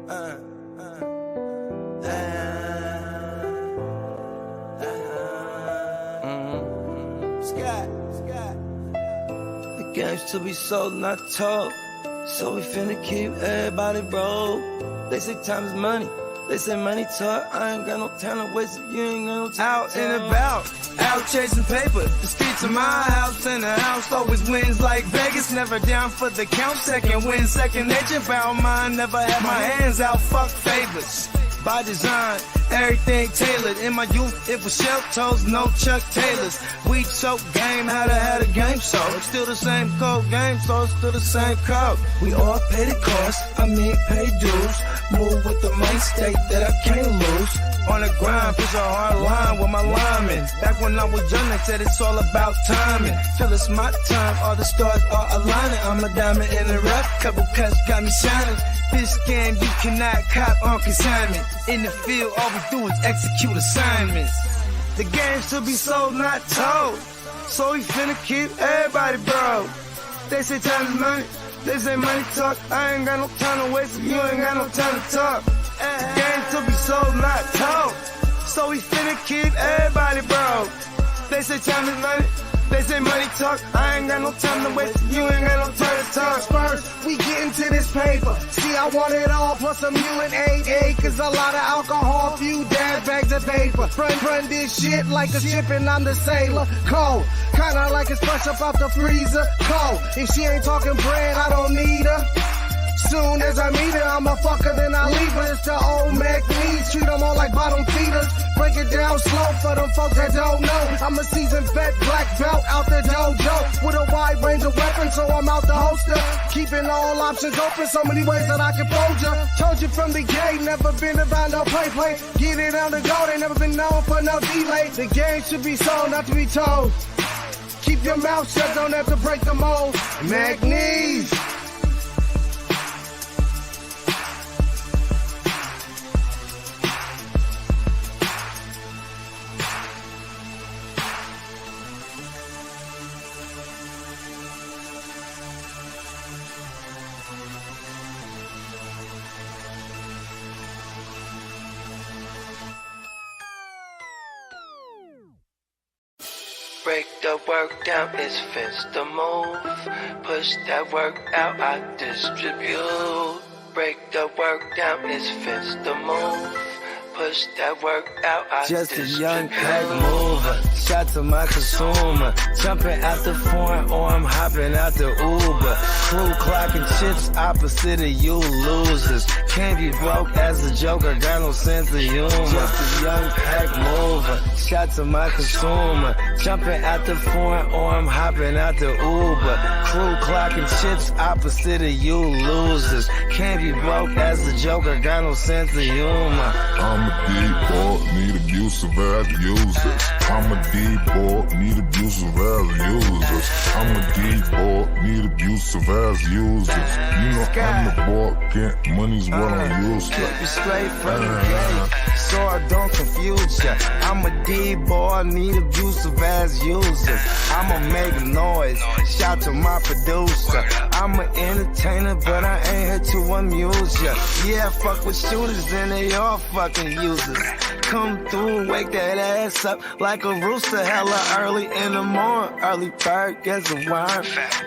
The game's to be sold, not told. So we finna keep everybody broke. They say time is money. They say money talk. I ain't got no time to waste it. You ain't got no time. Out and about, out chasing paper. The streets of my house and the house always wins like Vegas. Never down for the count. Second win, second nature. Found mine. Never had my hands out. Fuck favors. By design, everything tailored. In my youth, it was shell toes, no Chuck Taylors. We choke game, how to have a game show. It's still the same code game, so it's still the same code. We all pay the cost, pay dues. Move with the mind state that I can't lose. On the grind, push a hard line with my linemen. Back when I was young, they said it's all about timing. Till it's my time, all the stars are aligning. I'm a diamond in the rough, couple cuts got me shining. This game you cannot cop on consignment. In the field, all we do is execute assignments. The game should be sold, not told. So we finna keep everybody broke. They say time is money, they say money talk. I ain't got no time to waste, you ain't got no time to talk. The game should be sold, not told. So we finna keep everybody broke. They say time is money, they say money talk. I ain't got no time to waste, you ain't got no time to talk. First, we get into this paper. See, I want it all, plus some UNDERDOG acres, a lot of alcohol, few dad bags of paper. Run this shit like a ship and I'm the sailor. Cold, kinda like it's fresh up out the freezer. Cold, if she ain't talking bread, I don't need her. Soon as I meet her, I'm a fucker, then I leave her. It's the old Mac knees, treat them all like bottom feeders. Break it down slow for them folks that don't know. I'm a seasoned vet, black belt out the dojo. With a wide range of weapons, so I'm out the holster. Keeping all options open, so many ways that I can fold ya. Told you from the gate, never been about no play. Get it on the go, they never been known for no delay. The game should be sold, not to be told. Keep your mouth shut, don't have to break the mold. Mac knees. Break the work down, it's fence the move. Push that work out, I distribute. Break the work down, it's fence the move. Push that work out, I just distribute. A young pack mover, shot to my consumer. Jumping out the foreign or I'm hopping out the Uber. Crew clocking chips opposite of you losers. Can't be broke as a joker, got no sense of humor. Just a young pack mover, shot to my consumer. Jumping out the foreign or I'm hopping out the Uber. Crew clocking chips opposite of you losers. Can't be broke as a joker, got no sense of humor. I'm a D-boy, need abusive as users. I'm a D-boy, need abusive as users. I'm a D-boy, need abusive as users. You know I'm the boy, get money's what I'm used to. Keep you straight from the gate, so I don't confuse ya. I'm a D-boy, need abusive as users. I'ma make noise, shout to my producer. I'm an entertainer, but I ain't here to amuse ya. Yeah, I fuck with shooters and they all fucking users. Come through, wake that ass up like a rooster, hella early in the morning. Early bird gets a worm.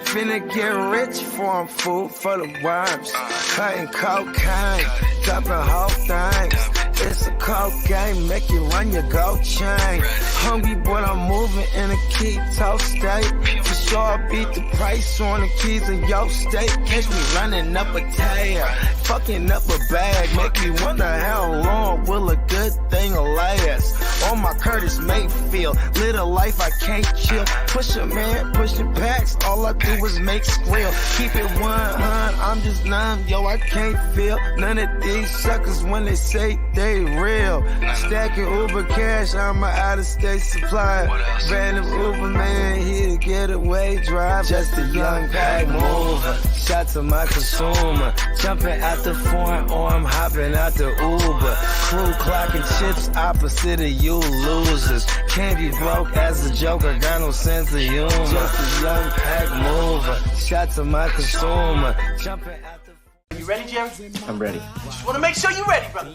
Finna get rich for 'em, food for the worms. Cutting cocaine, dropping whole things. It's a cold game, make you run your gold chain. Hungry, but I'm moving in a keto state. For sure, beat the price on the keys in your state. Catch me running up a tire, fucking up a bag. Make me wonder how long will a good thing last. On my Curtis Mayfield, live a life I can't chill. Push a man, pushing packs, all I do is make skrill. Keep it 100, I'm just numb, yo, I can't feel none of these suckers when they say they real. Stacking Uber cash, I'm an out-of-state supplier. Random Uber man, here to get away drive. Just a young pack mover, shot to my consumer. Jumping out the foreign or I'm hopping out the Uber. Crew clocking chips opposite of you losers. Can't be broke as a joker, got no sense of humor. Just a young pack mover, shot to my consumer. Jumping out the You ready, Jerry? I'm ready. Just want to make sure you're ready, brother.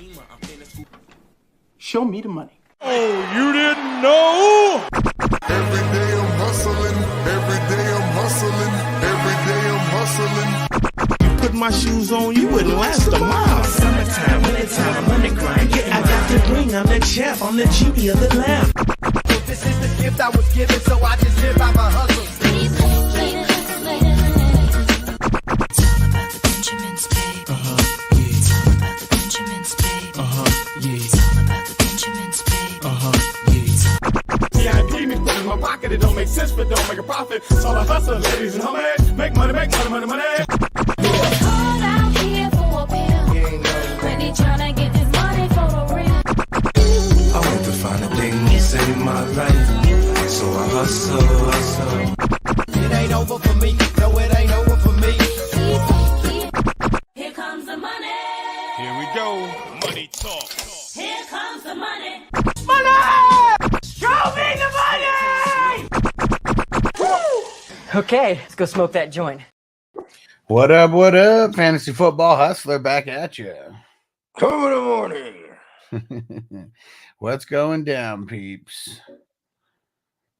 Show me the money. Oh, you didn't know? Every day I'm hustling. Every day I'm hustling. Every day I'm hustling. You put my shoes on, you wouldn't last a mile. Summertime, wintertime, I'm on the grind. Yeah, I got the ring, I'm the champ, I'm the genie of the lamp. This is the gift I was given, so I just live by my hustle. My pocket, it don't make sense, but don't make a profit. It's all a hustle, ladies and homies. Make money, money. Hold out here for a pill. Ready tryna get this money for the real. I want to find a thing to save my life, so I hustle. It ain't over for me, no, it ain't over for me. Here comes the money. Here we go. Money talk. Here comes the money. Show me the money! Okay, let's go smoke that joint. What up, Fantasy Football Hustler back at you. Top of the morning. What's going down, peeps?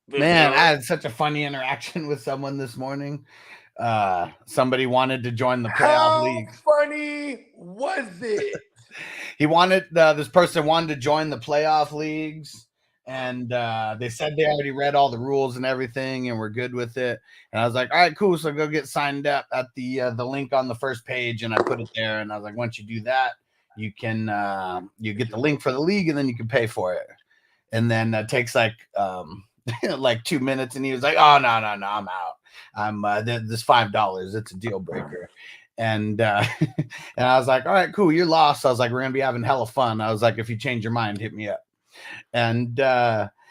Man, I had such a funny interaction with someone this morning. Somebody wanted to join the playoff league. How funny was it? He wanted, this person wanted to join the playoff leagues. And they said they already read all the rules and everything and we're good with it. And I was like, all right, cool. So go get signed up at the link on the first page. And I put it there. And I was like, once you do that, you can you get the link for the league and then you can pay for it. And then it takes like 2 minutes. And he was like, oh, no, I'm out. I'm this $5. It's a deal breaker. And and I was like, all right, cool. You're lost. I was like, we're going to be having hella fun. I was like, if you change your mind, hit me up. And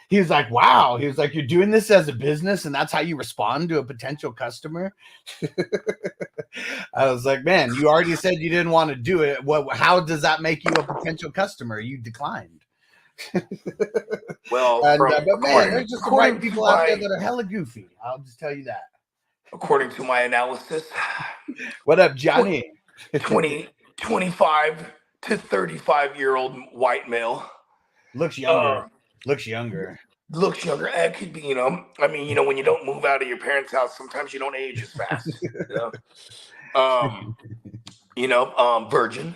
he was like, wow. He was like, you're doing this as a business and that's how you respond to a potential customer? I was like, man, you already said you didn't want to do it. How does that make you a potential customer? You declined. Well, but man, there's just the right people out there that are hella goofy. I'll just tell you that. According to my analysis, what up, Johnny? 25 to 35-year-old white male. Looks younger. Looks younger. It could be, I mean, when you don't move out of your parents' house, sometimes you don't age as fast. Virgin.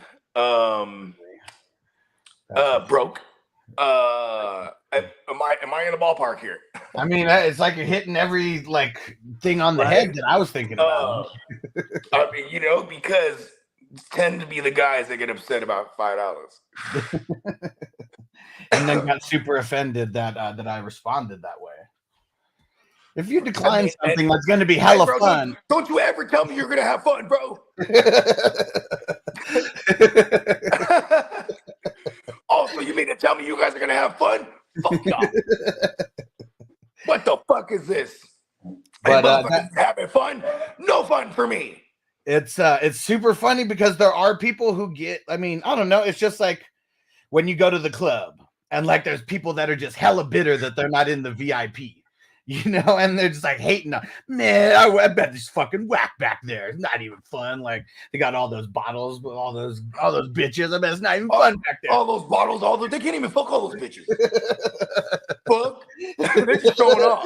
Broke. Am I in the ballpark here? I mean, it's like you're hitting every thing on the head that I was thinking about. I mean, because tend to be the guys that get upset about $5. And then got super offended that I responded that way. If you decline something that's going to be hella fun, don't you ever tell me you're going to have fun, bro. Also, you mean to tell me you guys are going to have fun? Fuck y'all. What the fuck is this? But having fun? No fun for me. It's super funny because there are people who get, I mean, I don't know. It's just like when you go to the club and there's people that are just hella bitter that they're not in the VIP, and they're just hating on, man, I bet this fucking whack back there. It's not even fun. They got all those bottles with all those bitches. I bet it's not even fun back there. All those bottles, they can't even fuck all those bitches. Fuck. They're just showing off.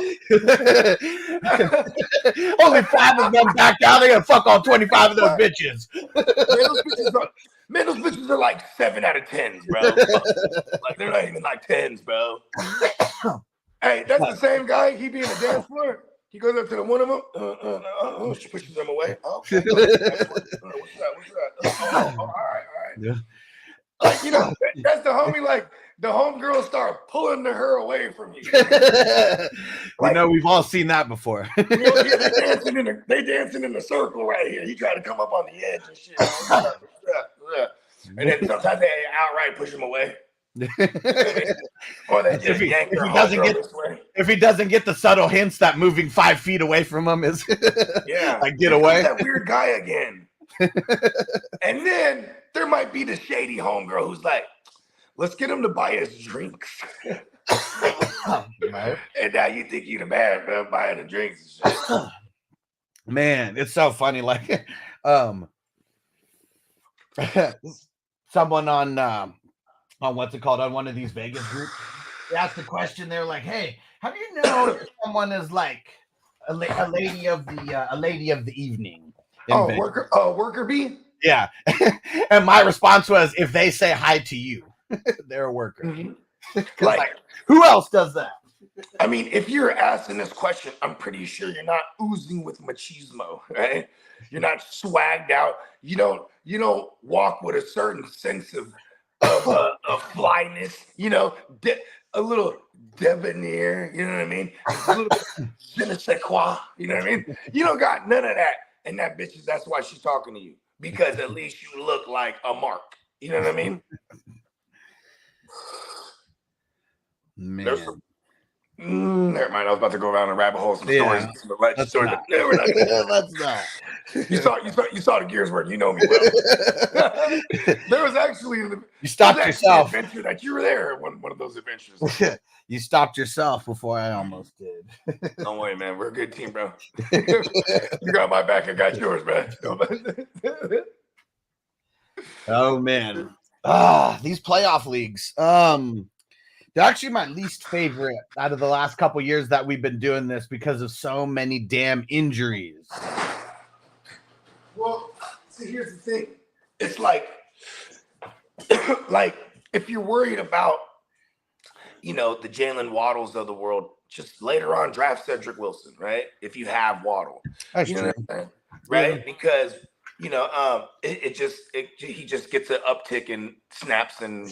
Only 5 of them backed out. They're gonna fuck all 25 of those bitches. Those bitches are like 7 out of 10s, bro. They're not even 10s, bro. Hey, that's the same guy. He be in the dance floor. He goes up to the one of them. She pushes them away. Okay. What's that? All right. Yeah. That's the homie. The homegirls start pulling her away from you. We've all seen that before. They dancing in the circle right here. He trying to come up on the edge and shit. And then sometimes they outright push him away. Or they just yank their homegirl this way. If he doesn't get the subtle hints that moving 5 feet away from him is get away. That weird guy again. And then there might be the shady homegirl who's like, let's get him to buy us drinks. And now you think you the man, man, buying the drinks and shit. Man, it's so funny. someone on what's it called, on one of these Vegas groups, they asked a question. They're like, "Hey, how do you know if someone is like a lady of the evening?" Oh, worker bee. Yeah. And my response was, if they say hi to you, they're a worker. Mm-hmm. Like, who else does that? I mean, if you're asking this question, I'm pretty sure you're not oozing with machismo, right? You're not swagged out. You don't walk with a certain sense of flyness. A little debonair. You know what I mean? A little je ne sais quoi. You know what I mean? You don't got none of that. And that bitch that's why she's talking to you, because at least you look like a mark. You know what I mean? Man. Never mind. I was about to go around and rabbit hole some stories. Let's not. No, we're not. Let's not. You saw the gears work. You know me well. There was actually you stopped yourself. Adventure that you were there. One of those adventures. You stopped yourself before I almost did. Don't worry, man. We're a good team, bro. You got my back. I got yours, man. Oh man. These playoff leagues. They're actually my least favorite out of the last couple years that we've been doing this because of so many damn injuries. Well, see, here's the thing. It's like if you're worried about, the Jalen Waddles of the world, just later on draft Cedric Wilson, right? If you have Waddle, that's true, right? Yeah. Because he just gets an uptick in snaps and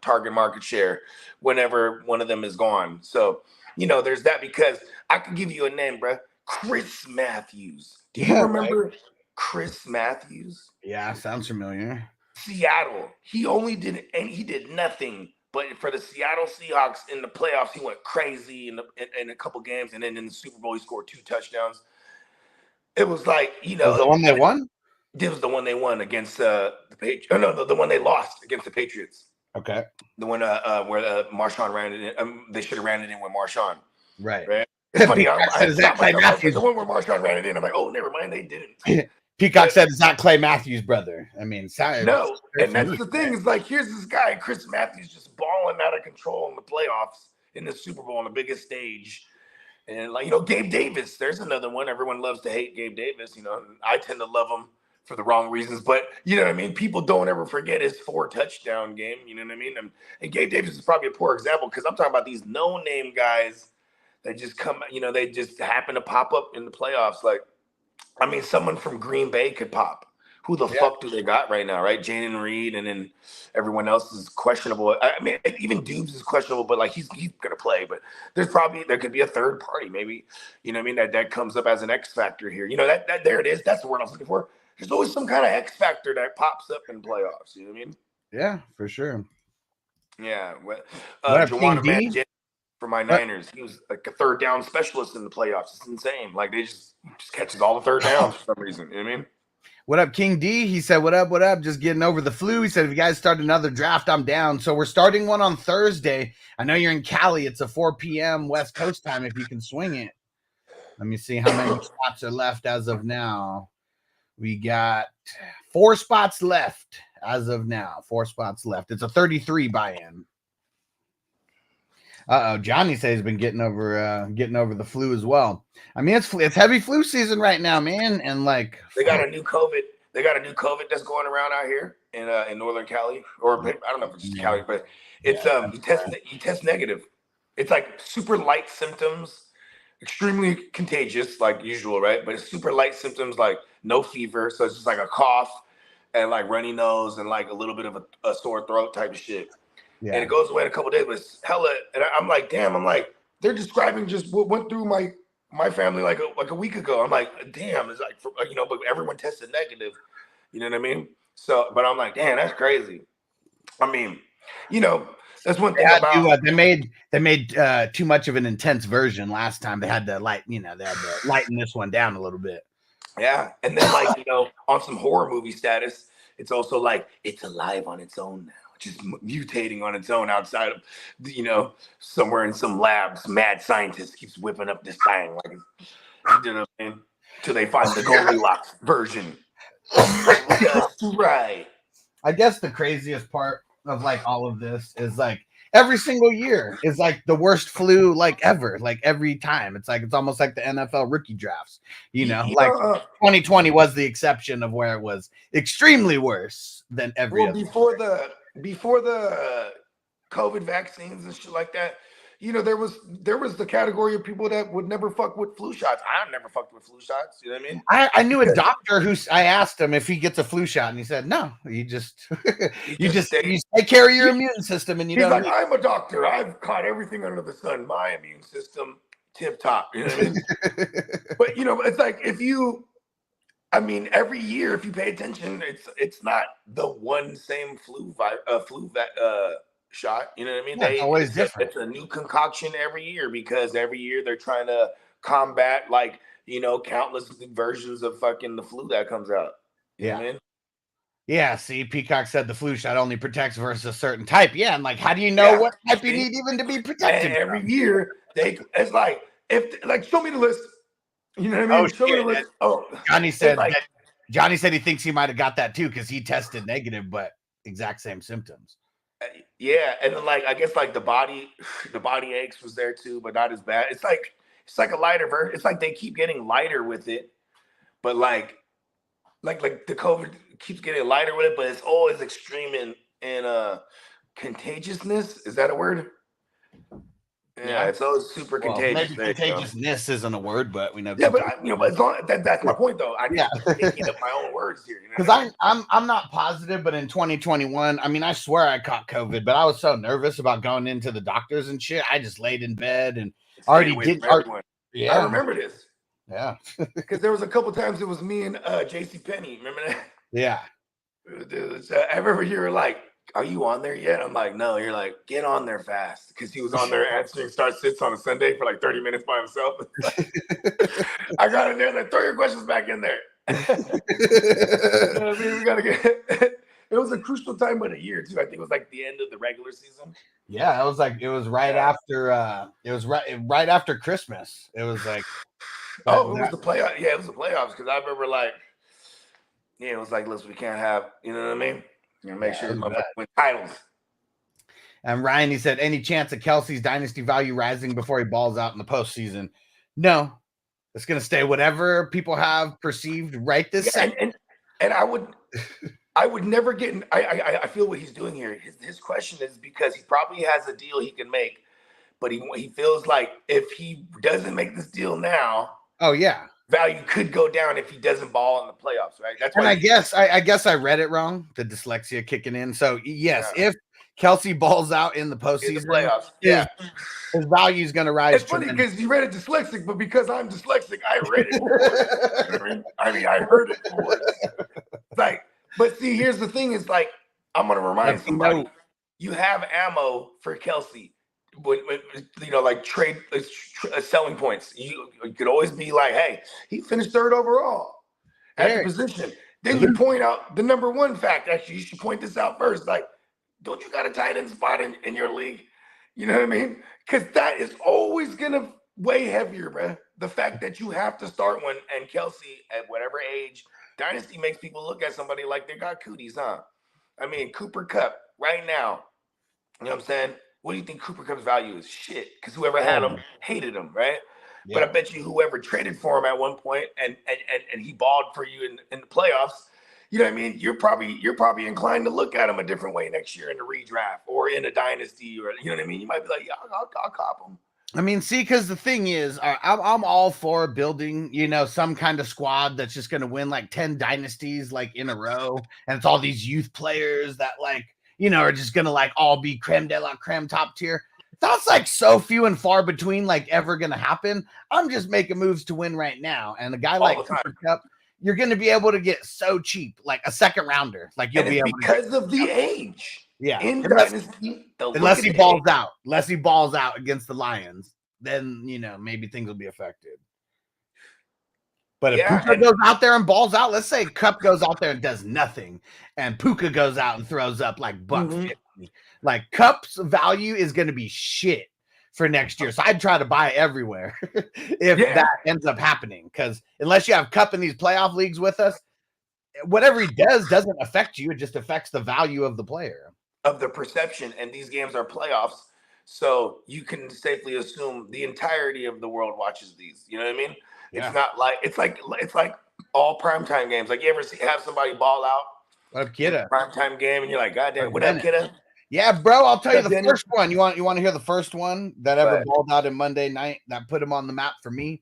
target market share whenever one of them is gone. So there's that. Because I can give you a name, bro. Chris Matthews. Do you remember Chris Matthews? Yeah, sounds familiar. Seattle. He did nothing. But for the Seattle Seahawks in the playoffs, he went crazy in a couple games, and then in the Super Bowl, he scored 2 touchdowns. It was like, was the one they won? It was the one they won against the Patriots. Oh, no, the one they lost against the Patriots. Okay. The one where Marshawn ran it in. They should have ran it in with Marshawn. Right. It's funny. The one where Marshawn ran it in. I'm like, oh, never mind. They didn't. Peacock said it's not Clay Matthews' brother. I mean, sorry. No. And that's the thing is, like, here's this guy, Chris Matthews, just balling out of control in the playoffs, in the Super Bowl on the biggest stage. And, Gabe Davis, there's another one. Everyone loves to hate Gabe Davis. I tend to love him for the wrong reasons, but you know what I mean? People don't ever forget his 4-touchdown game. You know what I mean? And Gabe Davis is probably a poor example, because I'm talking about these no-name guys that just come, they just happen to pop up in the playoffs. Like, I mean, someone from Green Bay could pop. Who the fuck do they got right now, right? Jaden Reed, and then everyone else is questionable. I mean, even Dubes is questionable, but like he's gonna play. But there could be a third party, maybe. You know what I mean? That comes up as an X factor here. That there it is. That's the word I was looking for. There's always some kind of X factor that pops up in playoffs. You know what I mean? Yeah, for sure. Yeah. Juwan Mann for my Niners, he was like a third down specialist in the playoffs. It's insane. Like they just catches all the third downs for some reason. You know what I mean? What up, King D? He said, what up? Just getting over the flu. He said, if you guys start another draft, I'm down. So we're starting one on Thursday. I know you're in Cali. It's a 4 p.m. West Coast time if you can swing it. Let me see how many spots are left as of now. We got 4 spots left as of now. 4 spots left. It's a 33 buy-in. Johnny says he's been getting over the flu as well. I mean, it's heavy flu season right now, man. And like they got a new COVID that's going around out here in Northern Cali, or I don't know if it's just Cali, but it's you test negative. It's like super light symptoms, extremely contagious, like usual, right? But it's super light symptoms, like no fever, so it's just like a cough and like runny nose and like a little bit of a sore throat type of shit. Yeah. And it goes away in a couple of days, but it's hella. And I'm like, damn. I'm like, they're describing just what went through my family like a week ago. I'm like, damn. It's like, but everyone tested negative. You know what I mean? So, but I'm like, damn, that's crazy. I mean, that's one thing about they made too much of an intense version last time. They had to lighten this one down a little bit. Yeah, and then on some horror movie status, it's also like it's alive on its own now. Just mutating on its own outside of, somewhere in some labs. Mad scientist keeps whipping up this thing, like, you know what I mean? Till they find the Goldilocks version. Just right. I guess the craziest part of like all of this is like every single year is like the worst flu like ever. Like every time, it's like it's almost like the NFL rookie drafts. Like 2020 was the exception of where it was extremely worse than every. Well, other before the COVID vaccines and shit like that, there was the category of people that would never fuck with flu shots. I've never fucked with flu shots. You know what I mean? I knew a doctor who I asked him if he gets a flu shot, and he said, "No, you just you take care of your immune system." And he's like, "I'm a doctor. I've caught everything under the sun. My immune system tip top." You know what I mean? But it's like every year if you pay attention, it's not the one same flu shot. You know what I mean? Yeah, always different. It's a new concoction every year because every year they're trying to combat countless versions of fucking the flu that comes out. You know what I mean? Yeah, see, Peacock said the flu shot only protects versus a certain type. Yeah, and like, how do you know what type you need even to be protected? And every year it's like show me the list. You know what I mean? Show me the list. Oh, Johnny said he thinks he might have got that too because he tested negative, but exact same symptoms. Yeah, and then I guess the body aches was there too, but not as bad. It's like a lighter version. It's like they keep getting lighter with it, but like the COVID keeps getting lighter with it, but it's always extreme in contagiousness. Is that a word? Yeah, it's always super contagious. Maybe contagiousness isn't a word, but we know. Yeah, but as long, that's my point though. I'm making up my own words here. Because I'm not positive, but in 2021, I swear I caught COVID, but I was so nervous about going into the doctors and shit. I just laid in bed and Yeah, I remember this. Yeah, because there was a couple times it was me and JC Penny. Remember that? Yeah. I remember you were like, "Are you on there yet?" I'm like, "No." You're like, "Get on there fast," because he was on there answering start sits on a Sunday for like 30 minutes by himself. I got in there, like, throw your questions back in there. We gotta get. It was a crucial time of the year too. I think it was like the end of the regular season. Yeah, it was right after right after Christmas. It was like it was the playoff. Yeah, it was the playoffs because I remember it was like, listen, we can't have, you know what I mean? Make sure we win titles. And Ryan, he said, any chance of Kelsey's dynasty value rising before he balls out in the postseason? No, it's going to stay whatever people have perceived right this second. And I would never get in. I feel what he's doing here. His question is because he probably has a deal he can make, but he feels like if he doesn't make this deal now, value could go down if he doesn't ball in the playoffs, right? That's why. And I guess I read it wrong. The dyslexia kicking in. So yes, if Kelsey balls out in the postseason, playoffs, his value is going to rise. It's funny because you read it dyslexic, but because I'm dyslexic, I read it. I heard it. But see, here's the thing: is I'm going to remind somebody, you have ammo for Kelsey. When trade selling points, you could always be like, hey, he finished third overall at the position. Then you point out the number one fact. Actually, you should point this out first. Like, don't you got a tight end spot in your league? You know what I mean? Because that is always gonna weigh heavier, bro. The fact that you have to start one, and Kelsey at whatever age, dynasty makes people look at somebody like they got cooties, huh? Cooper Kupp right now. You know what I'm saying? What do you think Cooper Kupp's value is? Shit, because whoever had him hated him, right? Yeah. But I bet you whoever traded for him at one point and he balled for you in the playoffs, you know what I mean? You're probably inclined to look at him a different way next year in the redraft or in a dynasty, or you know what I mean? You might be like, yeah, I'll cop him. See, because the thing is, I'm all for building, some kind of squad that's just going to win like 10 dynasties in a row, and it's all these youth players that are just going to all be creme de la creme top tier. That's so few and far between ever going to happen. I'm just making moves to win right now. And a guy like Cooper Kupp, you're going to be able to get so cheap, like a second rounder. You'll be able because of the age. Yeah. Unless he balls out. Unless he balls out against the Lions, then, maybe things will be affected. But if Puka goes out there and balls out, let's say Kupp goes out there and does nothing, and Puka goes out and throws up $150. Kupp's value is going to be shit for next year. So I'd try to buy everywhere if that ends up happening. Because unless you have Kupp in these playoff leagues with us, whatever he does doesn't affect you. It just affects the value of the player. Of the perception, and these games are playoffs, so you can safely assume the entirety of the world watches these. You know what I mean? Yeah. It's not like it's like all primetime games. Like you ever have somebody ball out? What up, kidda? Primetime game, and you're like, God damn, what up, kidda? Yeah, bro. I'll tell you the Denny? first one. You want to hear the first one that ever balled out in Monday night that put him on the map for me?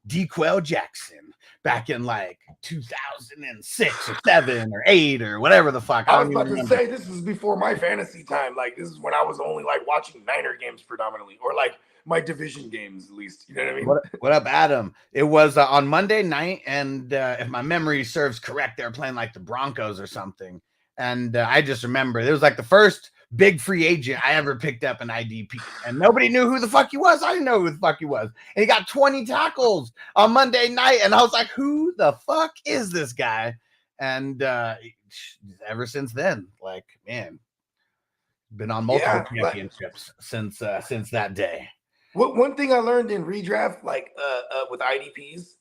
DeQuell Jackson back in like 2006 or 7 or 8 or whatever the fuck. I was about to say this was before my fantasy time. Like this is when I was only like watching Niner games predominantly, or like my division games at least. You know what I mean? What up, Adam? It was on Monday night, and if my memory serves correct, they were playing like the Broncos or something. And I just remember it was like the first big free agent I ever picked up an IDP, and nobody knew who the fuck he was. I didn't know who the fuck he was, and he got 20 tackles on Monday night, and I was like, "Who the fuck is this guy?" And ever since then, like, man, been on multiple championships since that day. One thing I learned in redraft, like with IDPs,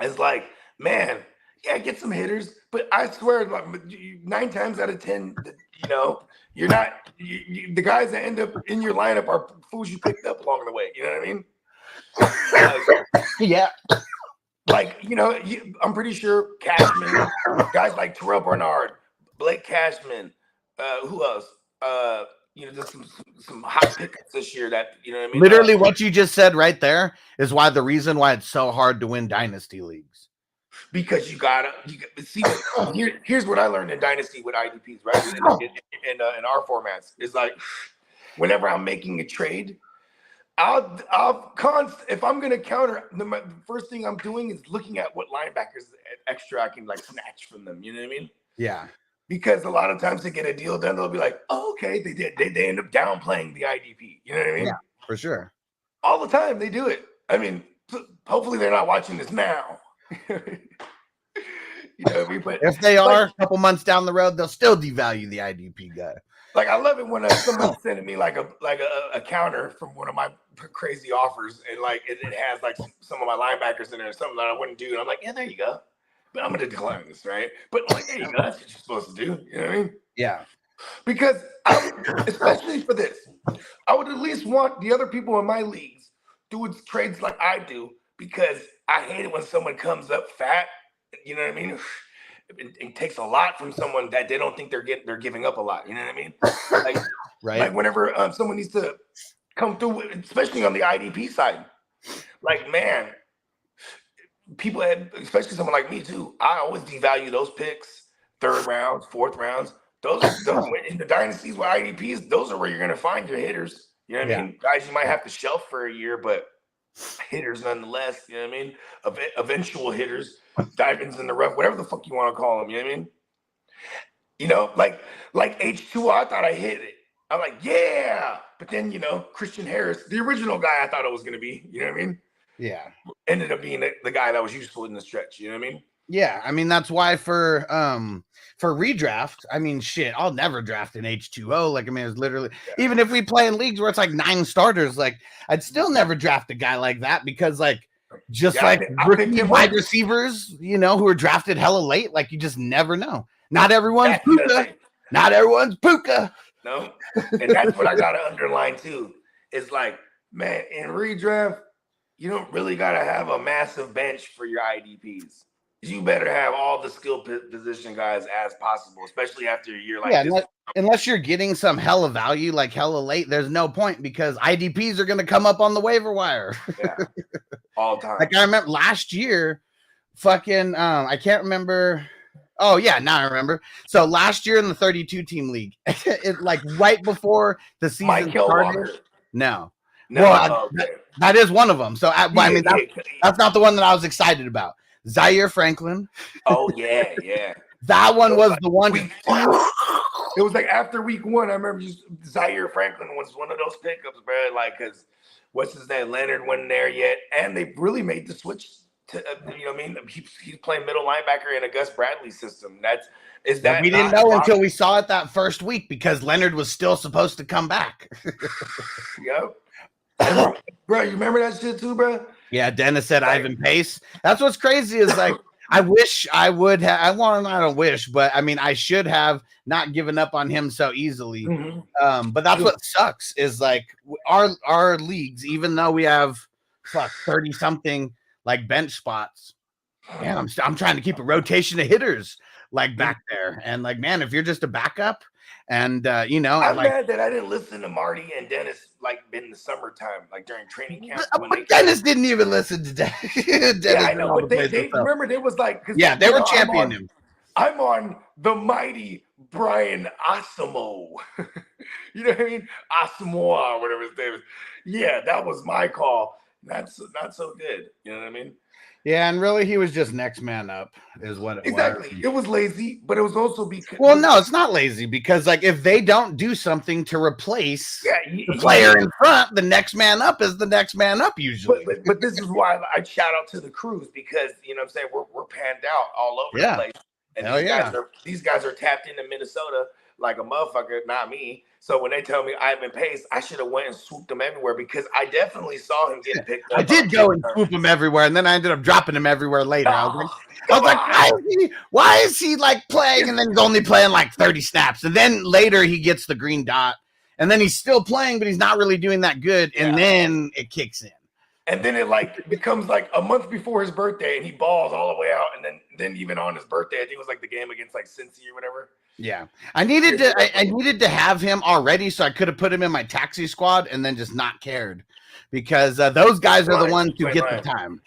is like, man, yeah, get some hitters, but I swear, like 9 times out of 10, you know, you're not the guys that end up in your lineup are fools you picked up along the way. You know what I mean? Like, yeah. Like, you know, I'm pretty sure Cashman, guys like Terrell Bernard, Blake Cashman, who else? You know, just some hot pickups this year that, you know what I mean? Literally what you just said right there is why the reason why it's so hard to win dynasty leagues. Because you gotta see. Here's what I learned in Dynasty with IDPs, right? In our formats, is like whenever I'm making a trade, if I'm gonna counter, the first thing I'm doing is looking at what linebackers extra I can like snatch from them. You know what I mean? Yeah. Because a lot of times they get a deal done, they'll be like, "Oh, okay," they end up downplaying the IDP. You know what I mean? Yeah, for sure. All the time they do it. I mean, hopefully they're not watching this now. You know what I mean? But if they are, a couple months down the road, they'll still devalue the IDP guy. Like I love it when someone's sending me like a counter from one of my crazy offers, and like it has like some of my linebackers in there, something that I wouldn't do, and I'm like, yeah, there you go. But I'm gonna decline this, right? But I'm like, there you go. That's what you're supposed to do. You know what I mean? Yeah. Because especially for this, I would at least want the other people in my leagues doing trades like I do, because I hate it when someone comes up fat. You know what I mean? It takes a lot from someone that they don't think they're giving up a lot. You know what I mean? Like, right. Like whenever someone needs to come through, especially on the IDP side, like, man, people especially someone like me too. I always devalue those picks, 3rd rounds, 4th rounds. Those in the dynasties with IDPs, those are where you're gonna find your hitters. You know what I mean? Guys you might have to shelf for a year, but hitters nonetheless. You know what I mean? Eventual hitters, diamonds in the rough, whatever the fuck you want to call them. You know what I mean? You know, like H2O, I thought I hit it. I'm like, yeah, but then you know, Christian Harris, the original guy I thought it was gonna be. You know what I mean? Yeah. Ended up being the guy that was useful in the stretch. You know what I mean? Yeah, I mean that's why for redraft, I mean shit, I'll never draft an H2O. Like I mean, it's literally even if we play in leagues where it's like 9 starters, like I'd still never draft a guy like that because like just rookie wide receivers, you know, who are drafted hella late, like you just never know. Not everyone's Puka. Not everyone's Puka. No, and that's what I gotta underline too. Is like, man, in redraft, you don't really gotta have a massive bench for your IDPs. You better have all the skill position guys as possible, especially after a year like this. Unless you're getting some hella value, like hella late, there's no point because IDPs are going to come up on the waiver wire. Yeah, all time. Like I remember last year, fucking, I can't remember. Oh yeah, now I remember. So last year in the 32 team league, it like right before the season started. No, well, that is one of them. So I mean, that's not the one that I was excited about. Zaire Franklin. Oh yeah. That one was the one. It was like after week 1. I remember Zaire Franklin was one of those pickups, bro. Like, cause what's his name? Leonard wasn't there yet, and they really made the switch to you know what I mean. He's playing middle linebacker in a Gus Bradley system. We didn't know until we saw it that first week because Leonard was still supposed to come back. Yep. Bro, you remember that shit too, bro? Yeah, Dennis said Ivan Pace. That's what's crazy is like I wish I would have. I want not a wish, but I mean, I should have not given up on him so easily. But that's what sucks is like our leagues, even though we have 30 something like bench spots, man, I'm trying to keep a rotation of hitters like back there, and like, man, if you're just a backup, and you know, I'm like, mad that I didn't listen to Marty and Dennis like in the summertime, like during training camp. But Dennis didn't even listen to Dennis. Yeah, I know, but they remember there was like, yeah, they were championing him. I'm on the mighty Brian Asimo. You know what I mean? Asamoah or whatever his name is. Yeah, that was my call. That's not so good. You know what I mean? Yeah, and really, he was just next man up, is what it was. Exactly. It was lazy, but it was also because. Well, no, it's not lazy because, like, if they don't do something to replace the player in front, the next man up is the next man up usually. But this is why I shout out to the crews because you know what I'm saying we're panned out all over the place, and these guys are tapped into Minnesota like a motherfucker, not me. So when they tell me Ivan Pace, I should have went and swooped them everywhere because I definitely saw him getting picked up. I did go and swoop him everywhere, and then I ended up dropping him everywhere later. I was like, why is he like playing? And then he's only playing like 30 snaps. And then later he gets the green dot, and then he's still playing, but he's not really doing that good. And then it kicks in. And then it like becomes like a month before his birthday, and he balls all the way out. And then even on his birthday, I think it was like the game against like Cincy or whatever. Yeah, I needed to have him already, so I could have put him in my taxi squad and then just not cared, because those guys are the ones who get the time.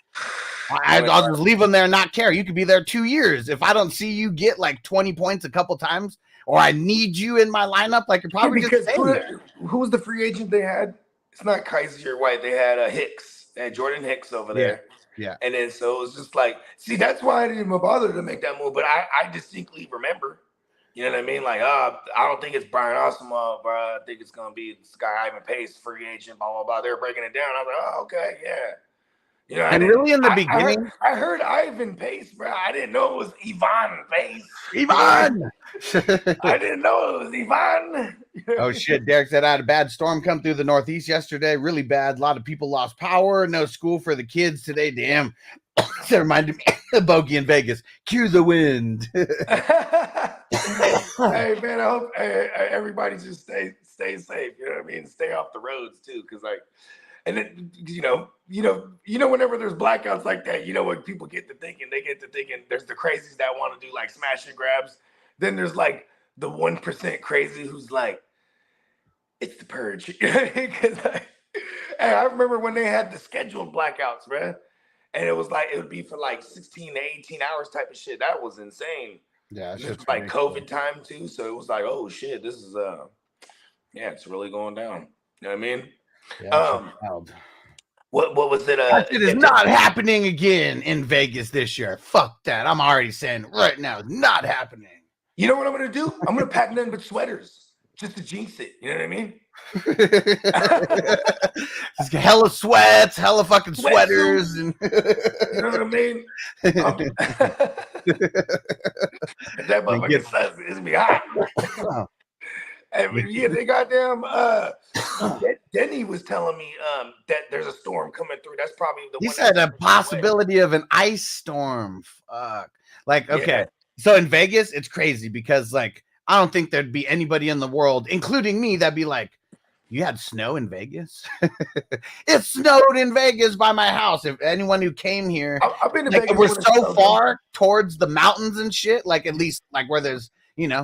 I'll just leave them there and not care. You could be there 2 years. If I don't see you get like 20 points a couple times, or I need you in my lineup, like you're probably just staying there. Who was the free agent they had? It's not Kaiser White. They had Hicks. They had Jordan Hicks over there. Yeah. And then so it was just like, see, that's why I didn't even bother to make that move. But I distinctly remember. You know what I mean? Like, I don't think it's Brian Asamoah, bro. I think it's gonna be this guy Ivan Pace, free agent, blah blah blah. They're breaking it down. I was like, oh, okay, yeah. You know, and really in the beginning, I heard Ivan Pace, bro. I didn't know it was Ivan Pace. Ivan. I didn't know it was Ivan. Oh shit! Derek said I had a bad storm come through the Northeast yesterday. Really bad. A lot of people lost power. No school for the kids today. Damn. That reminded me of Bogey in Vegas. Cue the wind. Hey man, I hope everybody just stay safe. You know what I mean? Stay off the roads too, because like, and then you know, whenever there's blackouts like that, you know what people get to thinking? They get to thinking there's the crazies that want to do like smash and grabs. Then there's like the 1% crazy who's like, it's the purge. Because I remember when they had the scheduled blackouts, man. And it was like, it would be for like 16 to 18 hours type of shit. That was insane. Yeah. It was like COVID time too. So it was like, oh shit, this is, it's really going down. You know what I mean? Yeah, what was it? It is not happening again in Vegas this year. Fuck that. I'm already saying it right now. It's not happening. You know what I'm going to do? I'm going to pack nothing but sweaters just to jinx it. You know what I mean? Just hella sweats, hella fucking sweaters, and you know what I mean? That motherfucker says it's gonna be hot. And yeah, they goddamn Denny was telling me that there's a storm coming through. That's probably the he one. He said a possibility of an ice storm. Fuck. Like, okay. So in Vegas, it's crazy because like I don't think there'd be anybody in the world, including me, that'd be like, you had snow in Vegas? It snowed in Vegas by my house. If anyone who came here, I've been to like, Vegas. We're so far towards the mountains and shit, like at least like where there's,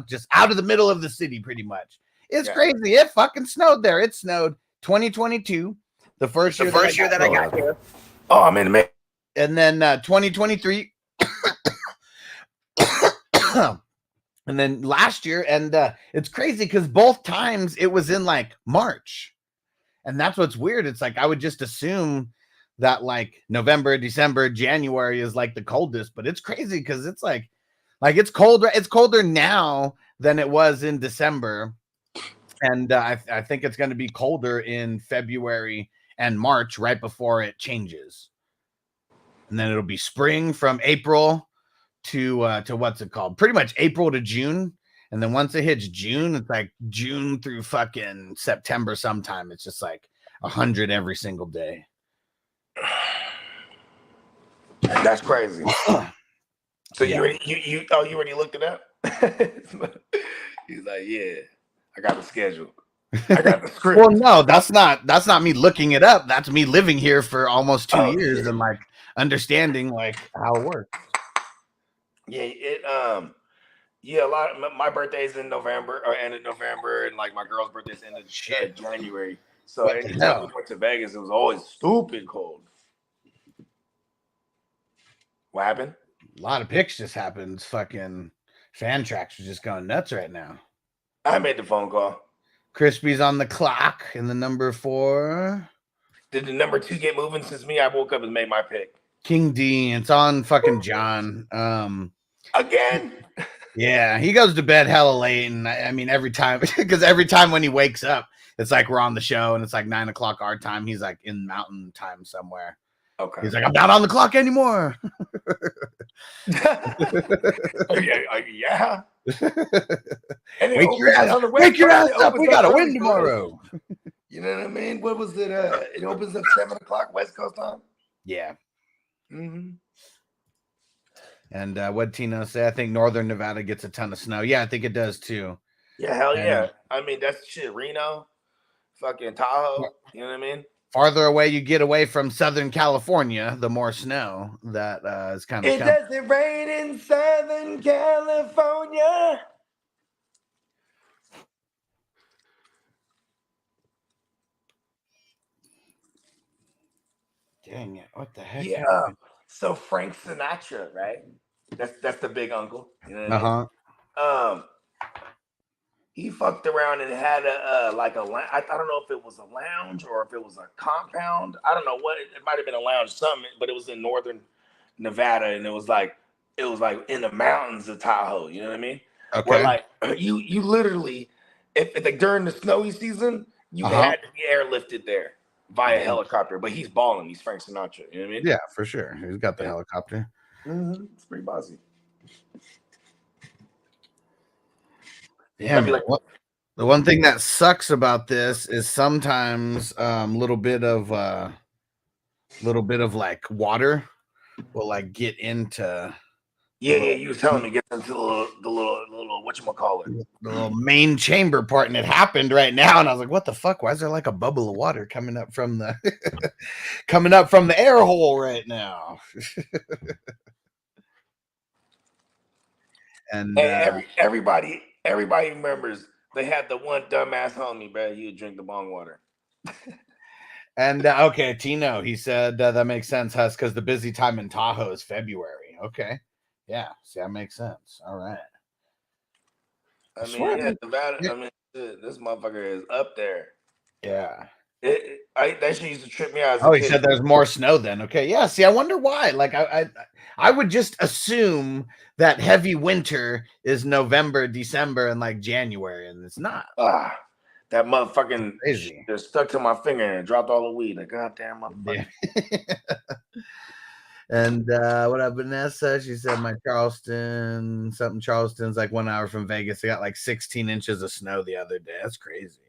just out of the middle of the city pretty much. It's crazy. It fucking snowed there. It snowed 2022, the first year that I got here. Oh, I'm in the and then 2023. And then last year, and it's crazy because both times it was in like March. And that's what's weird. It's like I would just assume that like November, December, January is like the coldest, but it's crazy because it's like it's colder. It's colder now than it was in December. And I think it's going to be colder in February and March right before it changes. And then it'll be spring from April to what's it called? Pretty much April to June. And then once it hits June, it's like June through fucking September sometime. It's just like 100 every single day. That's crazy. So you already looked it up? He's like, yeah, I got the schedule. I got the script. Well, no, that's not me looking it up. That's me living here for almost 2 years shit. and like understanding like how it works. Yeah, a lot of my birthday's in November or end of November, and like my girl's birthday's end of January. So anytime we went to Vegas, it was always stupid cold. What happened? A lot of picks just happened. Fucking fan tracks are just going nuts right now. I made the phone call. Crispy's on the clock in the number 4. Did the number 2 get moving since me? I woke up and made my pick. King D. It's on fucking John. Again? Yeah, he goes to bed hella late, and I mean every time because every time when he wakes up, it's like we're on the show and it's like 9 o'clock our time. He's like in mountain time somewhere. Okay. He's like, I'm not on the clock anymore. Yeah. Wake your ass up. We got to win tomorrow. You know what I mean? What was it? It opens up 7 o'clock West Coast time. Yeah. Mm-hmm. And what Tino say? I think Northern Nevada gets a ton of snow. Yeah, I think it does too. Yeah, hell yeah. I mean, that's shit. Reno, fucking Tahoe. You know what I mean? Farther away you get away from Southern California, the more snow that is kind of. It doesn't rain in Southern California. Dang it! What the heck? Yeah. So Frank Sinatra, right? That's the big uncle. You know what I mean? He fucked around and had I don't know if it was a lounge or if it was a compound. I don't know what it might have been a lounge, something, but it was in Northern Nevada, and it was like in the mountains of Tahoe. You know what I mean? Okay. Where like you literally, if like during the snowy season, you had to be airlifted there via helicopter. But he's balling. He's Frank Sinatra. You know what I mean? Yeah, for sure. He's got the helicopter. Mm-hmm. It's pretty bossy. Yeah, the one thing that sucks about this is sometimes little bit of like water will like get into. Yeah, you were telling me get into the little whatchamacallit. The little main chamber part, and it happened right now, and I was like, "What the fuck? Why is there like a bubble of water coming up from the air hole right now?" And everybody remembers they had the one dumbass homie, bro. He would drink the bong water. And okay, Tino, he said that makes sense, Huss, because the busy time in Tahoe is February. Okay, yeah, see, that makes sense. All right. I mean, yeah, Nevada. I mean, this motherfucker is up there. Yeah. That shit used to trip me out. Oh, he said there's more snow then. Okay, yeah. See, I wonder why. Like, I would just assume that heavy winter is November, December, and like January, and it's not. That motherfucking crazy. Just stuck to my finger and dropped all the weed. Like, goddamn motherfucker. Yeah. And what up, Vanessa? She said my Charleston's like 1 hour from Vegas. They got like 16 inches of snow the other day. That's crazy.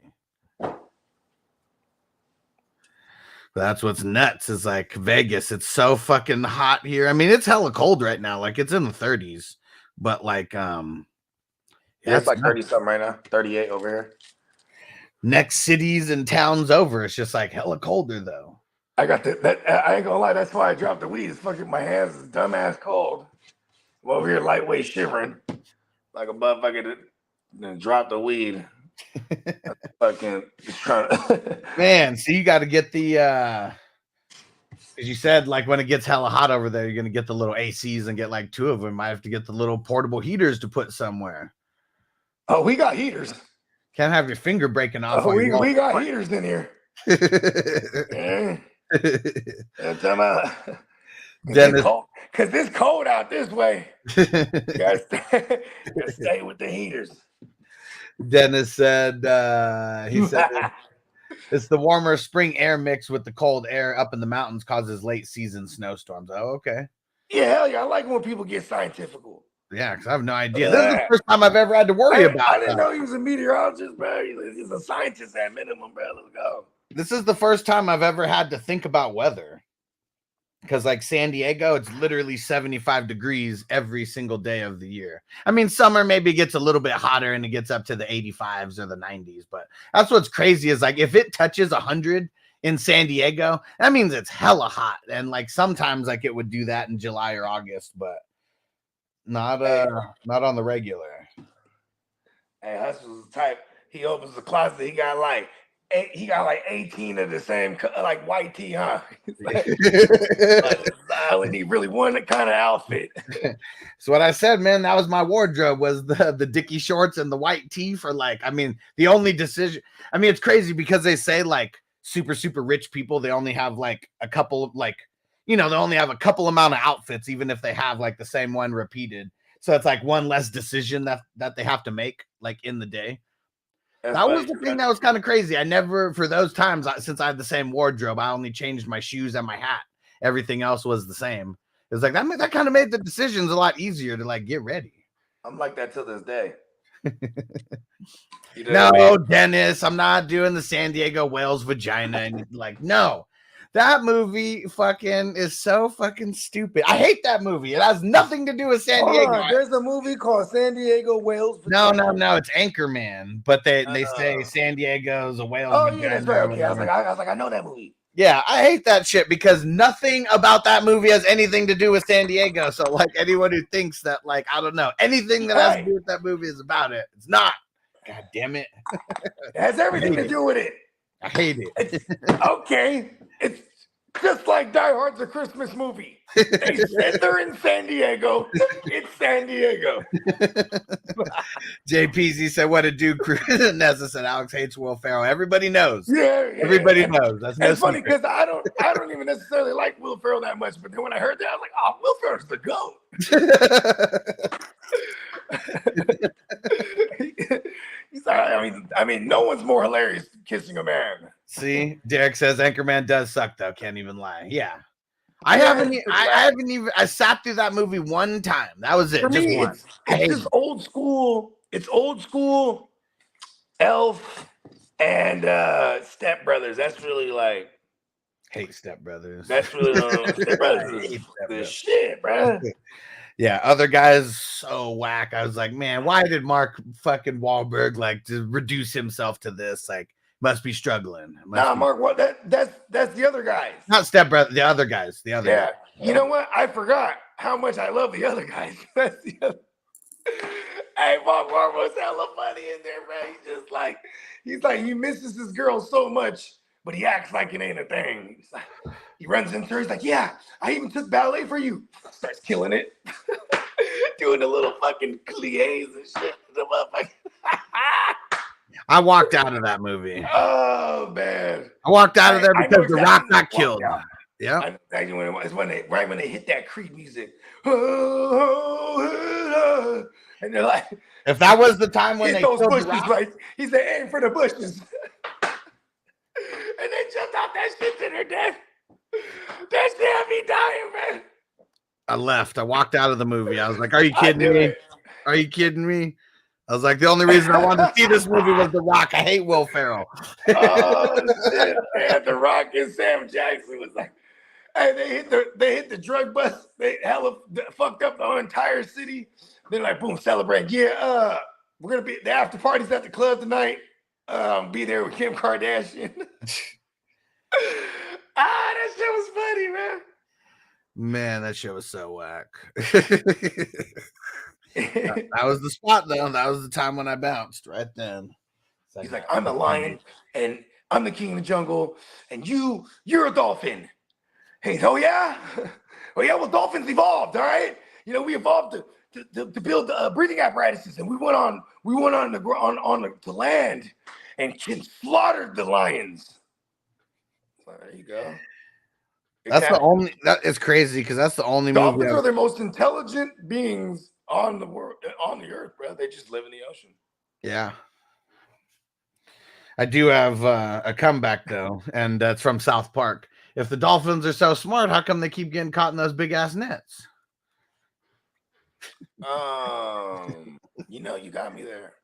That's what's nuts is like Vegas. It's so fucking hot here. I mean, it's hella cold right now. Like it's in the 30s, but like, yeah, it's like 30 something right now. 38 over here. Next cities and towns over, it's just like hella colder though. I got that. I ain't gonna lie. That's why I dropped the weed. It's fucking my hands is dumbass cold. I'm over here lightweight shivering like a motherfucker that dropped the weed. Fucking just trying to man. So you got to get the as you said, like when it gets hella hot over there, you're gonna get the little ACs and get like 2 of them. Might have to get the little portable heaters to put somewhere. Oh, we got heaters. Can't have your finger breaking off. Oh, we got heaters in here. Yeah. Dennis, because it's cold out this way. Gotta stay with the heaters. Dennis said he said it's the warmer spring air mixed with the cold air up in the mountains causes late season snowstorms. Oh, okay. Yeah, hell yeah. I like when people get scientific. Yeah, because I have no idea. This is the first time I've ever had to worry about it. I didn't know he was a meteorologist, bro. He's a scientist at minimum, bro. Let's go. This is the first time I've ever had to think about weather. Because like San Diego, it's literally 75 degrees every single day of the year. I mean, summer maybe gets a little bit hotter and it gets up to the 85s or the 90s. But that's what's crazy is like if it touches 100 in San Diego, that means it's hella hot. And like sometimes like it would do that in July or August, but not on the regular. Hey, Hustle's the type. He opens the closet. He got like 18 of the same like white tee, huh? I need really one kind of outfit. So what I said, man, that was my wardrobe was the Dickie shorts and the white tee for like, I mean, the only decision. I mean, it's crazy because they say like super, super rich people, they only have like a couple of like, you know, they only have a couple amount of outfits, even if they have like the same one repeated. So it's like one less decision that they have to make like in the day. That was the thing that was kind of crazy. I never, for those times, since I had the same wardrobe, I only changed my shoes and my hat. Everything else was the same. It was like that kind of made the decisions a lot easier to like get ready. I'm like that till this day. You know no, Dennis, I'm not doing the San Diego whale's vagina. And like, no, that movie fucking is so fucking stupid. I hate that movie. It has nothing to do with San Diego. There's a movie called San Diego Whales. No, it's Anchorman, but they say San Diego's a whale. Oh yeah, that's right. Okay, I was like, I know that movie. Yeah, I hate that shit because nothing about that movie has anything to do with San Diego. So like anyone who thinks that like I don't know anything that has to do with that movie is about it. It's not. God damn it. It has everything to do with it. I hate it. Okay. It's just like Die Hard's a Christmas movie. They said they're in San Diego. It's San Diego. JPZ said, what a dude. Nessa said, Alex hates Will Ferrell. Everybody knows. Yeah. Everybody knows. That's it's funny because I don't even necessarily like Will Ferrell that much. But then when I heard that, I was like, oh, Will Ferrell's the GOAT. I mean, no one's more hilarious than kissing a man. See, Derek says Anchorman does suck though. Can't even lie. Yeah, I haven't even. I sat through that movie one time. That was it. For just me, once. It's just old school. It's old school. Elf and Step Brothers. That's really like. Hate Step Brothers. That's really Step Brothers. The shit, bro. Yeah, other guys so whack. I was like, man, why did Mark fucking Wahlberg like to reduce himself to this? Like, must be struggling. Mark, what? That's the other guys. Not Step Brother. The other guys. The other. Yeah. Guys. You know what? I forgot how much I love the other guys. That's the other. Hey, Mark was hella funny in there, man. He's like he misses his girl so much, but he acts like it ain't a thing. He's like, he runs into her. He's like, yeah, I even took ballet for you. Starts killing it. Doing the little fucking plies and shit. I walked out of that movie. Oh, man. I walked out of there because The Rock got killed. Yeah. It's when they hit that Creed music. And they're like, if that was the time when they those killed bushes, The Rock, like he said, aim for the bushes. And they jumped out that shit to their death. That shit had me dying, man. I left. I walked out of the movie. I was like, are you kidding me? Are you kidding me? I was like, the only reason I wanted to see this movie was The Rock. I hate Will Ferrell. Oh, shit, man. The Rock and Sam Jackson was like, hey, they hit the drug bust. They hella fucked up the whole entire city. They're like, boom, celebrate. Yeah, we're going to be, the after party's at the club tonight. Be there with Kim Kardashian. That shit was funny, man. Man, that shit was so whack. That was the spot, though. That was the time when I bounced right then. He's like, I'm the lion, and I'm the king of the jungle, and you're a dolphin. Hey, oh yeah? Oh yeah, well, dolphins evolved, all right? You know, we evolved to build breathing apparatuses, and we went on to land and slaughtered the lions. There you go. That's the only. That is crazy because that's the only movie. Dolphins are the most intelligent beings on the world, on the earth, bro. They just live in the ocean. Yeah. I do have a comeback though, and that's from South Park. If the dolphins are so smart, how come they keep getting caught in those big ass nets? You know, you got me there.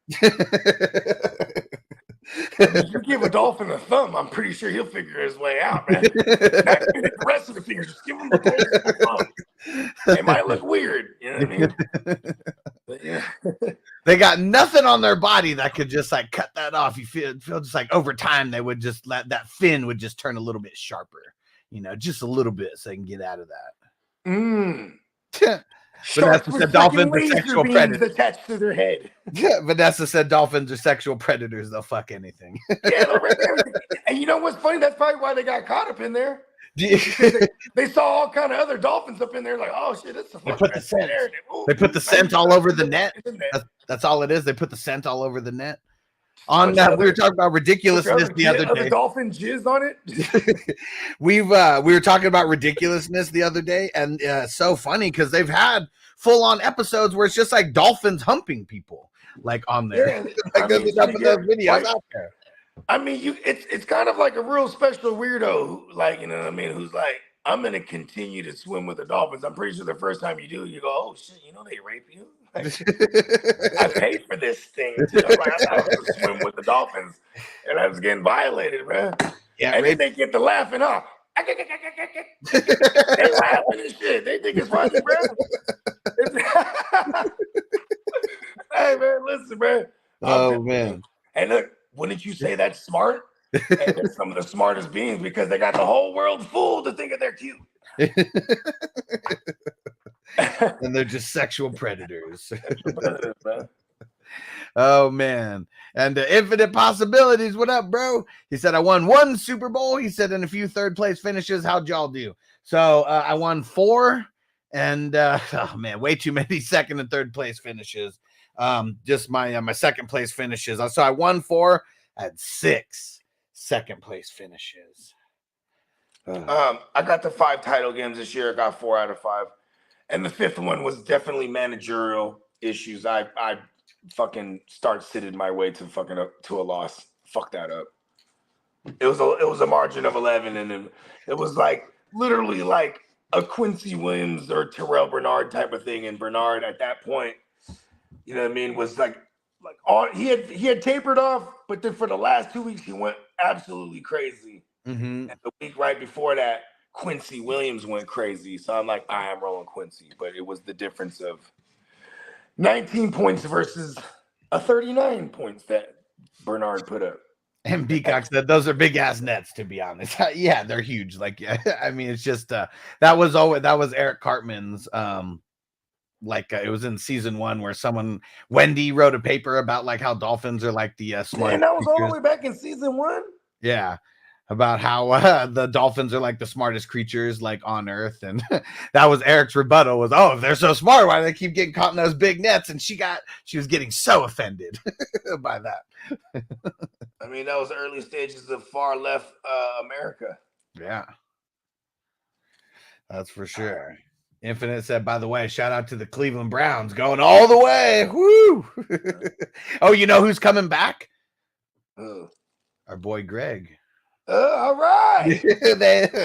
You give a dolphin a thumb, I'm pretty sure he'll figure his way out, man. Not even the rest of the fingers, just give him the thumb. It might look weird, you know what I mean? But yeah. They got nothing on their body that could just like cut that off. You feel just like over time they would just let that fin would just turn a little bit sharper, you know, just a little bit so they can get out of that. Vanessa said dolphins are sexual predators attached to their head. Yeah, Vanessa said dolphins are sexual predators. They'll fuck anything. Yeah, and you know what's funny? That's probably why they got caught up in there. They saw all kind of other dolphins up in there, like, oh shit, that's the they put the scent. They put the scent all over the net. That's all it is. They put the scent all over the net. On we were talking about ridiculousness the other day. The dolphin jizz on it. We were talking about ridiculousness the other day, and it's so funny because they've had full on episodes where it's just like dolphins humping people, like on there. Yeah, like there's those videos out there. I mean, it's kind of like a real special weirdo, who, like, you know what I mean, who's like, I'm gonna continue to swim with the dolphins. I'm pretty sure the first time you do, you go, oh shit, you know they rape you. Like, I paid for this thing. Like, I was gonna swim with the dolphins, and I was getting violated, man. Yeah, and then they get to laughing off. They laughing and shit. They think it's funny, bro. Hey man, listen, man. Oh man. And look, wouldn't you say that's smart? And they're some of the smartest beings because they got the whole world fooled to think that they're cute. And they're just sexual predators. Oh man. And Infinite Possibilities, what up, bro? He said, I won 1 Super Bowl. He said, and a few third place finishes. How'd y'all do? So I won 4, and oh man, way too many second and third place finishes. Just my second place finishes. So I won 4, I had 6 second place finishes. I got the 5 title games this year. I got 4 out of 5. And the 5th one was definitely managerial issues. I fucking start-sitted my way to fucking to a loss. Fuck that up. It was a margin of 11, and it was like literally like a Quincy Williams or Terrell Bernard type of thing. And Bernard at that point, you know what I mean, was like all he had tapered off, but then for the last 2 weeks he went absolutely crazy. Mm-hmm. And the week right before that, Quincy Williams went crazy. So I'm like, I am rolling Quincy, but it was the difference of 19 points versus a 39 points that Bernard put up. And Peacock said those are big ass nets, to be honest. Yeah, they're huge. Like, yeah, I mean, it's just that was Eric Cartman's it was in season 1 where Wendy wrote a paper about like how dolphins are like the smart. And that was all the way back in season 1. Yeah. About how the dolphins are like the smartest creatures like on Earth, and that was Eric's rebuttal was, oh, if they're so smart, why do they keep getting caught in those big nets? And she was getting so offended by that. I mean, that was early stages of far left America. Yeah, that's for sure. Infinite said, by the way, shout out to the Cleveland Browns going all the way. Woo! Oh, you know who's coming back? Our boy Greg. All right.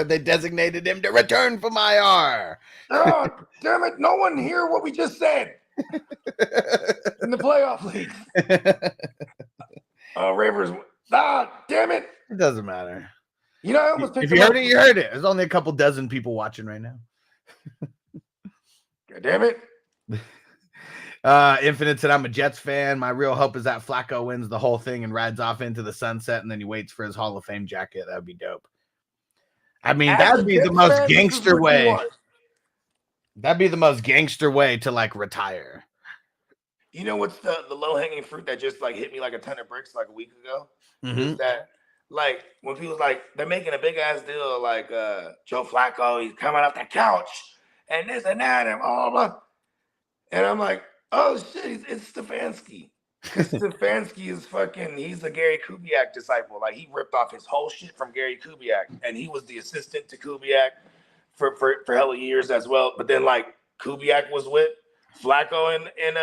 They designated him to return from IR. Oh, damn it. No one hear what we just said in the playoff league. Ravers. Damn it. It doesn't matter. You know, I almost if you heard it, you heard it. There's only a couple dozen people watching right now. God damn it. Infinite said, I'm a Jets fan. My real hope is that Flacco wins the whole thing and rides off into the sunset, and then he waits for his Hall of Fame jacket. That would be dope. I mean, that would be the most gangster way. That'd be the most gangster way to like retire. You know what's the low-hanging fruit that just like hit me like a ton of bricks like a week ago? Mm-hmm. Is that like when people like they're making a big ass deal like Joe Flacco, he's coming off the couch and this and that and blah blah blah. And I'm like, oh shit, it's Stefanski. Stefanski is he's a Gary Kubiak disciple. Like he ripped off his whole shit from Gary Kubiak, and he was the assistant to Kubiak for hella years as well. But then like Kubiak was with Flacco in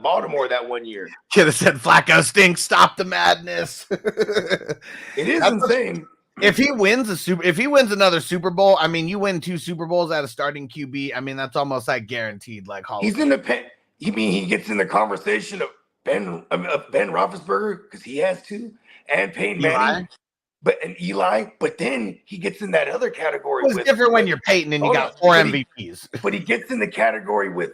Baltimore that one year. Could have said Flacco stinks, stop the madness. It is insane. If he wins another Super Bowl, I mean, you win 2 Super Bowls at a starting QB. I mean, that's almost like guaranteed. Like he's in the pen. You mean he gets in the conversation of Ben Roethlisberger because he has two, and Peyton Manning, and Eli. But then he gets in that other category. It's different when you're Peyton and you got 4 MVPs. But he gets in the category with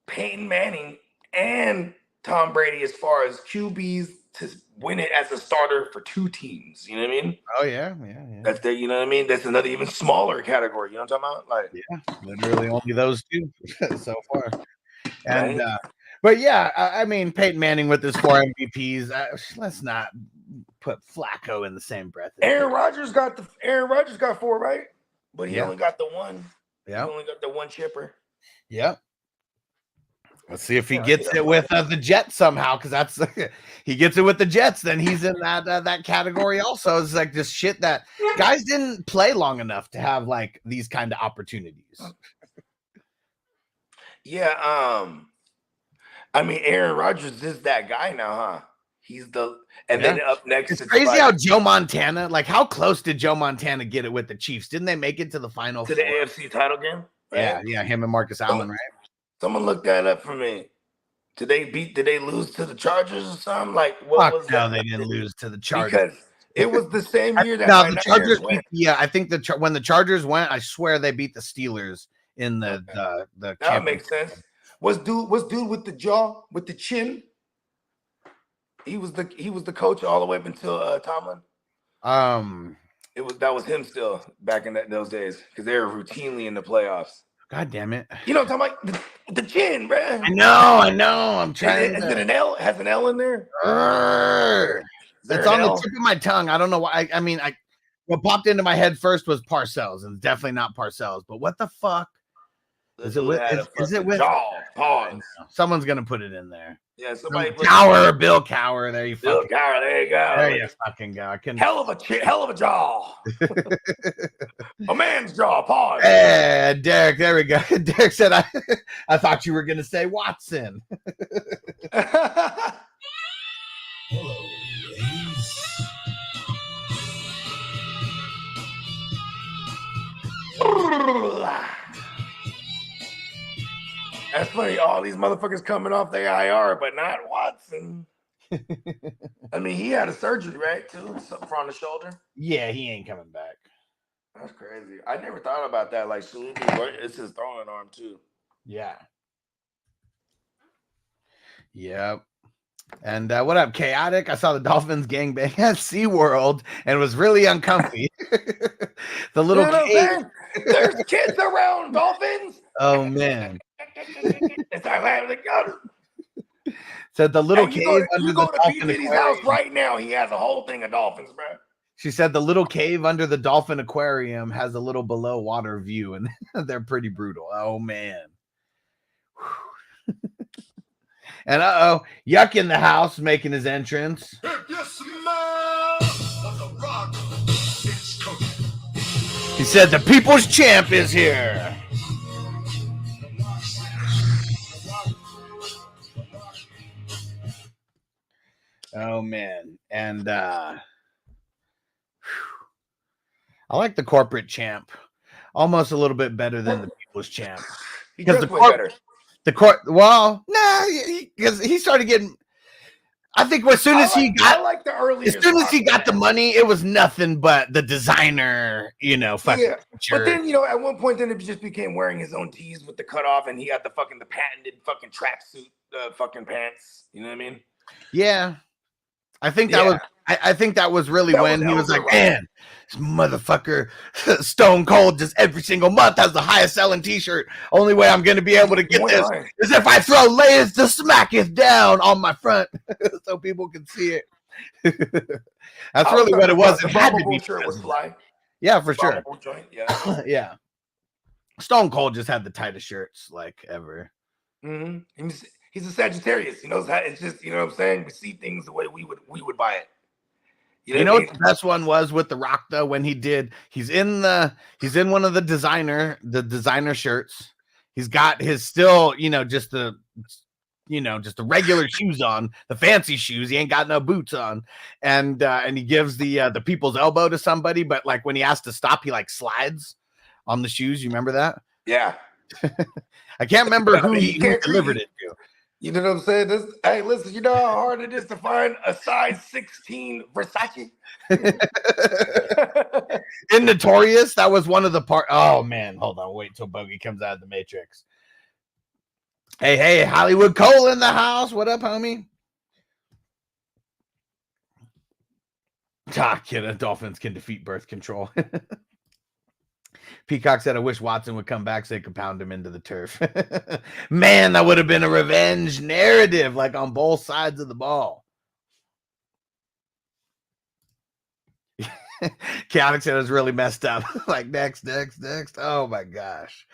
Peyton Manning and Tom Brady as far as QBs to win it as a starter for 2 teams. You know what I mean? Oh yeah. That's the, you know what I mean? That's another even smaller category. You know what I'm talking about? Like, yeah, literally only those 2 so far. And but yeah, I mean Peyton Manning with his 4 MVPs. Let's not put Flacco in the same breath. Aaron Rodgers got 4, right? But he only got the 1. Yeah, he only got the 1 chipper. Yep. Let's see if he gets it with the Jets somehow, because that's he gets it with the Jets, then he's in that category also. It's like just shit that guys didn't play long enough to have like these kind of opportunities. Yeah, I mean Aaron Rodgers is that guy now, huh? He's then up next. It's crazy how Joe Montana, like how close did Joe Montana get it with the Chiefs? Didn't they make it to the final? To the AFC title game? Right? Yeah, him and Marcus Allen, right? Someone look that up for me. Did they lose to the Chargers or something? Like what was that? They didn't lose to the Chargers. Because it was the same year that the Chargers went. Yeah, I think when the Chargers went, I swear they beat the Steelers in the that makes sense. Was dude with the jaw, with the chin? He was the coach all the way up until Tomlin. That was him still back in those days because they were routinely in the playoffs. God damn it! You know what I'm talking about? The chin, bro. I know. I'm trying. Is it an L? Has an L in there? It's on the tip of my tongue. I don't know why. I mean, what popped into my head first was Parcells, and it's definitely not Parcells. But what the fuck? Is it with? Is it with? Pause. Someone's gonna put it in there. Yeah, somebody. Bill Cowher. There you Bill Cowher. There you go. There you fucking go. Hell of a jaw. A man's jaw. Pause. Hey, Derek. There we go. Derek said, "I thought you were gonna say Watson." Hello, ladies. That's funny. All these motherfuckers coming off the IR, but not Watson. I mean, he had a surgery, right? Too, something on the shoulder. Yeah, he ain't coming back. That's crazy. I never thought about that. Like, it's his throwing arm too. Yeah. Yep. And what up, Chaotic? I saw the Dolphins gangbang at SeaWorld and was really uncomfy. The little kid. There's kids around dolphins. Oh man. It's like, said the little cave under the dolphin aquarium. House right now. He has a whole thing of dolphins, bro. She said the little cave under the dolphin aquarium has a little below water view, and they're pretty brutal. Oh man. And Yuck in the house making his entrance. He said the people's champ is here. Oh man. And I like the corporate champ almost a little bit better than the people's champ. Because because he started getting. I think as soon as he got the money, it was nothing but the designer, fucking. Yeah. But then at one point, then it just became wearing his own tees with the cutoff, and he had the patented fucking tracksuit, fucking pants. You know what I mean? Yeah, I think that was. I think that was really when he was like, man, this motherfucker Stone Cold just every single month has the highest selling t-shirt. Only way I'm going to be able to get this is if I throw layers to smacketh down on my front so people can see it. That's really what it was. It had to be. Shirt was fly. Yeah, for sure. Joint. Yeah. Yeah. Stone Cold just had the tightest shirts like ever. Mm-hmm. He's a Sagittarius. He knows how. It's just what I'm saying. We see things the way we would buy it. You know what the best one was with The Rock though? When he's in one of the designer shirts. He's got his still, just the regular shoes on, the fancy shoes. He ain't got no boots on, and he gives the people's elbow to somebody. But like when he has to stop, he like slides on the shoes. You remember that? Yeah. I can't remember who he delivered it to. You know what I'm saying? Hey, listen, you know how hard it is to find a size 16 Versace? In Notorious, that was one of the part. Oh man, hold on, wait till Bogey comes out of the Matrix. Hey, Hollywood Cole in the house. What up, homie? Kid, Dolphins can defeat birth control. Peacock said, I wish Watson would come back so they could pound him into the turf. Man, that would have been a revenge narrative, like on both sides of the ball. Chaotic said it was really messed up. Like, next. Oh, my gosh.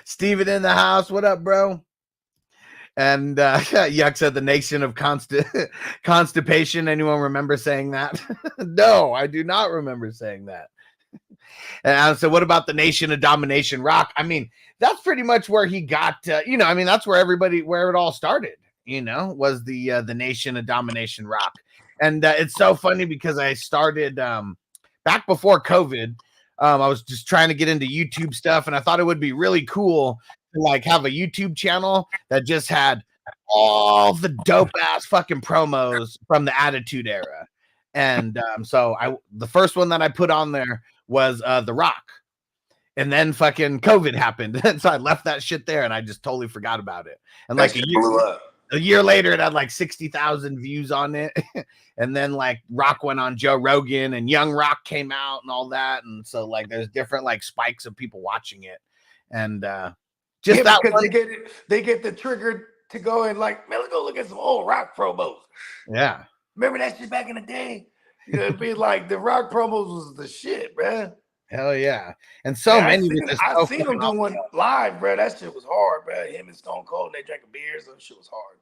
Steven in the house. What up, bro? And Yuck said the nation of constipation. Anyone remember saying that? No, I do not remember saying that. And I said, what about the nation of domination rock? I mean, that's pretty much where he got, that's where it all started, was the nation of domination rock. And it's so funny because I started back before COVID. I was just trying to get into YouTube stuff, and I thought it would be really cool to like have a YouTube channel that just had all the dope ass fucking promos from the Attitude Era. And so the first one that I put on there was The Rock. And then fucking COVID happened. And so I left that shit there and I just totally forgot about it. And like a year later, it had like 60,000 views on it. And then like Rock went on Joe Rogan and Young Rock came out and all that. And so like there's different like spikes of people watching it. And just that because they get the trigger to go and like, man, let's go look at some old Rock promos. Yeah. Remember that shit back in the day? It'd be like the Rock promos was the shit, man. Hell yeah. And so many. I've seen him do one live, bro. That shit was hard, bro. Him and Stone Cold, and they drank a beer, so that shit was hard.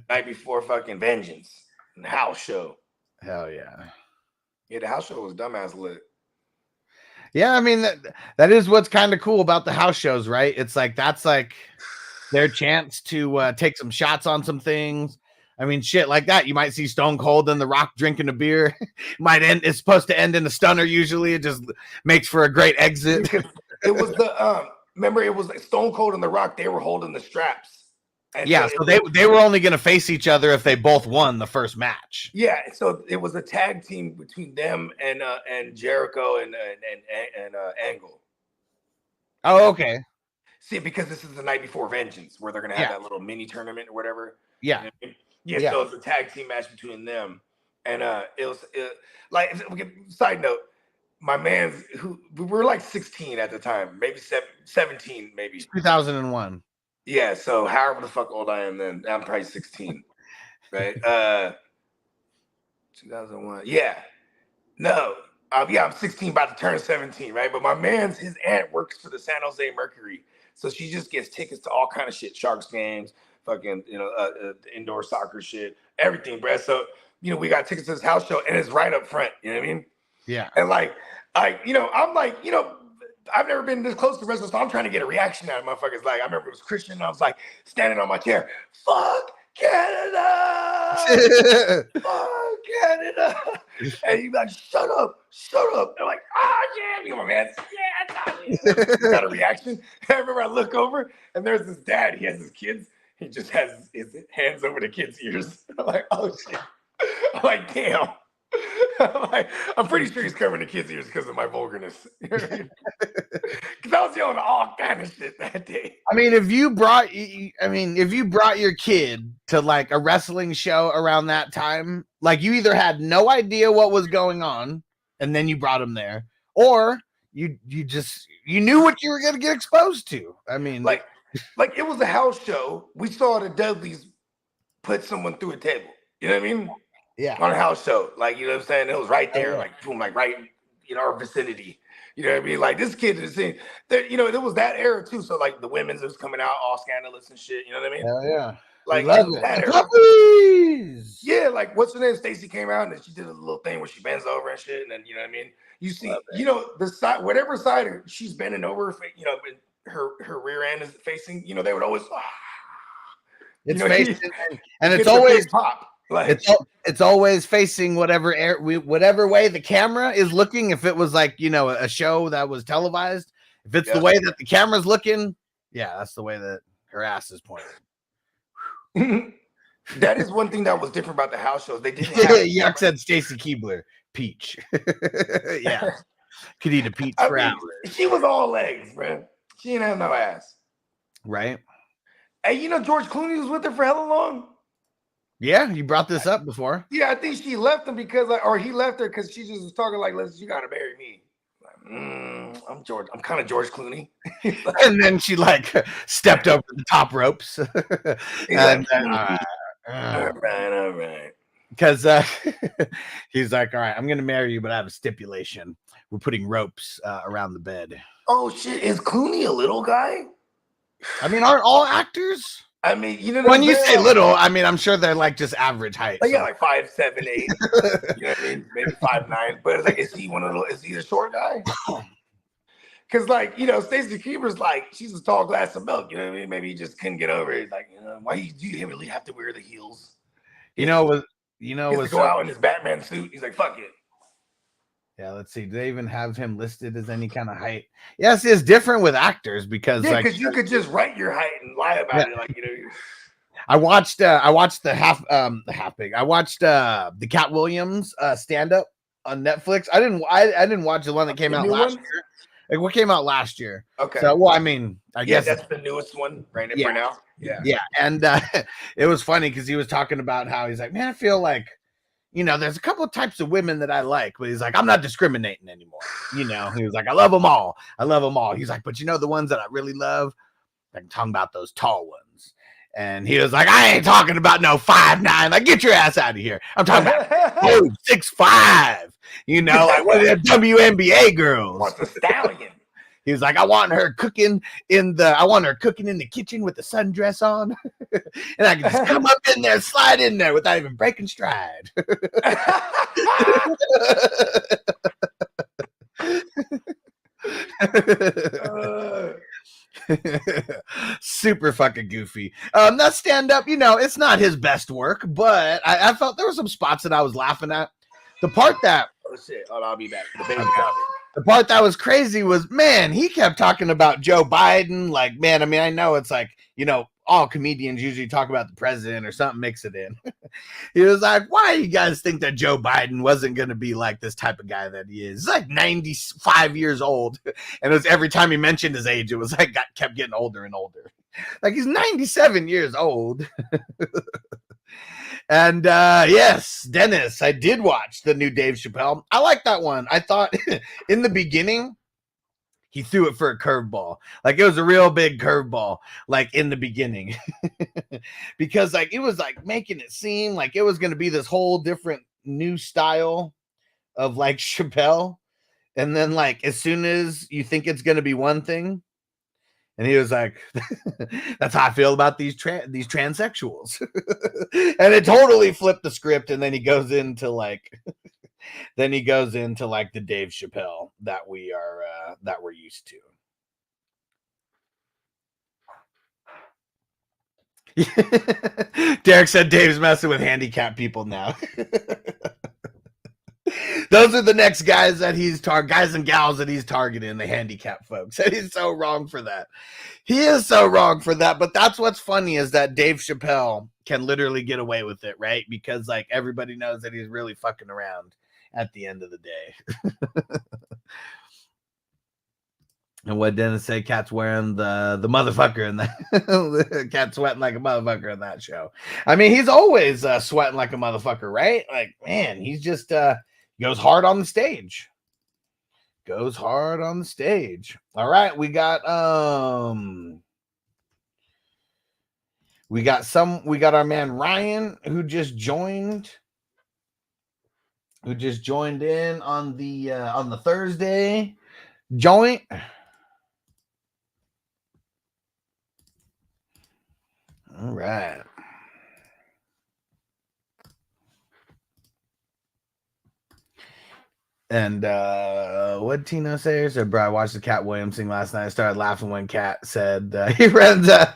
Night before fucking Vengeance and the house show. Hell yeah. Yeah, the house show was dumbass lit. Yeah, I mean, that is what's kind of cool about the house shows, right? It's like, that's like their chance to take some shots on some things. I mean, shit like that. You might see Stone Cold and The Rock drinking a beer. It's supposed to end in a stunner. Usually, it just makes for a great exit. It was remember, it was like Stone Cold and The Rock. They were holding the straps. And yeah, so they were only going to face each other if they both won the first match. Yeah, so it was a tag team between them and Jericho and Angle. Oh, okay. See, because this is the night before Vengeance, where they're going to have that little mini tournament or whatever. Yeah. You know what I mean? Yeah, so it's a tag team match between them. And side note, my man's we were like 16 at the time, maybe 17, maybe. 2001. Yeah, so however the fuck old I am then, I'm probably 16. Right? 2001. Yeah. No. I'm 16, about to turn 17, right? But my his aunt works for the San Jose Mercury. So she just gets tickets to all kind of shit, Sharks games, fucking, indoor soccer shit, everything, bro. So, we got tickets to this house show and it's right up front. You know what I mean? Yeah. And like, I'm like, I've never been this close to wrestling, so I'm trying to get a reaction out of motherfuckers. Like, I remember it was Christian, and I was like standing on my chair, fuck Canada! Fuck Canada! And he's like, shut up. They're like, yeah, my man. Yeah, got a reaction. I remember I look over, and there's this dad. He has his kids. He just has his hands over the kids' ears. I'm like, oh, shit. I'm like, damn. I'm pretty sure he's covering the kids' ears because of my vulgarness. Because I was yelling all kind of shit that day. I mean, if you brought your kid to like a wrestling show around that time, like you either had no idea what was going on and then you brought him there, or you knew what you were going to get exposed to. I mean, like it was a house show. We saw the Dudleys put someone through a table. You know what I mean? Yeah. On a house show. Like, you know what I'm saying? It was right there, like, boom, like right in our vicinity. You know what I mean? Like, this kid is seeing that, it was that era too. So like the women's was coming out all scandalous and shit. You know what I mean? Hell yeah. Like that era. Yeah, like what's her name? Stacy came out and then she did a little thing where she bends over and shit. And then, you know what I mean? You see, the side, whatever side she's bending over, her rear end is facing, they would always it's facing and it's always pop. Like, it's always facing whatever way the camera is looking. If it was like, a show that was televised, if it's the way that the camera's looking, yeah, that's the way that Her ass is pointed. That is one thing that was different about the house shows. They didn't have Yuck said Stacy Keebler. Peach. Yeah. Could eat a peach for hours. She was all legs, bro. She didn't have no ass. Right? Hey, you know George Clooney was with her for hella long? Yeah, you brought this up before. Yeah, I think she left him because, or he left her because she just was talking like, listen, you gotta marry me. Like, I'm kind of George Clooney. And then she like stepped over the top ropes. And like, all right. Because he's like, all right, I'm gonna marry you, but I have a stipulation. We're putting ropes around the bed. Oh shit, is Clooney a little guy? I mean, aren't all actors? I mean, you know, when you say little, I mean, I'm sure they're like just average height. Like, yeah, like 5'7", 8. You know what I mean? Maybe 5'9". But it's like, is he a short guy? Because, like, you know, Stacey Keebler's like, she's a tall glass of milk. You know what I mean? Maybe he just couldn't get over it. Like, you know, why do you really have to wear the heels? He to go out in his Batman suit. He's like, fuck it. Yeah, let's see. Do they even have him listed as any kind of height? Yes, it's different with actors because you could just write your height and lie about it. Like, you know. I watched the half big. I watched the Cat Williams stand up on Netflix. I didn't watch the one that came out last year. Like, what came out last year? Okay. So, well, I mean, I guess that's the newest one right for now. Yeah. Yeah, and it was funny because he was talking about how he's like, man, I feel like, you know, there's a couple of types of women that I like, but he's like, I'm not discriminating anymore. You know, he was like, I love them all. He's like, but you know, the ones that I really love, I'm talking about those tall ones. And he was like, I ain't talking about no 5'9". Like, get your ass out of here. I'm talking about 6'5". You know, like one of the WNBA girls. What's the stallion? He was like, I want her cooking in the kitchen with the sundress on. And I can just come up in there, slide in there without even breaking stride. Super fucking goofy. That stand up, you know, it's not his best work, but I felt there were some spots that I was laughing at. The part that I'll be back. The part that was crazy was, man, he kept talking about Joe Biden. Like, man, I mean, I know it's like, you know, all comedians usually talk about the president or something, mix it in. He was like, why do you guys think that Joe Biden wasn't going to be like this type of guy that he is? He's like 95 years old. And it was every time he mentioned his age, it was like kept getting older and older. Like, he's 97 years old. And yes, Dennis, I did watch the new Dave Chappelle. I like that one. I thought in the beginning, he threw it for a curveball. Like, it was a real big curveball, like in the beginning. Because like it was like making it seem like it was going to be this whole different new style of like Chappelle. And then like as soon as you think it's going to be one thing, and he was like, that's how I feel about these transsexuals. And it totally flipped the script. And then he goes into like the Dave Chappelle that we're used to. Derek said Dave's messing with handicapped people now. Those are the next guys that guys and gals that he's targeting, the handicapped folks. And he's so wrong for that. He is so wrong for that. But that's what's funny is that Dave Chappelle can literally get away with it, right? Because like everybody knows that he's really fucking around at the end of the day. And what Dennis say? Cat's wearing the motherfucker in that. Cat's sweating like a motherfucker in that show. I mean, he's always sweating like a motherfucker, right? Like, man, he's just goes hard on the stage. All right, we got our man Ryan who just joined in on the Thursday joint. All right. And what Tino say? So, bro, I watched the Cat Williams thing last night. I started laughing when Cat said he runs a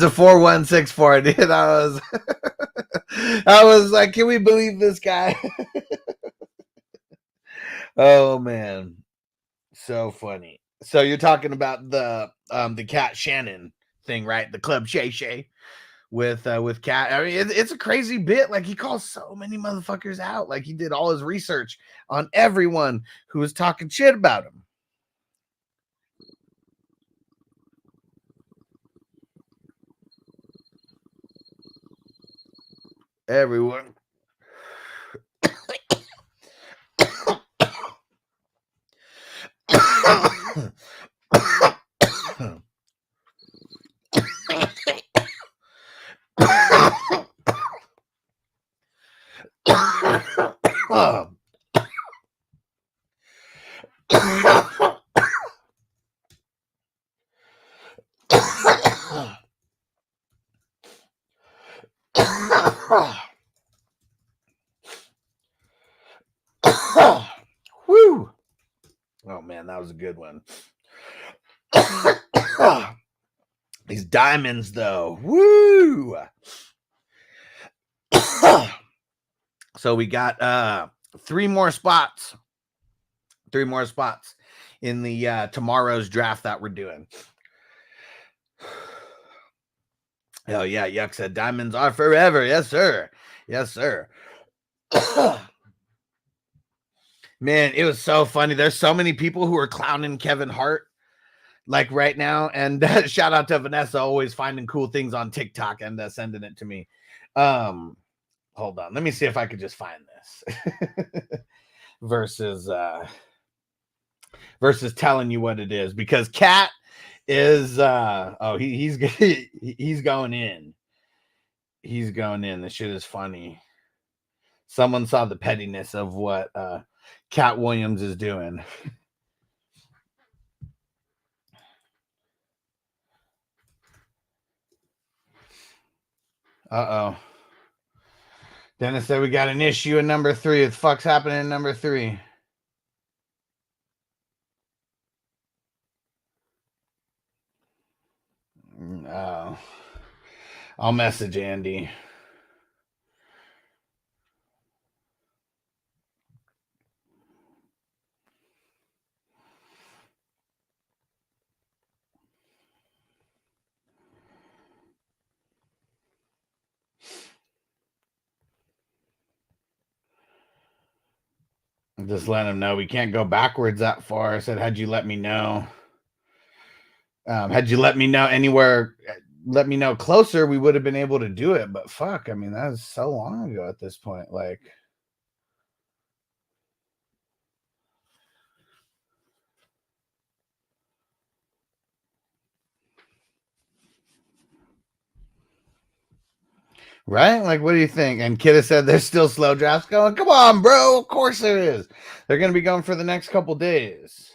4164. And I was like, can we believe this guy? Oh man, so funny. So you're talking about the Cat Shannon thing, right? The Club Shay Shay with Cat. I mean, it's a crazy bit. Like, he calls so many motherfuckers out. Like, he did all his research on everyone who was talking shit about him. Everyone. Woo! Oh man, that was a good one. These diamonds, though. Woo! So we got 3 more spots. 3 more spots in the tomorrow's draft that we're doing. Oh yeah, Yuck said diamonds are forever. Yes, sir. Yes, sir. Man, it was so funny. There's so many people who are clowning Kevin Hart like right now. And shout out to Vanessa, always finding cool things on TikTok and sending it to me. Hold on. Let me see if I could just find this versus telling you what it is, because Cat is he's going in. He's going in. This shit is funny. Someone saw the pettiness of what Cat Williams is doing. Uh-oh. Dennis said we got an issue in number 3. What the fuck's happening in number 3? Oh. I'll message Andy. Just let him know we can't go backwards that far. I said, had you let me know, had you let me know anywhere, let me know closer, we would have been able to do it. But fuck, I mean, that was so long ago at this point. Like, right? Like, what do you think? And Kidda said there's still slow drafts going. Come on, bro. Of course there is. They're going to be going for the next couple days.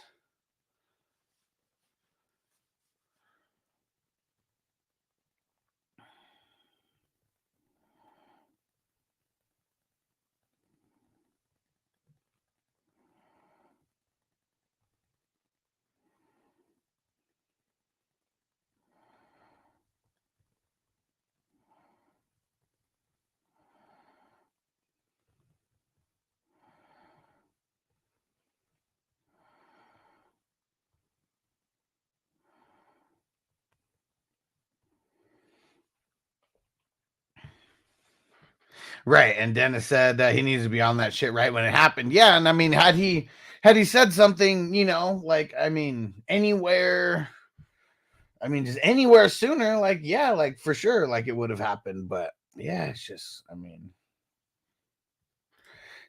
Right. And Dennis said that he needs to be on that shit right when it happened. Yeah. And I mean, had he said something, you know, like, I mean, anywhere, I mean, just anywhere sooner, like, yeah, like for sure, like it would have happened. But yeah, it's just, I mean,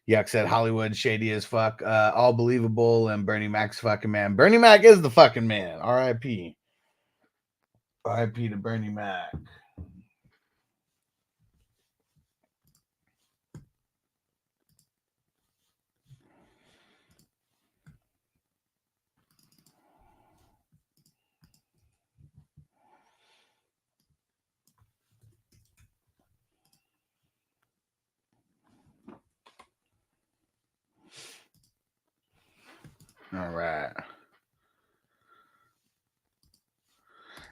Yuck said Hollywood shady as fuck, all believable, and Bernie Mac's fucking man. Bernie Mac is the fucking man. R.I.P. R.I.P. to Bernie Mac. All right.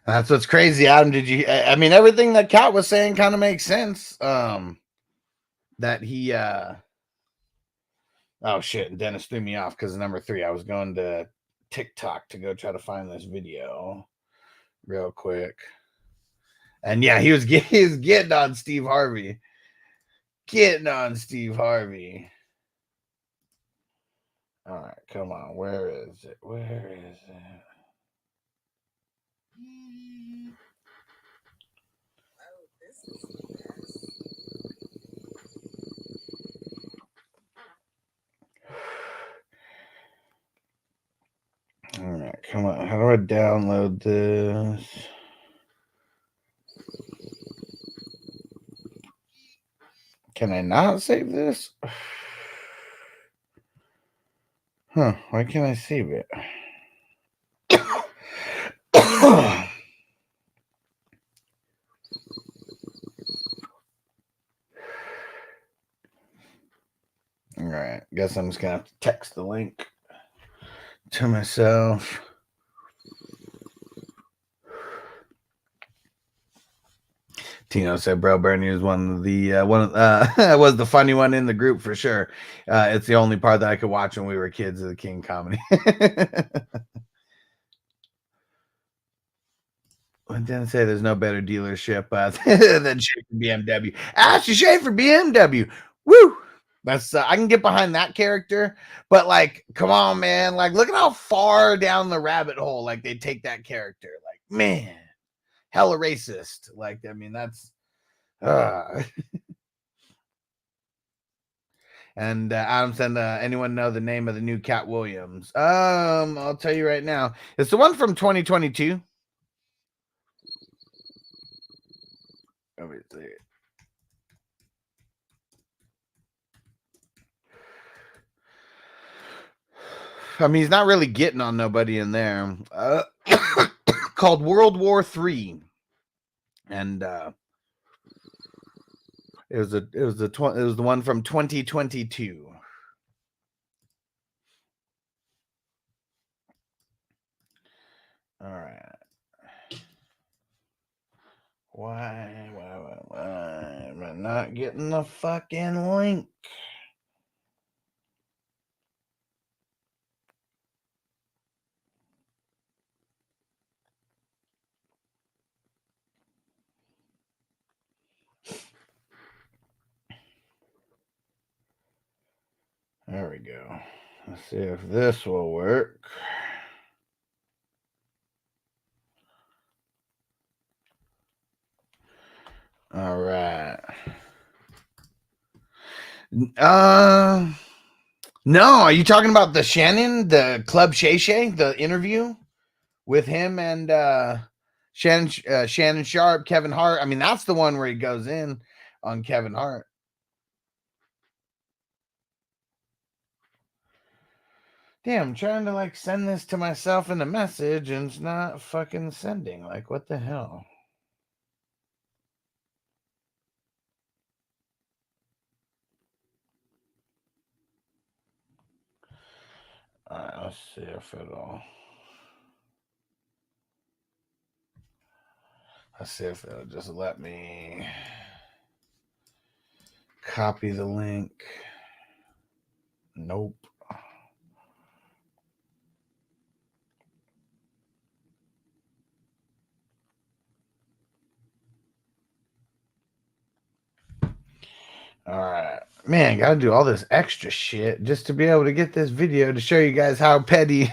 That's what's crazy, Adam. Did you? I mean, everything that Cat was saying kind of makes sense. That he. Oh shit! And Dennis threw me off because number 3. I was going to TikTok to go try to find this video real quick. And yeah, he was getting on Steve Harvey. Getting on Steve Harvey. All right, come on. Where is it? Where is it? All right, come on. How do I download this? Can I not save this? Huh, why can't I save it? All right, guess I'm just gonna have to text the link to myself. Tino said, "Bro, Bernie was one of the was the funny one in the group for sure. It's the only part that I could watch when we were kids of the King comedy." I didn't say there's no better dealership than Schaefer BMW. Ashley Schaefer BMW. Woo! That's I can get behind that character, but like, come on, man! Like, look at how far down the rabbit hole like they take that character. Like, man, hella racist. Like, I mean, that's. And Adam said, anyone know the name of the new Cat Williams? I'll tell you right now. It's the one from 2022. Let me see. I mean, he's not really getting on nobody in there. Called World War III, and it was the one from 2022. All right. Why am I not getting the fucking link? There we go. Let's see if this will work. All right. No, are you talking about the Shannon, the Club Shay Shay, the interview with him and Shannon Sharp, Kevin Hart? I mean, that's the one where he goes in on Kevin Hart. Damn, I'm trying to like send this to myself in a message and it's not fucking sending. Like, what the hell? All right, let's see if it'll. Let's see if it'll just let me copy the link. Nope. All right, man, gotta do all this extra shit just to be able to get this video to show you guys how petty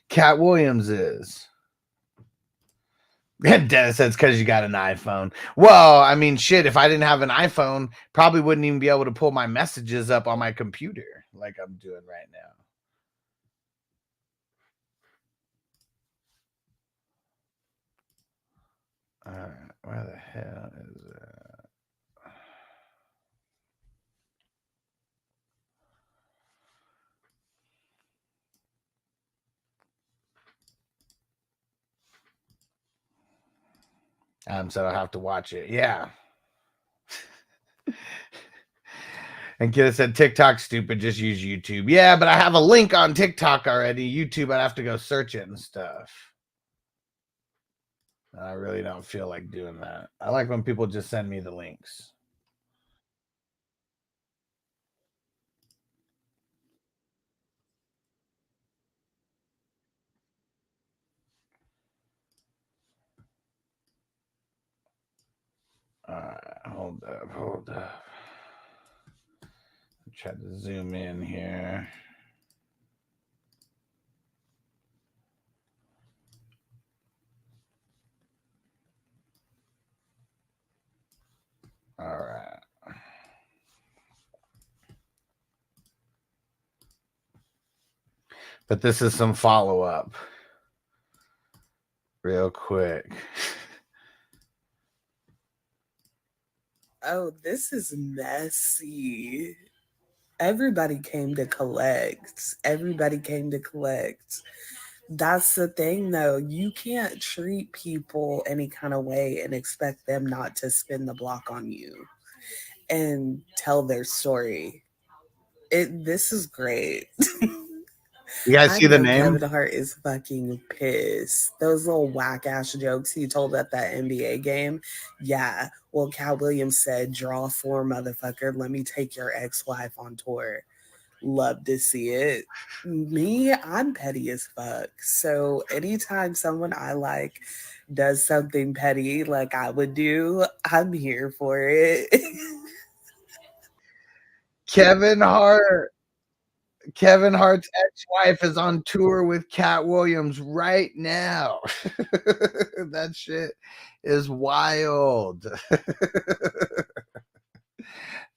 Cat Williams is. Dennis says because you got an iPhone. Well, I mean, shit, if I didn't have an iPhone, probably wouldn't even be able to pull my messages up on my computer like I'm doing right now. All right, where the hell is it? So I have to watch it. Yeah. And Kid said TikTok stupid, just use YouTube. Yeah, but I have a link on TikTok already. YouTube, I'd have to go search it and stuff. I really don't feel like doing that. I like when people just send me the links. Hold up. Try to zoom in here. All right. But this is some follow-up. Real quick. Oh, this is messy. Everybody came to collect. That's the thing, though. You can't treat people any kind of way and expect them not to spin the block on you and tell their story. This is great. You guys see the know name? Kevin Hart is fucking pissed. Those little whack ass jokes he told at that NBA game. Yeah. Well, Cat Williams said, "Draw 4, motherfucker. Let me take your ex-wife on tour." Love to see it. Me, I'm petty as fuck. So anytime someone I like does something petty like I would do, I'm here for it. Kevin Hart's ex-wife is on tour with Cat Williams right now. That shit is wild.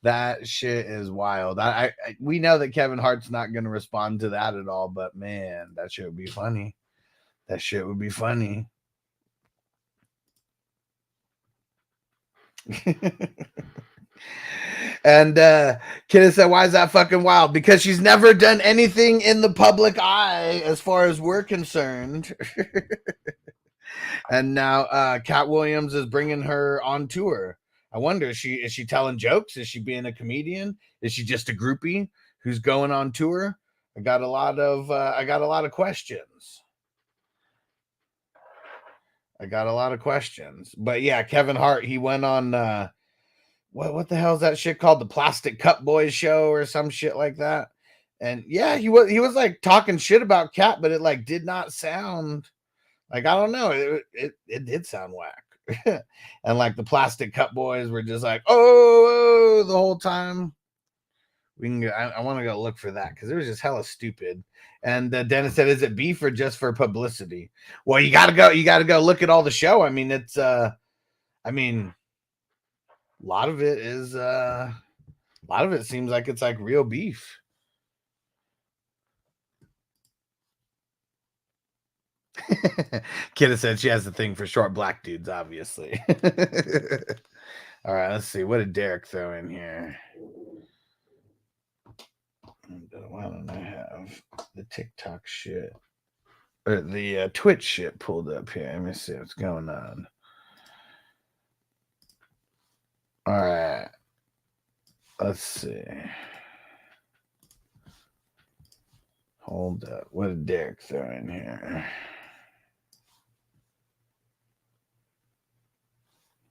That shit is wild. We know that Kevin Hart's not going to respond to that at all, but man, that shit would be funny. And Kidda said, why is that fucking wild? Because she's never done anything in the public eye as far as we're concerned. And now Cat Williams is bringing her on tour. I wonder, is she telling jokes? Is she being a comedian? Is she just a groupie who's going on tour? I got a lot of questions. But yeah, Kevin Hart, he went on what the hell is that shit called? The Plastic Cup Boys show or some shit like that. And yeah, he was like talking shit about Cat, but it like did not sound like, I don't know, it did sound whack. And like the Plastic Cup Boys were just like, oh, the whole time. I want to go look for that because it was just hella stupid. And Dennis said, is it beef or just for publicity? Well, you gotta go look at all the show. I mean, it's a lot of it seems like it's like real beef. Kidda said she has a thing for short black dudes, obviously. All right, let's see. What did Derek throw in here? Why don't I have the TikTok shit or the Twitch shit pulled up here? Let me see what's going on. All right. Let's see. Hold up. What did Derek throw in here?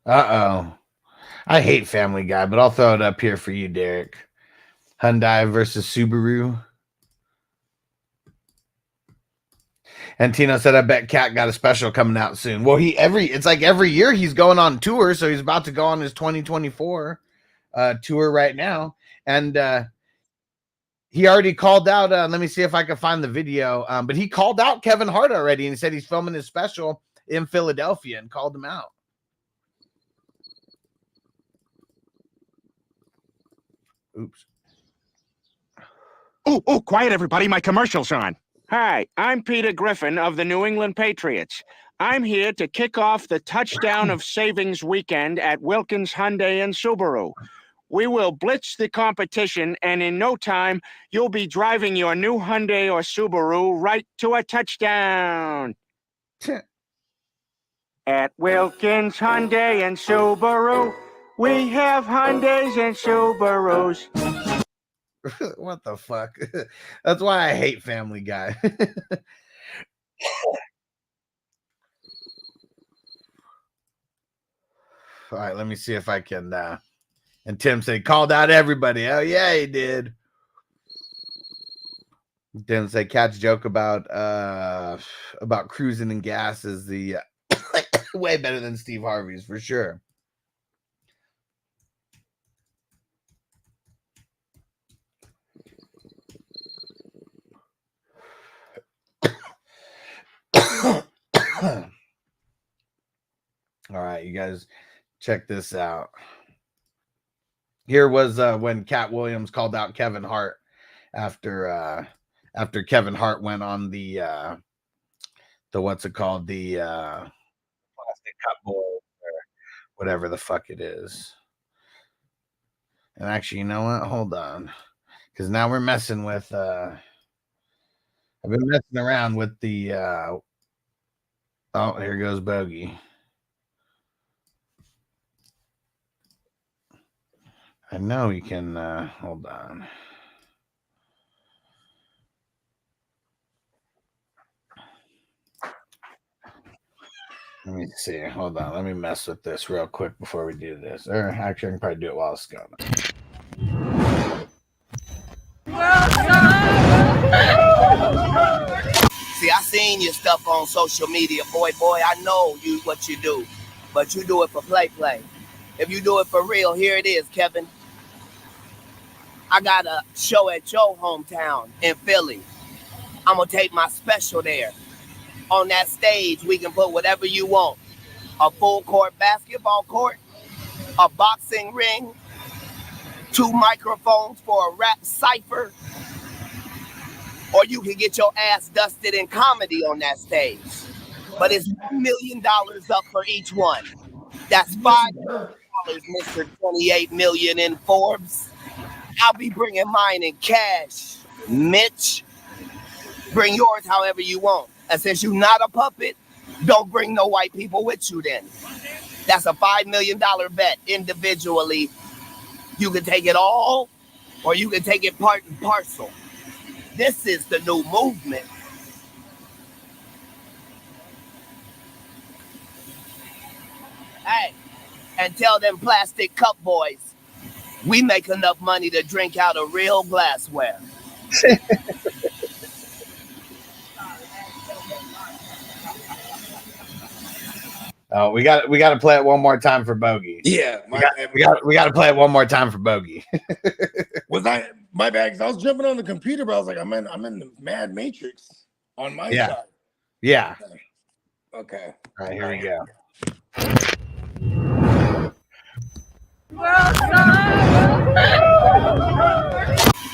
Uh-oh. I hate Family Guy, but I'll throw it up here for you, Derek. Hyundai versus Subaru. And Tino said, I bet Cat got a special coming out soon. Well, it's like every year he's going on tour, so he's about to go on his 2024 tour right now. And he already called out, let me see if I can find the video, but he called out Kevin Hart already, and he said he's filming his special in Philadelphia and called him out. Oops. Oh, quiet, everybody. My commercial's on. Hi, I'm Peter Griffin of the New England Patriots. I'm here to kick off the Touchdown of Savings weekend at Wilkins Hyundai and Subaru. We will blitz the competition, and in no time, you'll be driving your new Hyundai or Subaru right to a touchdown. At Wilkins Hyundai and Subaru, we have Hyundais and Subarus. What the fuck? That's why I hate Family Guy. All right, let me see if I can. And Tim said, called out everybody. Oh, yeah, he did. Tim said, Cat's joke about cruising and gas is the way better than Steve Harvey's for sure. All right, you guys, check this out. Here was when Cat Williams called out Kevin Hart after Kevin Hart went on the what's it called, the plastic cup boy or whatever the fuck it is. And actually, you know what? Hold on, because now we're messing with. I've been messing around with the. Oh, here goes Bogey. I know he can. Hold on. Let me see. Hold on. Let me mess with this real quick before we do this. Or actually, I can probably do it while it's going. See, I seen your stuff on social media, boy. I know you what you do, but you do it for play. If you do it for real, here it is, Kevin. I got a show at your hometown in Philly. I'm gonna take my special there. On that stage, we can put whatever you want. A full court basketball court, a boxing ring, 2 microphones for a rap cipher, or you can get your ass dusted in comedy on that stage. But it's $1 million up for each one. That's $5 million, Mr. 28 million in Forbes. I'll be bringing mine in cash, Mitch. Bring yours however you want. And since you're not a puppet, don't bring no white people with you then. That's a $5 million bet individually. You can take it all, or you can take it part and parcel. This is the new movement. Hey, and tell them plastic cup boys, we make enough money to drink out of real glassware. Oh, we got to play it one more time for Bogey. Yeah, we got to play it one more time for Bogey. My bad? 'Cause I was jumping on the computer, but I was like, I'm in the Mad Matrix on my side. Yeah. Okay. All right, here we go.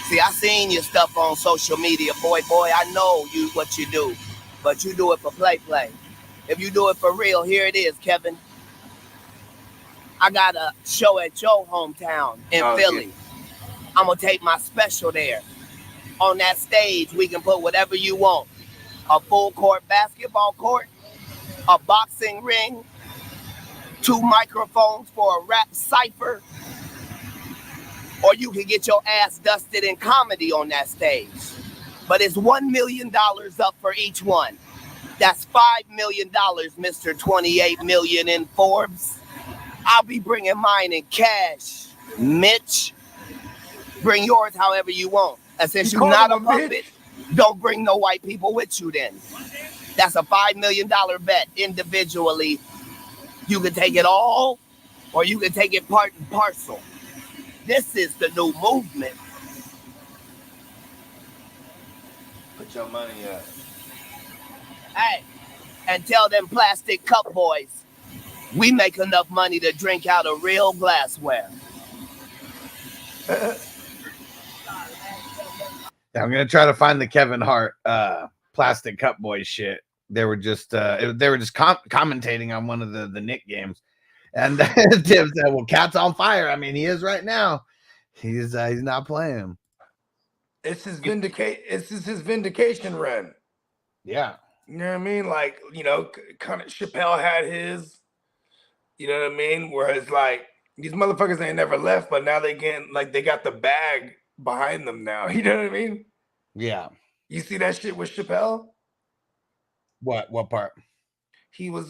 See, I seen your stuff on social media, boy. I know you what you do, but you do it for play. If you do it for real, here it is, Kevin. I got a show at your hometown in Philly. I'm gonna take my special there. On that stage, we can put whatever you want. A full court basketball court, a boxing ring, 2 microphones for a rap cipher, or you can get your ass dusted in comedy on that stage. But it's $1 million up for each one. That's $5 million, Mr. 28 million in Forbes. I'll be bringing mine in cash, Mitch. Bring yours however you want. And since you're not a puppet, don't bring no white people with you then. That's a $5 million bet individually. You can take it all, or you can take it part and parcel. This is the new movement. Put your money up. Hey, and tell them plastic cup boys, we make enough money to drink out of real glassware. I'm gonna try to find the Kevin Hart plastic cup boy shit. They were just commentating on one of the Knick games, and Tim said, "Well, Cat's on fire. I mean, he is right now. He's not playing. It's his vindication run. Yeah, you know what I mean. Like, kind of Chappelle had his. You know what I mean? Whereas like these motherfuckers ain't never left, but now they got the bag behind them now. You know what I mean? Yeah. You see that shit with Chappelle? What part? He was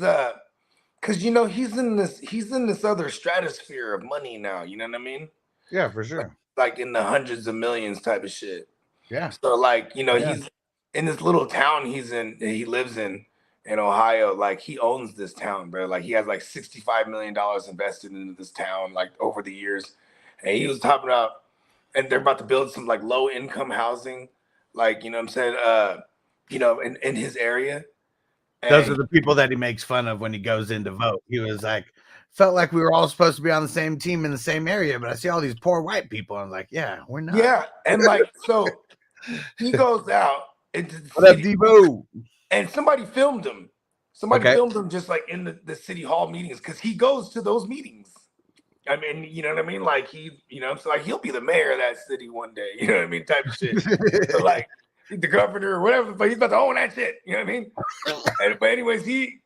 because he's in this other stratosphere of money now. You know what I mean? Yeah, for sure. Like in the hundreds of millions type of shit. Yeah. So like he's in this little town he lives in Ohio. Like he owns this town, bro. Like he has like $65 million invested into this town like over the years, and he was talking about, and they're about to build some like low income housing, like what I'm saying, in his area. Those are the people that he makes fun of when he goes in to vote. He was like, felt like we were all supposed to be on the same team in the same area, but I see all these poor white people. I'm like, yeah, we're not. Yeah, and like so, he goes out into the What up, city, Devo? and somebody filmed him. Somebody filmed him just like in the city hall meetings because he goes to those meetings. I mean, you know what I mean? Like so like he'll be the mayor of that city one day. You know what I mean? Type of shit. So like the governor or whatever, but he's about to own that shit. You know what I mean? But anyways, he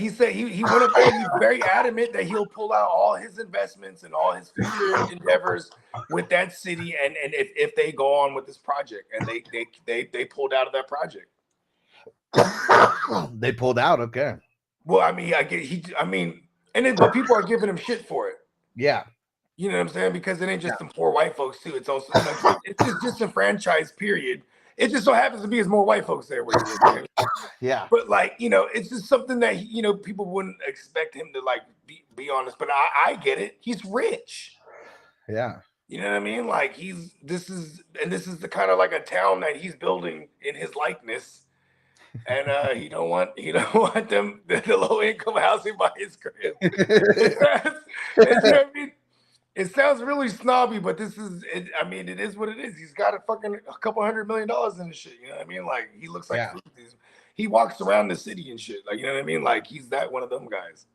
said he went up there. He's very adamant that he'll pull out all his investments and all his future endeavors with that city, and if they go on with this project, and they pulled out of that project. They pulled out. Okay. Well, I mean, but people are giving him shit for it. Yeah. You know what I'm saying? Because it ain't just some poor white folks too. It's also like, it's just disenfranchised. Period. It just so happens to be as more white folks there. Yeah. But like it's just something that people wouldn't expect him to like be honest. But I get it. He's rich. Yeah. You know what I mean? Like this is the kind of like a town that he's building in his likeness. And he don't want them the low income housing by his crib. You know what I mean? It sounds really snobby, but this is it. I mean, it is what it is. He's got a couple $100 million in this shit. You know what I mean? Like he looks like he walks around the city and shit. Like you know what I mean? Like he's that one of them guys.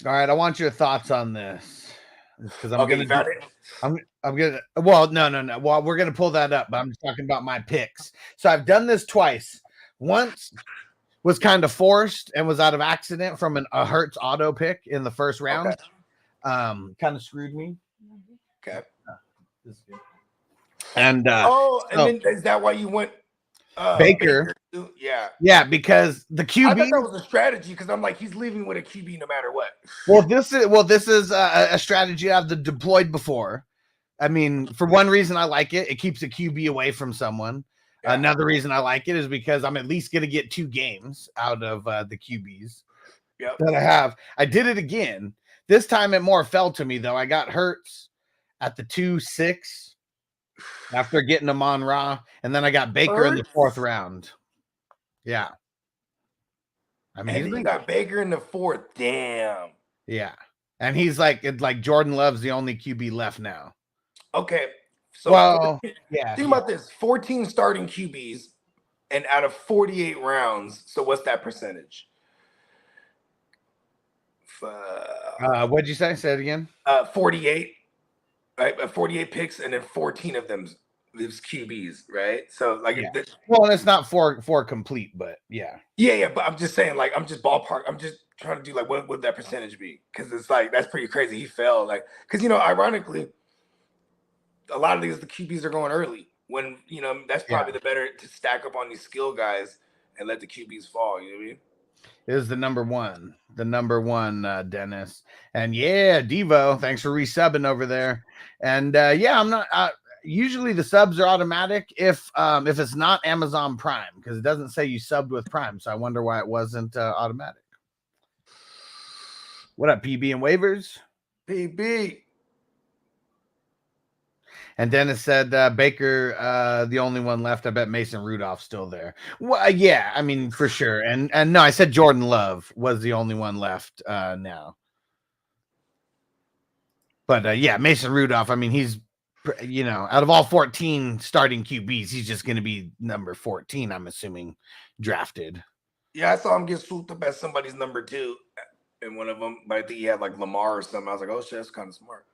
All right, I want your thoughts on this because I'm Okay, gonna. I'm gonna. Well, no. Well, we're gonna pull that up, but I'm just talking about my picks. So I've done this twice. Once was kind of forced and was out of accident from a Hertz auto pick in the first round. Okay. Kind of screwed me. Okay. And then is that why you went Baker? Yeah, because the QB. I thought that was a strategy because I'm like he's leaving with a QB no matter what. This is a strategy I've deployed before. I mean, for one reason I like it. It keeps a QB away from someone. Yeah. Another reason I like it is because I'm at least going to get 2 games out of the QBs that I have. I did it again. This time it more fell to me, though. I got Hertz at the 2-6 after getting Amon Ra, and then I got Baker in the 4th round. Yeah. I mean, you got Baker in the 4th. Damn. Yeah. And he's like Jordan Love's the only QB left now. Okay. So think about this: 14 starting QBs, and out of 48 rounds. So what's that percentage? What'd you say? Say it again. 48. Right, 48 picks, and then 14 of them is QBs. Right. So like, well, it's not four complete, but yeah. But I'm just saying, like, I'm just ballpark. I'm just trying to do like, what would that percentage be? Because it's like that's pretty crazy. He fell because ironically. A lot of the QBs are going early when that's probably the better to stack up on these skill guys and let the QBs fall. You know what I mean? It is the number one, Dennis. And Devo, thanks for resubbing over there. And I'm not. Usually the subs are automatic if it's not Amazon Prime because it doesn't say you subbed with Prime. So I wonder why it wasn't automatic. What up, PB and waivers? PB. And Dennis said Baker, the only one left. I bet Mason Rudolph's still there. Well, yeah, I mean, for sure. And no, I said Jordan Love was the only one left now. But Mason Rudolph, I mean, he's, out of all 14 starting QBs, he's just going to be number 14, I'm assuming, drafted. Yeah, I saw him get swooped up as somebody's number 2 in one of them. But I think he had like Lamar or something. I was like, oh, shit, that's kind of smart.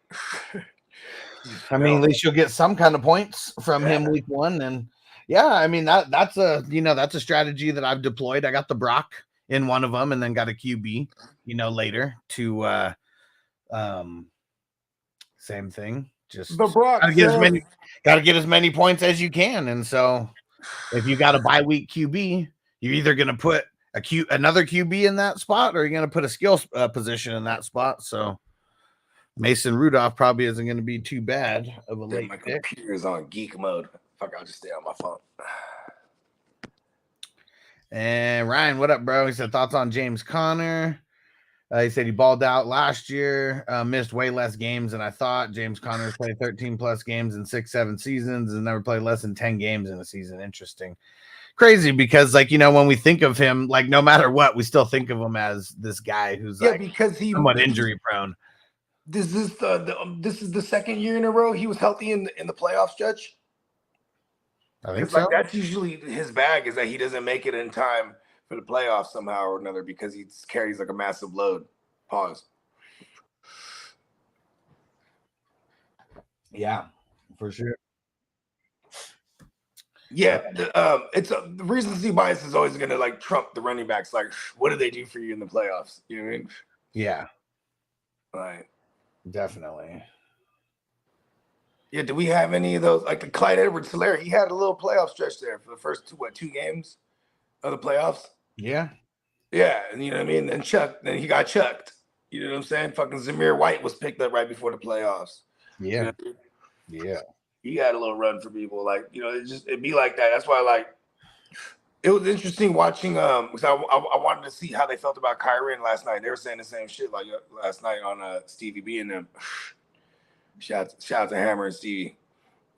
I mean, at least you'll get some kind of points from him week 1. And I mean, that's a strategy that I've deployed. I got the Brock in one of them and then got a QB, later to same thing. Just the Brock gotta get as many points as you can. And so if you got a bye week QB, you're either gonna put another QB in that spot or you're gonna put a skill position in that spot. So Mason Rudolph probably isn't going to be too bad of a late my pick. Computer's on geek mode. Fuck, I'll just stay on my phone. And Ryan, what up, bro? He said thoughts on James Conner. He said he balled out last year, missed way less games than I thought. James Conner's played 13 plus games in 6-7 seasons and never played less than 10 games in a season. Interesting. crazy because, like, you know, when we think of him, like, no matter what, we still think of him as this guy who's like because he somewhat injury prone. This is the second year in a row he was healthy in the playoffs, Judge. I think like so. that's usually his bag is that he doesn't make it in time for the playoffs somehow or another because he carries like a massive load. Pause. Yeah, for sure. Yeah, the recency bias is always going to like trump the running backs. Like, what do they do for you in the playoffs? You know what I mean? Yeah, right. Definitely. Yeah, do we have any of those? Like the Clyde Edwards-Helaire, he had a little playoff stretch there for the first two games of the playoffs. Yeah. Yeah, and you know what I mean? Then he got chucked. You know what I'm saying? Fucking Zamir White was picked up right before the playoffs. Yeah. You know? Yeah. He had a little run for people. Like, you know, it'd be like that. That's why, like, it was interesting watching because I wanted to see how they felt about Kyrie last night. They were saying the same shit like last night on Stevie B and them. Shout out to Hammer and Stevie.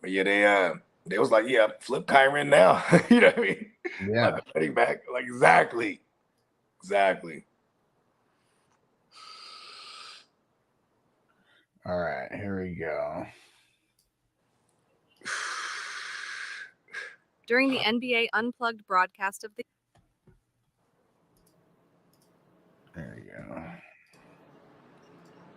But yeah, they was like, yeah, flip Kyrie now. You know what I mean? Yeah. Like running back. Like exactly. All right, here we go. During the NBA Unplugged broadcast of the There you go.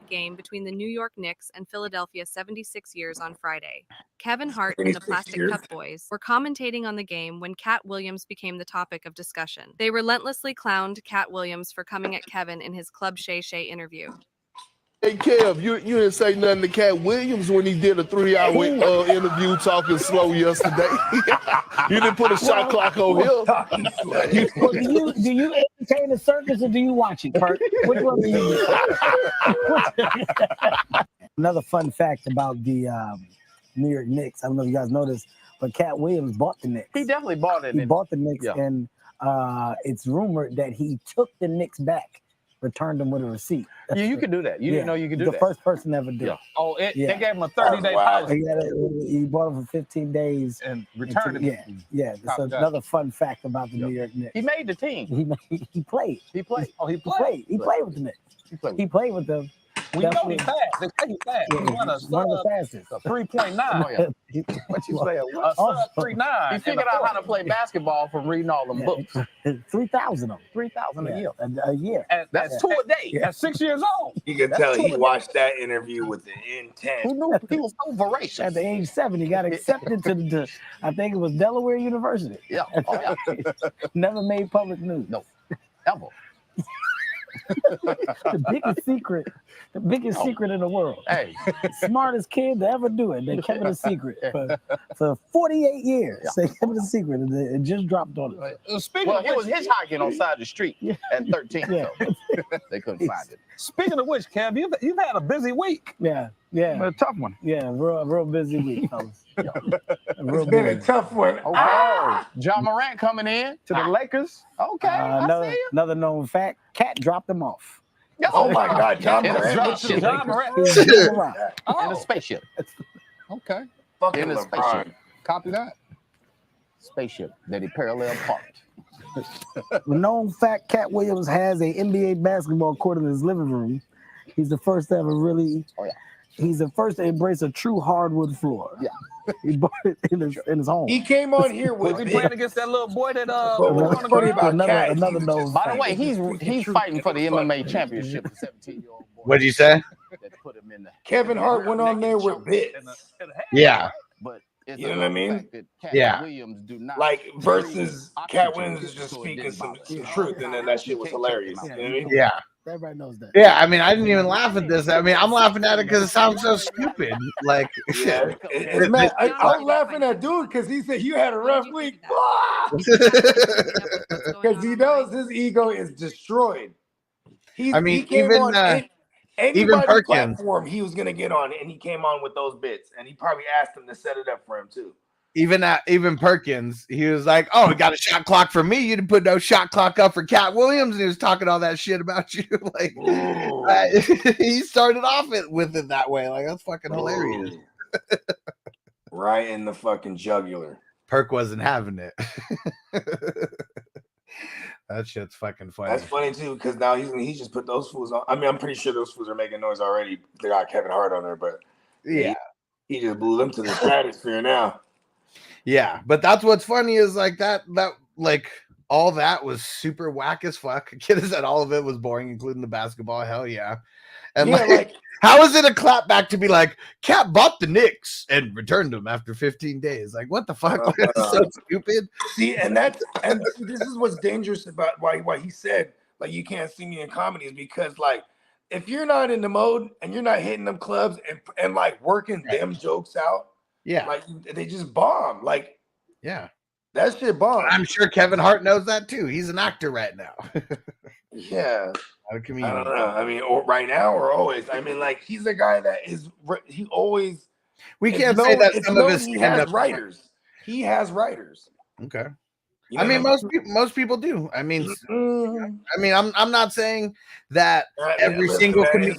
game between the New York Knicks and Philadelphia 76ers on Friday, Kevin Hart and the 76 Plastic years? Cup Boys were commentating on the game when Cat Williams became the topic of discussion. They relentlessly clowned Cat Williams for coming at Kevin in his Club Shay Shay interview. Hey Kev, you didn't say nothing to Cat Williams when he did a 3-hour interview talking slow yesterday. You didn't put a shot clock on him. Well, do you entertain the circus or do you watch it, Kurt? Which one do you do? Another fun fact about the New York Knicks. I don't know if you guys noticed, but Cat Williams bought the Knicks. He definitely bought it. He bought the Knicks, and it's rumored that he took the Knicks back, returned them with a receipt. Yeah, you could do that. You didn't know you could do the that. first person ever did. Yeah. Oh, they gave him a 30-day Wow. policy. He bought them for 15 days and returned it. Yeah. So another fun fact about the New York Knicks. He made the team. He played. He played. Oh, he played. He played with the Knicks. He played with them. We know he's fast. They say he's fast. Yeah, He's one of the fastest. 3.9. What you say? A sub 3.9. He figured out how to play basketball from reading all them books. 3,000 of them. 3,000 a year. A year. And that's 2 a day. At 6 years old. You can tell he watched that interview with the intent. Who knew he was so voracious? At the age 7, he got accepted to I think it was Delaware University. Yeah. Oh, yeah. Never made public news. No. Ever. The biggest secret in the world. Hey, smartest kid to ever do it. They kept it a secret for 48 years. Yeah. They kept it a secret, and it just dropped on it. Speaking of he was hitchhiking on side of the street at 13. Yeah. So they couldn't find it. Speaking of which, Kev, you've had a busy week. Yeah. A tough one. Yeah, real busy week, fellas. It's been a tough one. Okay. John Morant coming in to the Lakers. Okay. Another known fact: Cat dropped him off. Oh my God, John In a Morant. spaceship. John Morant. In a spaceship. Okay. Fucking In a LeBron. spaceship. Copy that. Spaceship that he parallel parked. Known fact: Cat Williams has a NBA basketball court in his living room. He's the first to ever really. Oh yeah. He's the first to embrace a true hardwood floor. Yeah. He bought it in his home. He came on here with Was he playing against that little boy that what's funny about Cat? Another known By the fact. way, he's fighting for the MMA championship, the 17-year-old boy. What'd you say? That put him in the Kevin Hart went on there with bits. Yeah. But it's You know a what I mean? fact that Cat Yeah. Williams do not Like versus oxygen, Cat Williams is just so it speaking didn't some bother him. truth, and then that shit was hilarious. You know what I mean? Yeah. Everybody knows that. Yeah, I mean, I didn't even laugh at this. I mean, I'm laughing at it because it sounds so stupid. Like, Yeah. Man, I was laughing at dude because he said you had a rough week. Because he knows his ego is destroyed. He came even on even anybody's Perkins. platform he was gonna get on, and he came on with those bits, and he probably asked him to set it up for him too. even Perkins, he was like, "Oh, we got a shot clock for me. You didn't put no shot clock up for Cat Williams." And he was talking all that shit about you. Like, he started off with it that way. Like, that's fucking hilarious. Right in the fucking jugular. Perk wasn't having it. That shit's fucking funny. That's funny too, because now he just put those fools on. I mean, I'm pretty sure those fools are making noise already. They got Kevin Hart on there, but yeah, he just blew them to the stratosphere now. Yeah, but that's what's funny is like that like all that was super whack as fuck. Kid said all of it was boring, including the basketball. Hell yeah. And Yeah, like how is it a clap back to be like, Cap bought the Knicks and returned them after 15 days? Like, what the fuck? That's so stupid. See, and this is what's dangerous about why he said like you can't see me in comedies, because like if you're not in the mode and you're not hitting them clubs and like working them jokes out, yeah, like they just bomb. Like, yeah, that shit bomb. I'm sure Kevin Hart knows that too. He's an actor right now. Yeah. Not a comedian. I don't know. I mean, or right now or always. I mean, like he's a guy that he always. We can't say that some of his he has writers. He has writers. Okay. You know I mean, what most people do. I mean, I'm not saying that every single comedian.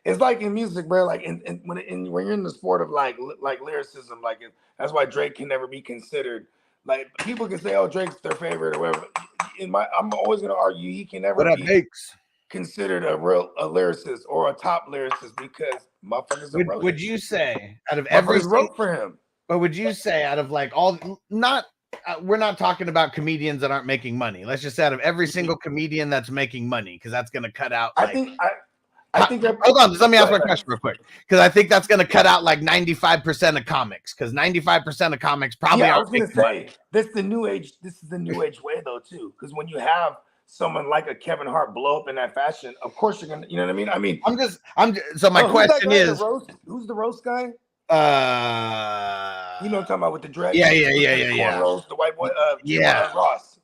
It's like in music, bro. Like when you're in the sport of like lyricism, like that's why Drake can never be considered. Like people can say, "Oh, Drake's their favorite" or whatever. I'm always gonna argue he can never be considered a lyricist or a top lyricist because motherfuckers are would you say out of every wrote for him? But would you say out of like all we're not talking about comedians that aren't making money. Let's just say out of every single comedian that's making money, because that's going to cut out. I think hold on, just let me ask my question real quick, because I think that's going to cut out like 95% of comics, because 95% of comics probably aren't making money. This is the new age way though too, because when you have someone like a Kevin Hart blow up in that fashion, of course you're gonna, you know what I mean? I mean, I'm just so my question is, who's the roast guy? You know what I'm talking about with the dread? Yeah. Roast, the white boy. Ross.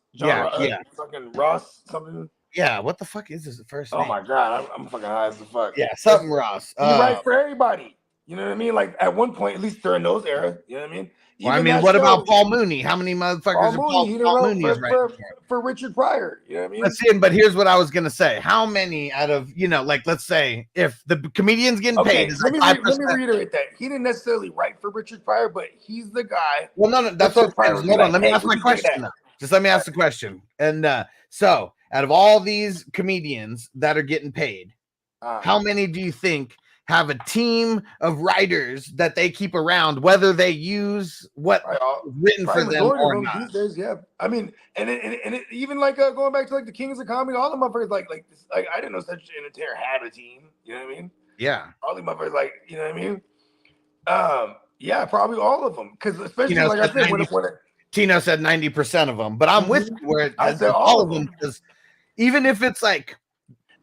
Fucking Ross something. Yeah, what the fuck is his first name? Oh my god, I'm fucking high as the fuck. Yeah, something Ross. He writes for everybody. You know what I mean? Like at one point, at least during those eras, you know what I mean? Well, I mean, what about Paul Mooney? How many motherfuckers Paul Mooney is right for Richard Pryor? You know what I mean? Let's see, but here's what I was gonna say. How many out of, like, let's say if the comedian's getting paid is like 5%. Let me reiterate that. He didn't necessarily write for Richard Pryor, but he's the guy. Well, no, that's what I'm saying. Hold on, let me ask my question. Just let me ask the question. And so out of all these comedians that are getting paid, how many do you think have a team of writers that they keep around, whether they use what written for them or not? These days, yeah. I mean, and it, even like going back to like the Kings of Comedy, all the motherfuckers like I didn't know such an entertainer had a team. You know what I mean? Yeah. All the motherfuckers, like, you know what I mean? Yeah, probably all of them, because especially like I said, when Tino said 90% of them, but I'm with you where I said all of them, because even if it's like,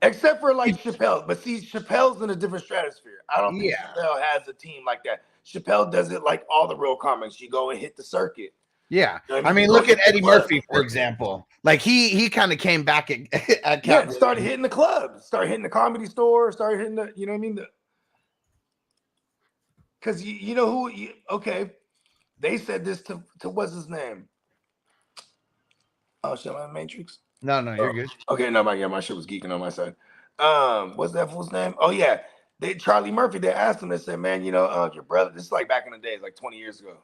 except for like Chappelle, but see, Chappelle's in a different stratosphere. I don't think Chappelle has a team like that. Chappelle does it like all the real comics. You go and hit the circuit. Yeah, you know I mean, look at Eddie Murphy, for example. Like he kind of came back at started hitting the clubs, started hitting the comedy store, started hitting the, you know what I mean? Because you know who? Okay, they said this to what's his name? Oh, shit, I'm in Matrix. No, you're good. Okay, no, my shit was geeking on my side. What's that fool's name? Oh yeah, Charlie Murphy. They asked him. They said, "Man, you know, your brother." This is like back in the days, like 20 years ago,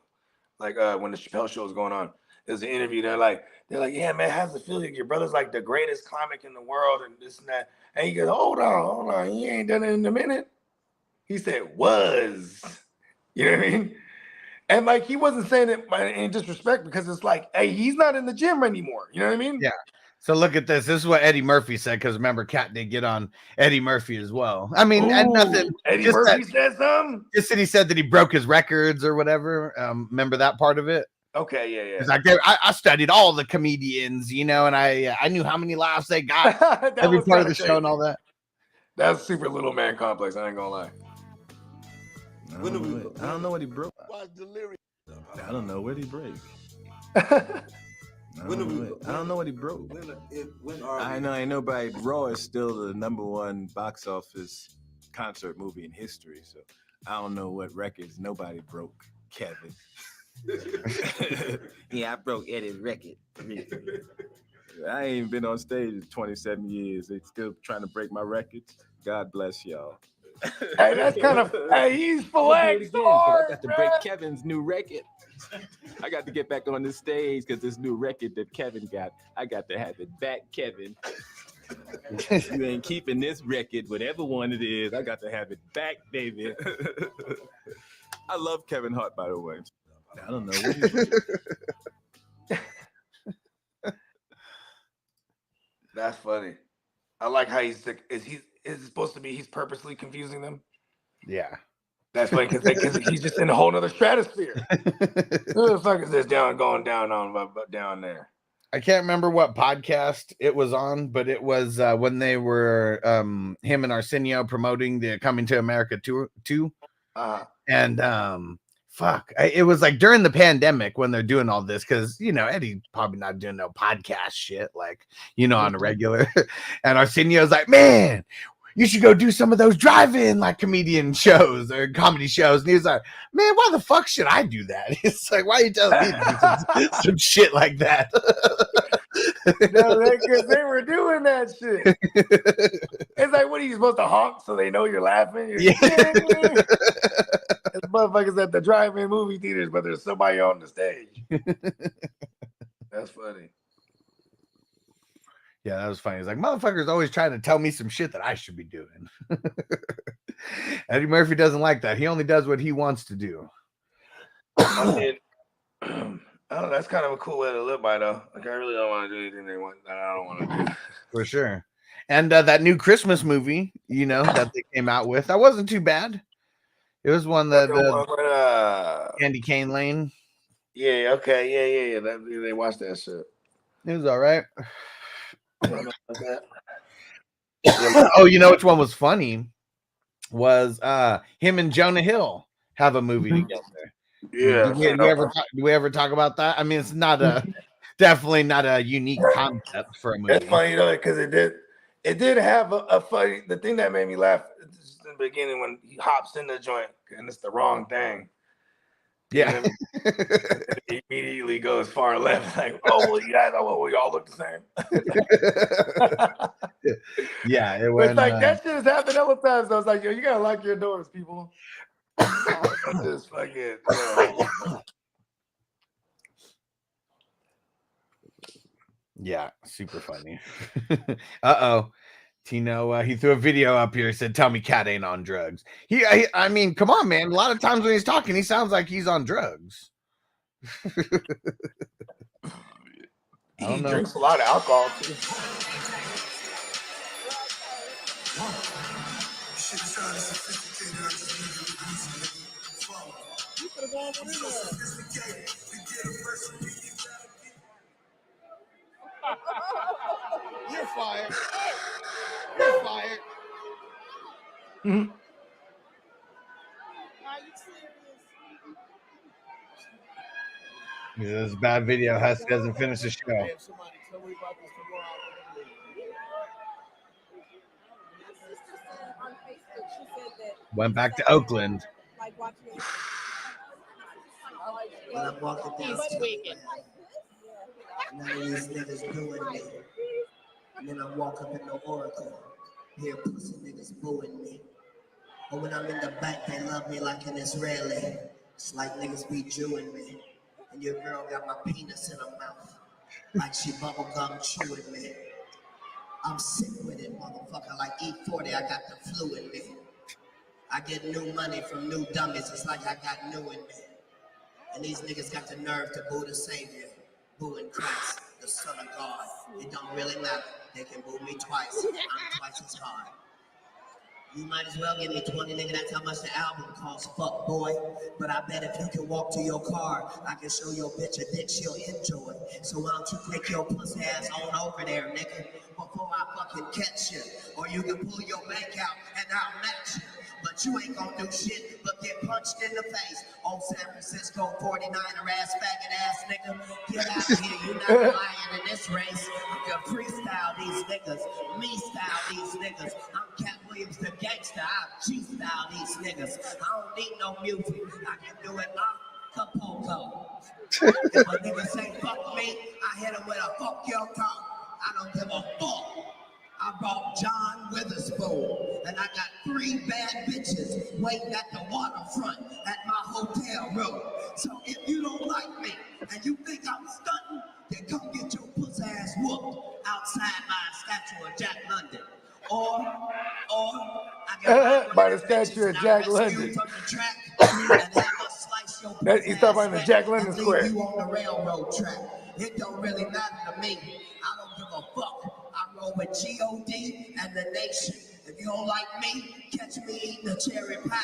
like when the Chappelle show was going on. There's an interview. They're like, "Yeah, man, how's it feel? Your brother's like the greatest comic in the world, and this and that." And he goes, "Hold on, he ain't done it in a minute." He said, "Was," you know what I mean? And like he wasn't saying it in disrespect, because it's like, hey, he's not in the gym anymore. You know what I mean? Yeah. So look at this. This is what Eddie Murphy said, because remember, Kat did get on Eddie Murphy as well. I mean, and nothing. Eddie Murphy said something. Just that he said that he broke his records or whatever. Remember that part of it? Okay, yeah. It's like I studied all the comedians, and I knew how many laughs they got every part of the show and all that. That's super little man complex. I ain't gonna lie. I don't know what he broke. I don't know what he break. I don't know what he broke. I know by Raw is still the #1 box office concert movie in history. So I don't know what records nobody broke, Kevin. Yeah, I broke Eddie's record. I ain't been on stage in 27 years. They still trying to break my records. God bless y'all. Hey, that's kind of. Hey, he's flexed I hard, got to bruh. break Kevin's new record. I got to get back on this stage because this new record that Kevin got, I got to have it back, Kevin. You ain't keeping this record, whatever one it is. I got to have it back, baby. I love Kevin Hart, by the way. I don't know. That's funny. I like how he's supposed to be. He's purposely confusing them. Yeah. That's funny because he's just in a whole nother stratosphere. Who the fuck is this going down there? I can't remember what podcast it was on, but it was when they were him and Arsenio promoting the Coming to America tour 2. And it was like during the pandemic when they're doing all this, because Eddie probably not doing no podcast shit like on a regular. And Arsenio's like, man, you should go do some of those drive-in like comedian shows or comedy shows. And he was like, man, why the fuck should I do that? It's like, why are you telling me to do some shit like that? No, because they were doing that shit. It's like, what are you supposed to honk so they know you're laughing? It's motherfuckers at the drive-in movie theaters, but there's somebody on the stage. That's funny. Yeah, that was funny. It's like, motherfuckers always trying to tell me some shit that I should be doing. Eddie Murphy doesn't like that. He only does what he wants to do. I mean, I don't know. That's kind of a cool way to live by, though. Like, I really don't want to do anything that I don't want to do. For sure. And that new Christmas movie, that they came out with, that wasn't too bad. It was one that Andy Kane Lane. Yeah, okay. Yeah. They watched that shit. It was all right. Oh, which one was funny was him and Jonah Hill have a movie together. Yeah. Do we ever talk about that? I mean, it's not definitely not a unique concept for a movie. It's funny because it did have a funny. The thing that made me laugh in the beginning when he hops in the joint and it's the wrong thing. Yeah. He immediately goes far left, like, oh, well, you guys, we all look the same. Yeah, it was like that shit has happened other times. I was like, yo, you gotta lock your doors, people. Just fucking. Yeah, super funny. Uh-oh. Tino, he threw a video up here. He said, tell me Cat ain't on drugs. I mean, come on, man. A lot of times when he's talking, he sounds like he's on drugs. He drinks a lot of alcohol, too. You're fired. You're fired. Mm-hmm. This is a bad video. Husky doesn't finish the show. Went back to Oakland. He's tweaking. None of these niggas doing me. And then I walk up in the Oracle. Hear pussy niggas booing me. But when I'm in the back, they love me like an Israeli. It's like niggas be Jewing me. And your girl got my penis in her mouth. Like she bubblegum chewing me. I'm sick with it, motherfucker. Like E40, I got the flu in me. I get new money from new dummies. It's like I got new in me. And these niggas got the nerve to boo the Savior. Booing Christ, the Son of God. It don't really matter. They can boo me twice. I'm twice as hard. You might as well give me 20, nigga. That's how much the album costs, fuck boy. But I bet if you can walk to your car, I can show your bitch a dick she'll enjoy. So why don't you take your pussy ass on over there, nigga, before I fucking catch you? Or you can pull your bank out and I'll match you. But you ain't gonna do shit but get punched in the face. Old San Francisco 49er ass, faggot ass nigga. Get out of here, you're not lying in this race. I'm gonna freestyle these niggas, me style these niggas. I'm Cat Williams the gangster, I G-style these niggas. I don't need no music, I can do it Acapulco. If a nigga say fuck me, I hit him with a fuck your tongue. I don't give a fuck. I I brought John Witherspoon, and I got 3 bad bitches waiting at the waterfront at my hotel room. So if you don't like me and you think I'm stunting, then come get your pussy ass whooped outside by a statue of Jack London. Or I got by the statue of Jack London. from the track and have a slice your pussy He's talking about the Jack London and leave Square. you on the railroad track. It don't really matter to me. I don't give a fuck. I roll with G.O.D. and the Nation. If you don't like me, catch me eating a cherry pie,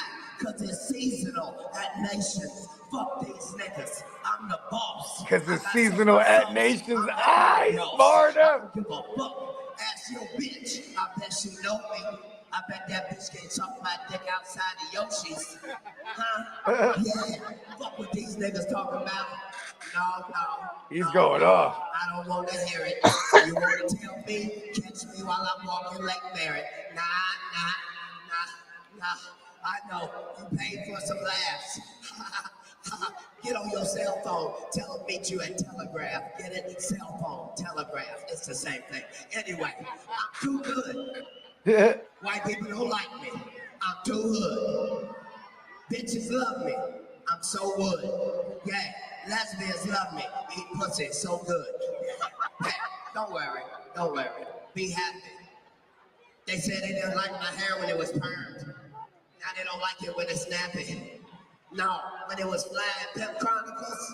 cause it's seasonal at Nations. Fuck these niggas. I'm the boss. Cause it's seasonal at Nations. Florida. I don't give a fuck. Ask your bitch. I bet she know me. I bet that bitch can't suck my dick outside of Yoshi's. Huh? Yeah. Fuck what these niggas talking about. No. He's going off. I don't want to hear it. You want to tell me? Catch me while I'm walking Lake Merritt. Nah. I know. You paid for some laughs. Get on your cell phone. Tell them meet you at Telegraph. Get it? Cell phone, Telegraph. It's the same thing. Anyway, I'm too good. White people don't like me. I'm too hood. Bitches love me. I'm so wood. Yeah, lesbians love me. Eat pussy so good. Hey, don't worry. Be happy. They said they didn't like my hair when it was permed. Now they don't like it when it's snappy. No, when it was flying Pimp Chronicles,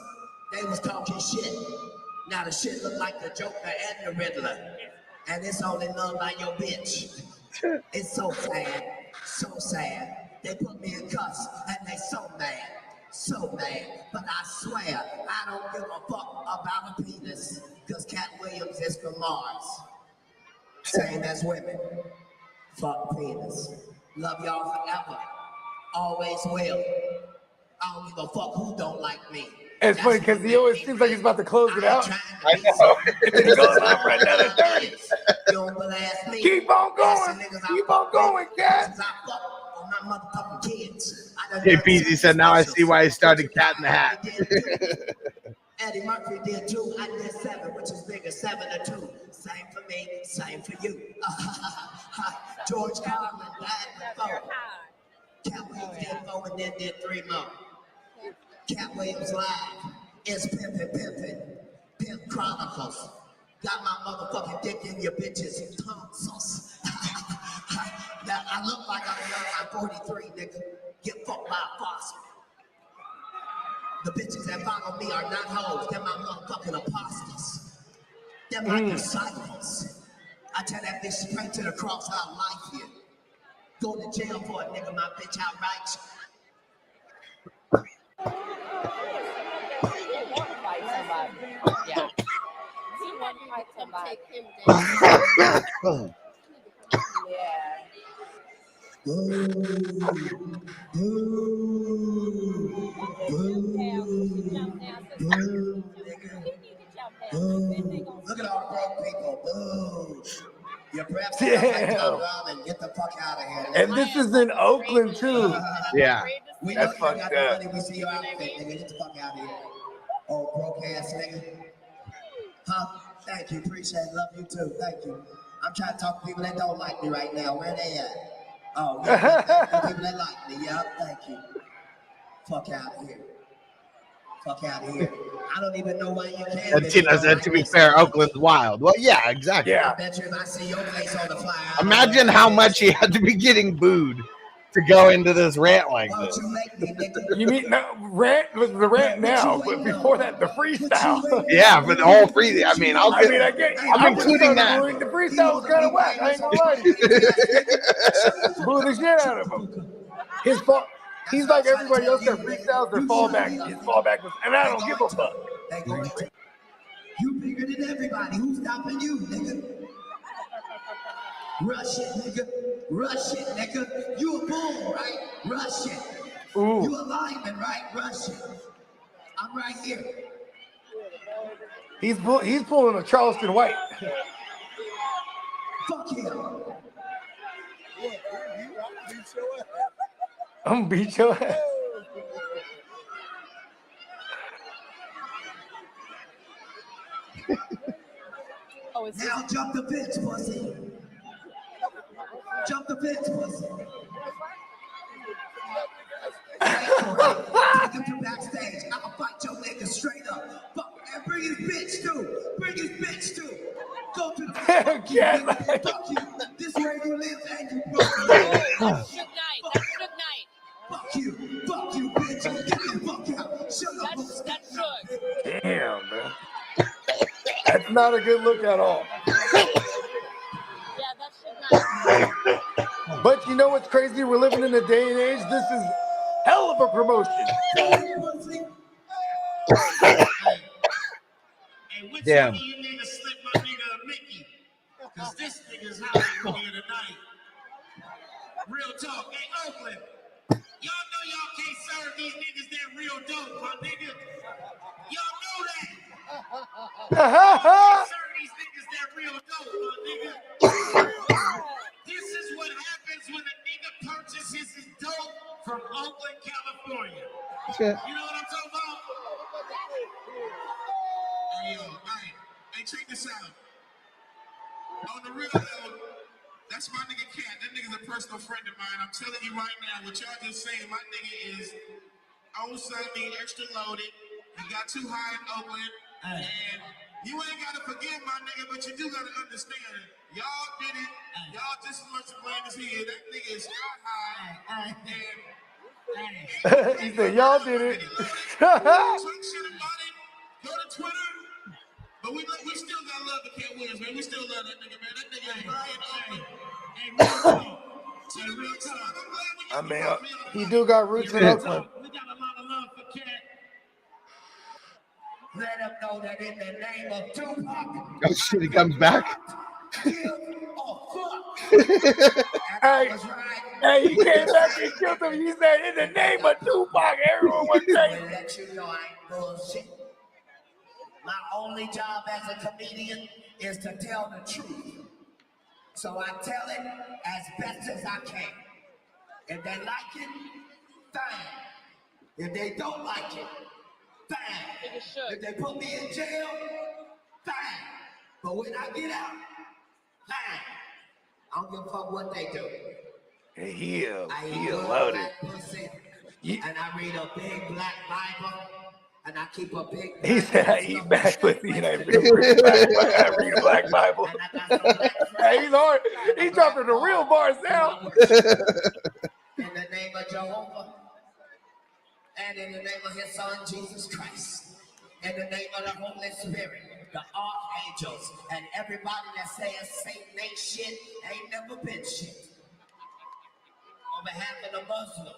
they was talking shit. Now the shit look like the Joker and the Riddler. And it's only loved by your bitch. It's so sad. They put me in cuffs and they so mad. But I swear, I don't give a fuck about a penis, cause Cat Williams is from Mars. Same as women. Fuck penis. Love y'all forever. Always will. I don't give a fuck who don't like me. It's funny because he always seems like he's about to close it out. I know. It goes on for another 30. Keep on going, Cat. Hey, Peasy said, now I see why he started Cat in the Hat. Eddie Murphy did 2. I did 7, which is bigger, 7 or 2. Same for me, same for you. George Carlin died before. Cat Williams did 4 and then did 3 more. Cat Williams Live is pimpin'. Pimp Chronicles. Got my motherfucking dick in your bitches' tonsils. Now, I look like I'm young, I'm 43, nigga. Get fucked by a fossil. The bitches that follow me are not hoes. They're my motherfucking apostles. They're my disciples. I tell that bitch straight to the cross out life here. Go to jail for a nigga, my bitch outright. Yeah. He want to fight somebody. Take him down. Look at all broke people. Boo. You're perhaps Damn. Get the fuck out of here. And this is in Oakland too. Yeah. That's fucked up. We see your outfit, nigga. Get the fuck out of here. Oh, broke ass nigga. Huh? Thank you. Appreciate it. Love you too. Thank you. I'm trying to talk to people that don't like me right now. Where they at? Oh, yeah. People that like me. Yeah, thank you. Fuck out of here. Fuck out of here. I don't even know why you came. And Tina said, to be fair, Oakland's wild. Well, yeah, exactly. I bet you if I see your face on the flyer. Imagine how much he had to be getting booed to go into this rant like this. You mean rant was the rant now, but before that, the freestyle. Yeah, for the whole free. I mean, I'm including that. The freestyle was kind of whack. I ain't gonna lie to you. Boo the shit out of him. His fault. He's like everybody else that freestyles their fallback. His fallback was, and I don't give a fuck. You bigger than everybody. Who's stopping you, nigga? Rush it, nigga. Rush it, nigga. You a bull, right? Rush it. Ooh. You a lineman, right? Rush it. I'm right here. He's pulling a Charleston White. Fuck him. I'm gonna beat your ass. Now jump the bitch, pussy. bitch pussy. Take him to backstage. I'ma fight your nigga straight up. Fuck, and bring his bitch too. Bring his bitch too. Go to the fuck you, nigga. Fuck you. This way you live and you broke. That's Suge Knight. That's Suge Knight. Fuck you, bitch. Get the fuck out. Shut up. That's Suge. Damn, man. That's not a good look at all. Yeah, that's Suge Knight. But you know what's crazy? We're living in a day and age. This is hell of a promotion. Damn. You need to slip my nigga a Mickey. Cause this nigga's hot here tonight. Real talk. Hey, Oakland. Y'all know y'all can't serve these niggas that real dope, my nigga. Y'all know that. Y'all can't serve these niggas that real dope, my nigga. This is what happens when a nigga purchases his dope from Oakland, California. Shit. You know what I'm talking about? Hey, yo, hey, check this out. On the real though, that's my nigga Cat. That nigga's a personal friend of mine. I'm telling you right now, what y'all just saying, my nigga is on Sunday, extra loaded. He got too high in Oakland. And you ain't gotta forgive my nigga, but you do gotta understand. Y'all did it. Y'all just as much to blame as he is. That nigga is sky high. He said, y'all did it. Talk shit about it. Go to Twitter. But we still got love to Cat Williams, man. We still love that nigga, man. That nigga is right Oakland. Hey, real talk. I mean, he do got roots in Oakland. We got a lot of love for Cat. Let him know that in the name of Tupac. Oh shit, he comes back. Hey, he came back and killed him. He said, in the name of Tupac, everyone was saying. To let you know I ain't bullshit. My only job as a comedian is to tell the truth. So I tell it as best as I can. If they like it, fine. If they don't like it, fine. If they put me in jail, fine. But when I get out, fine. I don't give a fuck what they do. He I loaded. Pussy, and I read a big black Bible, and I keep a big. He said, I eat back pussy and I read a black Bible. Hey, he's hard. He's dropping the real bars now. In the name of Jehovah, and in the name of his son, Jesus Christ, in the name of the Holy Spirit, the archangels, and everybody that says Satan ain't shit, ain't never been shit. On behalf of the Muslims,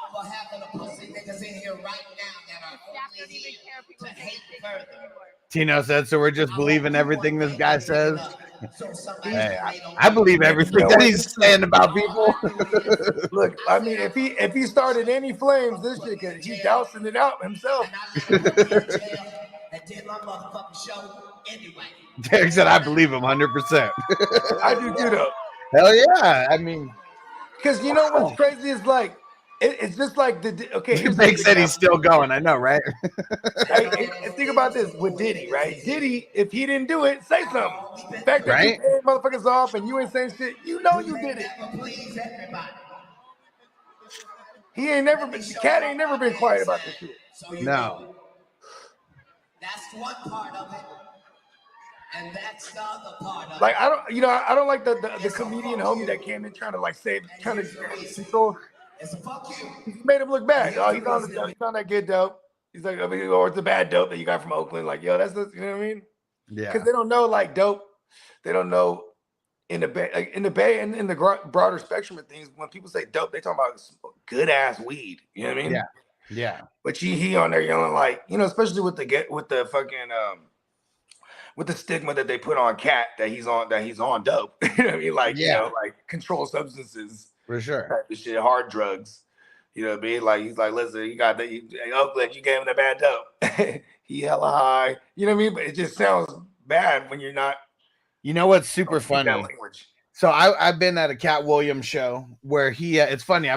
on behalf of the pussy niggas in here right now that are only here to hate further. Tino said, so we're just believing everything this guy says. Hey, I believe everything that he's saying about people. Look, I mean, if he started any flames, this shit could, he's dousing it out himself. And did my motherfucking show anyway. Derek said, I believe him 100%. I do too, though. Hell yeah. I mean, because you know what's crazy is like, it's just like okay. Big said he's still going. I know, right? Hey, think about this with Diddy, right? Diddy, if he didn't do it, say something. The fact that you paid motherfuckers off and you ain't saying shit, you know you did it. He ain't never been. Cat ain't never been quiet about this shit. No. That's one part of it. And that's the other part of like it. I don't like the comedian homie that came in trying to control. He made him look bad. Oh, he's on that good dope. He's like, or it's a bad dope that you got from Oakland. Like, yo, that's the, you know what I mean? Yeah. Because they don't know like dope. They don't know in the Bay and in the broader spectrum of things. When people say dope, they talking about good ass weed. You know what I mean? Yeah. Yeah. But he on there yelling like, especially with the fucking with the stigma that they put on Cat that he's on dope. You know what I mean? Like, like controlled substances. For sure. Shit, hard drugs. You know what I mean? Like, he's like, listen, you got that. Oakland, you gave him the bad dope. He hella high. You know what I mean? But it just sounds bad when you're not. You know what's super funny? So I've been at a Cat Williams show where he. It's funny.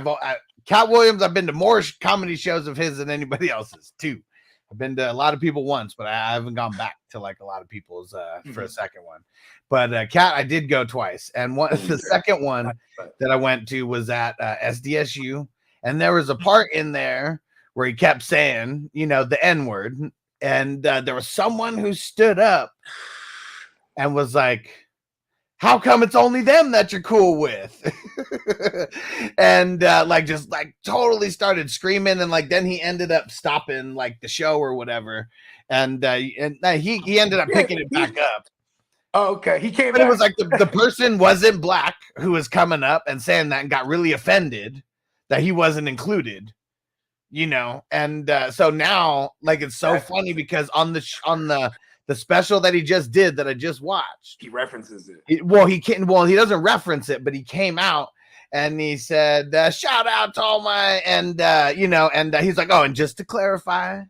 Cat Williams. I've been to more comedy shows of his than anybody else's too. I've been to a lot of people once, but I haven't gone back to like a lot of people's for a second one. But Cat, I did go twice, and the second one that I went to was at SDSU, and there was a part in there where he kept saying, the N-word, and there was someone who stood up and was like, how come it's only them that you're cool with? And just totally started screaming, and then he ended up stopping the show or whatever, and he ended up picking it back up. Oh, okay. He came but back. It was like the person wasn't black who was coming up and saying that and got really offended that he wasn't included, and so now it's so funny because on the special that he just did that I just watched, he references it. He doesn't reference it, but he came out and he said, shout out to all my, and he's like, oh, and just to clarify,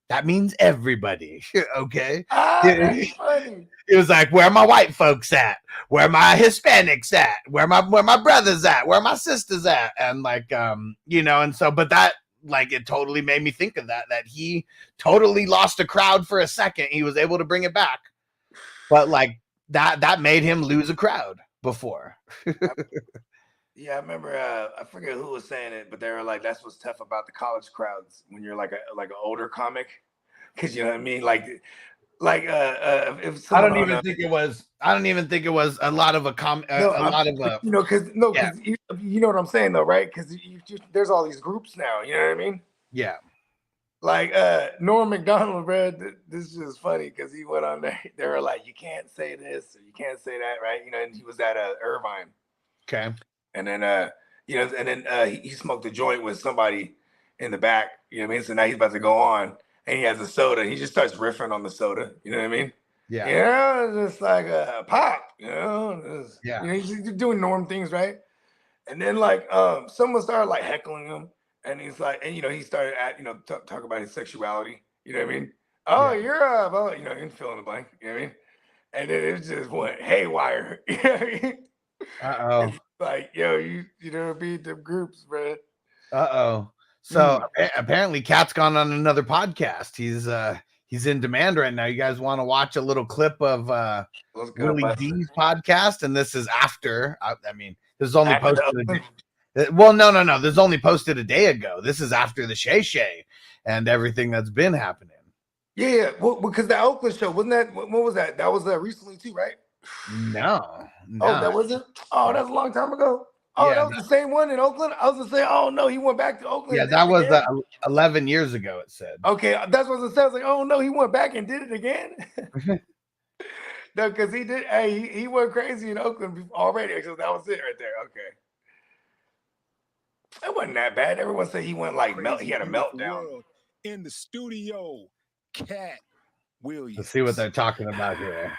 that means everybody. Okay. That's funny. It was like, where are my white folks at? Where are my Hispanics at? Where my brothers at? Where are my sisters at? And and so, but that, it totally made me think of that he totally lost a crowd for a second. He was able to bring it back, but that made him lose a crowd before. Yeah, I remember. I forget who was saying it, but they were like, "That's what's tough about the college crowds when you're like an older comic, because you know what I mean." If I don't even think it was a lot of because you know what I'm saying though, right? Because there's all these groups now. You know what I mean? Yeah. Norm Macdonald, bro, this is funny because he went on there. They were like, you can't say this or you can't say that, right? And he was at Irvine. Okay. And then he smoked a joint with somebody in the back. You know what I mean? So now he's about to go on, and he has a soda. He just starts riffing on the soda. You know what I mean? Yeah. Just like a pop. Yeah. He's doing Norm things, right? And then someone started heckling him. And he's like, and he started talk about his sexuality. You know what I mean? Oh, Yeah. you're in fill in the blank. You know what I mean? And then it just went haywire. You know what I mean? Uh-oh. It's yo, you beat them groups, bro. Uh-oh. So apparently Cat's gone on another podcast. He's in demand right now. You guys want to watch a little clip of Willie D's podcast? And this is after. This is only posted a day. Well, no. This is only posted a day ago. This is after the Shay Shay and everything that's been happening. Yeah. Well, because the Oakland show, wasn't that, what was that? That was recently too, right? No. Oh, that wasn't? Oh, that's a long time ago. Oh, yeah, that was the same one in Oakland? I was going to say, oh, no, he went back to Oakland. Yeah, that was 11 years ago, it said. Okay, that's what it says. Oh, no, he went back and did it again? No, because he did. Hey, he went crazy in Oakland already. So that was it right there. Okay. It wasn't that bad. Everyone said he went he had a meltdown. In the studio, Cat Williams. Let's see what they're talking about here.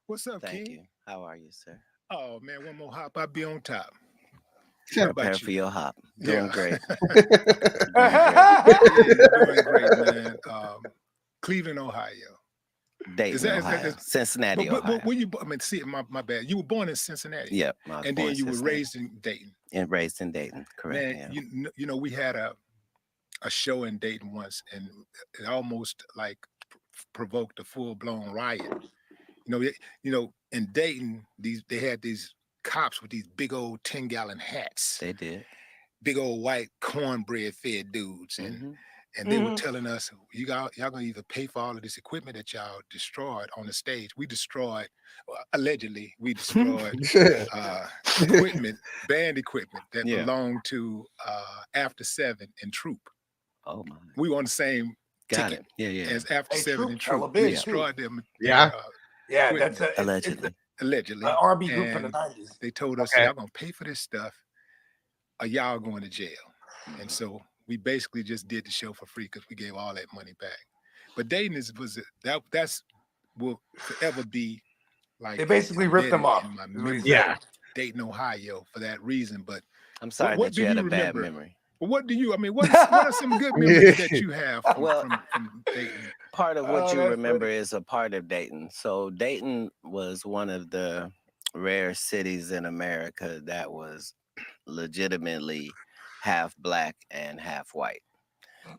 What's up, Thank King? you. How are you, sir? Oh, man, one more hop, I'll be on top. Prepare for your hop. Doing great. Doing great, man. Cleveland, Ohio. Dayton, Ohio. Cincinnati, Ohio. Where you? My bad. You were born in Cincinnati. Yep. And then you were raised in Dayton. And raised in Dayton, correct. Man, yeah. We had a show in Dayton once, and it almost provoked a full-blown riot. In Dayton, they had these cops with these big old 10-gallon hats. They did. Big old white cornbread fed dudes, and they were telling us, y'all gonna either pay for all of this equipment that y'all destroyed on the stage. We destroyed, allegedly, equipment, band equipment that belonged to After 7 and Troop. Oh my! We were on the same ticket as After 7 and Troop. We destroyed them. Yeah, that's allegedly. An R&B group from the 90s. They told us, y'all gonna pay for this stuff, or y'all going to jail. And so we basically just did the show for free because we gave all that money back. But Dayton that's will forever be they basically ripped them off. Dayton, Ohio, for that reason. But I'm sorry that you had a bad memory. Well, what are some good memories that you have from Dayton? Part of what you remember is a part of Dayton. So Dayton was one of the rare cities in America that was legitimately half black and half white.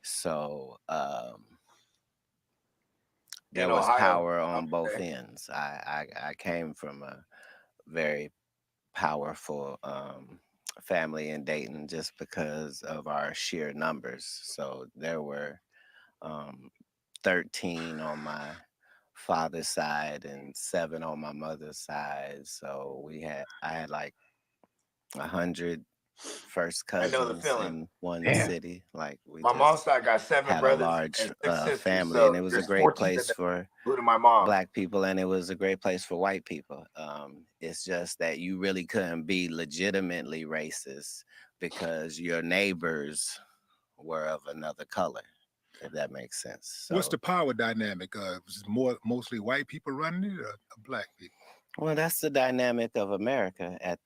So there In was Ohio. power on both Okay. ends. I came from a very powerful family in Dayton just because of our sheer numbers. So there were 13 on my father's side and 7 on my mother's side. So I had like 100 first I know the cousins feeling. in one Damn. city. Like we My mom's just side got 7 had a brothers large and 6 sisters. family, and So it was a there's great 14 place that for including my mom. Black people, and it was a great place for white people. It's just that you really couldn't be legitimately racist because your neighbors were of another color, if that makes sense. What's So, the power dynamic? Was it mostly white people running it or black people? well, that's the dynamic of America at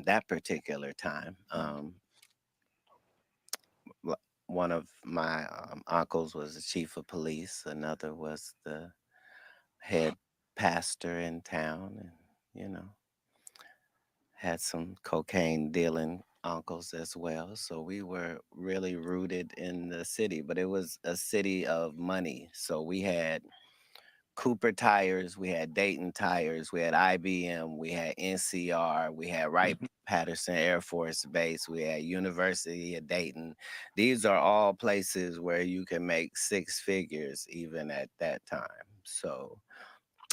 that particular time. One of my uncles was the chief of police. Another was the head pastor in town, and had some cocaine dealing uncles as well. So we were really rooted in the city, but it was a city of money. So we had Cooper Tires, we had Dayton Tires, we had IBM, we had NCR, we had Wright-Patterson Air Force Base, we had University of Dayton. These are all places where you can make 6 figures even at that time. So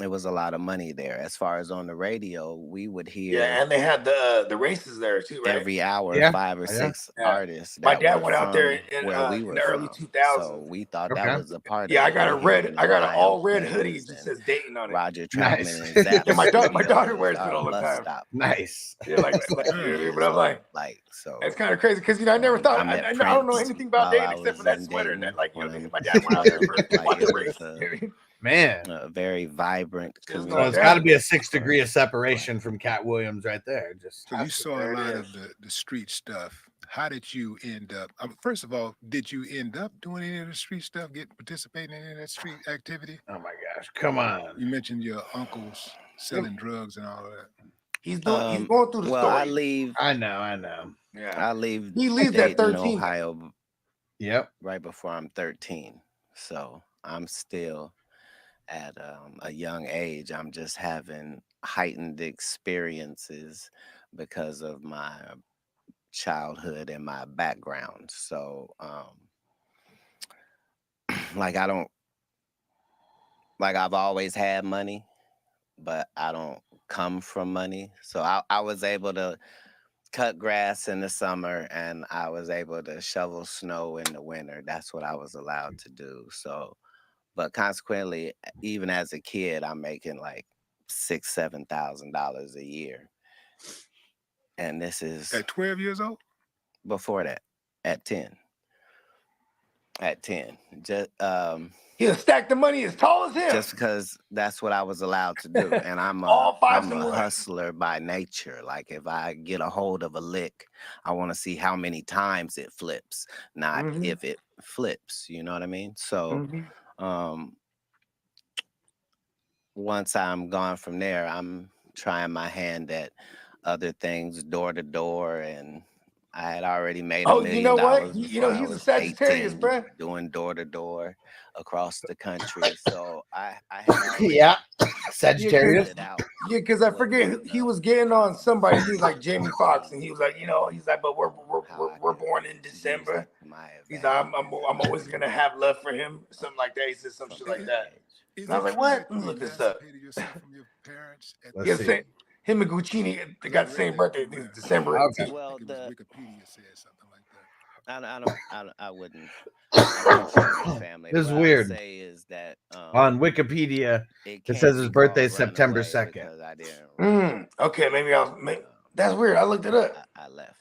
it was a lot of money there. As far as on the radio, we would hear Yeah, and they had the races there too, right? every hour Yeah. 5 or 6 artists My that dad were went out there from in where we in were the early from. 2000s. So we thought Okay. that was a part Yeah, of I it. got a and red, hearing I got an Ohio all red players hoodie. It just and says Dayton on it. Roger Nice. Troutman and Zap Yeah, my daughter Studio wears was it our all the bus time. stop. Nice. Yeah, like you know what I mean? But I'm like, so it's kind of crazy because I never thought I met I don't know Prince anything about while Dayton I except for was that in sweater and that, Dayton like, you know, when my dad went out there for like watch it the was race. You know what I mean? Man. a very vibrant Just So going it's community. got to down. be a 6 degree of separation from Cat Williams right there. Just So you saw There a it lot is. of the street stuff. How did you end up? First of all, did you end up doing any of the street stuff, participating in any of that street activity? oh my gosh, come on. You mentioned your uncles selling drugs and all of that. He's going through the Well, I story. leave. I know. Yeah, I leave he leaves at Dayton, 13. Ohio, Yep. right before I'm 13. So I'm still at a young age. I'm just having heightened experiences because of my childhood and my background. So, like I've always had money, but I don't come from money. So I was able to cut grass in the summer and I was able to shovel snow in the winter. That's what I was allowed to do. So, but consequently, even as a kid, I'm making like $6,000-$7,000 a year. And this is At 12 years old? before that, at 10. At 10. Just He'll stack the money as tall as him. just because that's what I was allowed to do. And I'm All 5 I'm and a 1. hustler by nature. Like if I get a hold of a lick, I want to see how many times it flips, not if it flips. You know what I mean? So once I'm gone from there, I'm trying my hand at other things, door to door, and I had already made $1 million. You know what? Before You know, I he's a was Sagittarius, 18, bro. doing door to door across the country. So I had already Yeah. Sagittarius. figured out Yeah, because I what forget was he the was getting on somebody. He was like Jamie Foxx, and he was like, you know, he's like, but we're born in December. He's like, I'm always gonna have love for him, something like that. He said some shit like that. And I was like, what? Let me look this up. Let's Yeah, see. him and Guccini, they got the same birthday. It's December 18th. well, Wikipedia said something like that. I wouldn't share your family. This is What I would weird. say is that On Wikipedia, it can't says be his birthday is called September runaway 2nd. because I didn't Okay, maybe I was. That's weird. I looked it up. I left,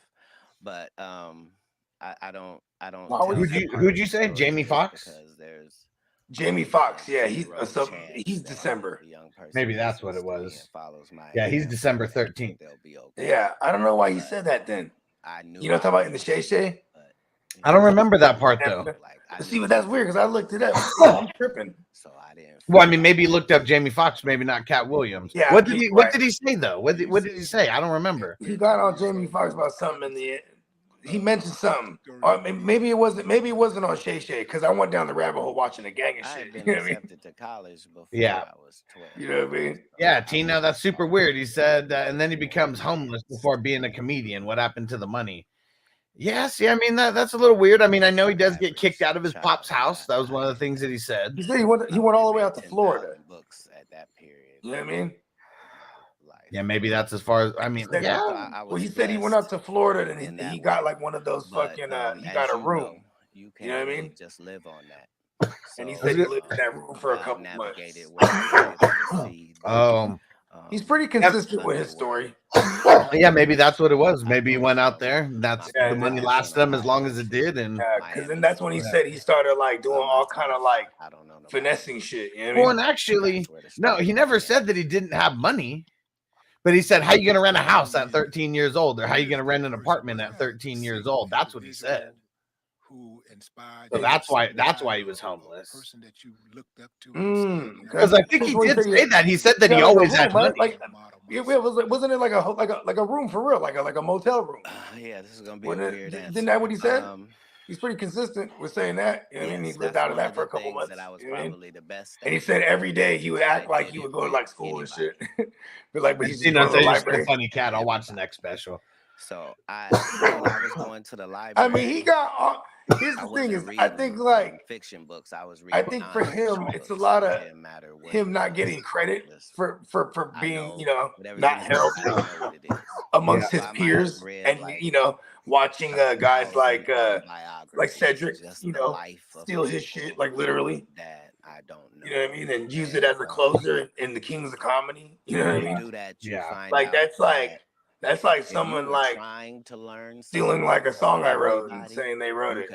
but I don't. Why would Who'd you say? Jamie Foxx? Because there's Jamie Foxx. Yeah, he's he's December. Maybe that's what it was. Yeah, he's December 13th. Yeah, I don't know why he said that then. You know what I'm talking about in the Shay Shay? I don't remember that part though. See, but that's weird because I looked it up. I'm tripping. So I didn't. Well, I mean, maybe he looked up Jamie Foxx, maybe not Cat Williams. Yeah, What did he right. say though? What did he say? I don't remember. He got on Jamie Foxx about something in the end. he mentioned something. Or maybe it wasn't on Shay Shay because I went down the rabbit hole watching the gang and I shit. had been You know what I mean? accepted to college before Yeah. I was 12. You know what I mean? Yeah, Tina, that's super weird. He said, and then he becomes homeless before being a comedian. What happened to the money? Yes, yeah, I mean that's a little weird. I mean, I know he does get kicked out of his pop's house. That was one of the things that he said. He said he went all the way out to Florida. Books at that period. You know what I mean? Yeah, maybe that's as far as I mean. Said, Yeah, well, he said he went out to Florida and he got like one of those fucking. He got a room. You know what I mean? Just live on that. And he said he lived in that room for a couple months. He's pretty consistent with his story. Yeah, maybe that's what it was. Maybe he went out there. That's the money lasted him as long as it did, and because then that's when he said he started like doing all kind of like finessing shit. You know what I mean? Well, and actually, no, he never said that he didn't have money. But he said, how you going to rent a house at 13 years old? Or how you going to rent an apartment at 13 years old? That's what he said. So that's why he was homeless. Because I think he did say that. He said that he always had money. Wasn't it like a room for real, like a motel room? Yeah, this is gonna be a weird answer. Isn't that what he said? He's pretty consistent with saying that. You know what I mean? He lived out of that for a couple months. That I was probably the best. And he said every day he would act like he would go to like school and shit. But he's you know, he's a funny cat. I'll watch the next special. So when I was going to the library. I mean, he got. Here's the thing is, I think like fiction books. I was reading. I think for him, it's a lot of him not getting credit for being, you know, not held amongst his peers, and you know, watching guys like Cedric, you know, steal his shit, like literally. I don't know. You know what I mean? And use it as a closer in the Kings of Comedy. You know what I mean? Like that's like someone like trying to learn stealing like a song I wrote and saying they wrote it.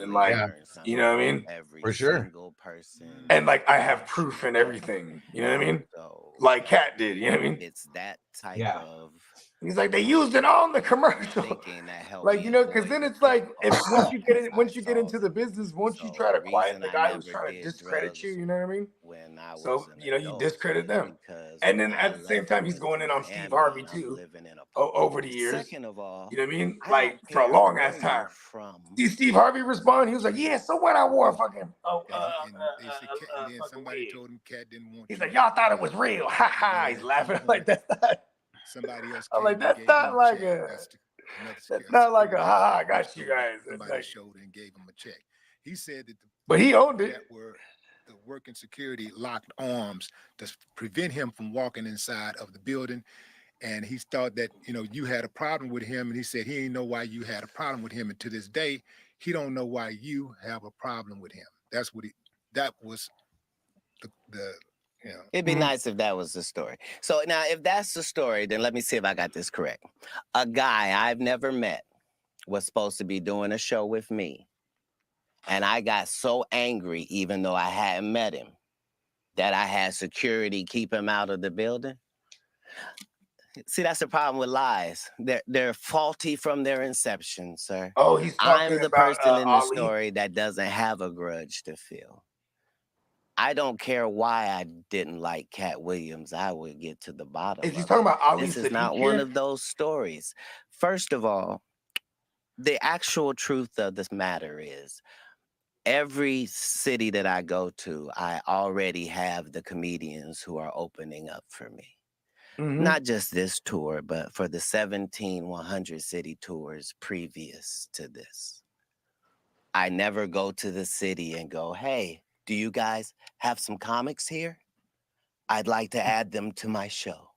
And like, you know what I mean? For sure. And like I have proof and everything. You know what I mean? Like Cat did. You know what I mean? It's that type of. He's like, they used it on the commercial. Like, you know, because then it's like, once you get into the business, won't you try to quiet the guy who's trying to discredit you? You know what I mean? So, you know, you discredit them. And then at the same time, he's going in on Steve Harvey too over the years. Second of all, you know what I mean? Like for a long ass time. See Steve Harvey respond? He was like, yeah, so what I wore fucking. Somebody told him Cat didn't want. He's like, y'all thought it was real. Ha ha. He's laughing like that's not. Somebody else. I'm like, that's not like that's not like a ha ha. I got you guys. Somebody showed and gave him a check. He said that, but he owned it. The working security locked arms to prevent him from walking inside of the building, and he thought that you had a problem with him, and he said he didn't know why you had a problem with him, and to this day he don't know why you have a problem with him. That was the. It'd be nice if that was the story. So now, if that's the story, then let me see if I got this correct. A guy I've never met was supposed to be doing a show with me. And I got so angry, even though I hadn't met him, that I had security keep him out of the building. See, that's the problem with lies. They're faulty from their inception, sir. Oh, he's talking I'm the about, person in the Ali. story that doesn't have a grudge to feel. I don't care why I didn't like Cat Williams. I would get to the bottom. If you're talking about Ali, this is not one of those stories. First of all, the actual truth of this matter is every city that I go to, I already have the comedians who are opening up for me. Mm-hmm. Not just this tour, but for the 17 100 city tours previous to this. I never go to the city and go, hey, do you guys have some comics here? I'd like to add them to my show.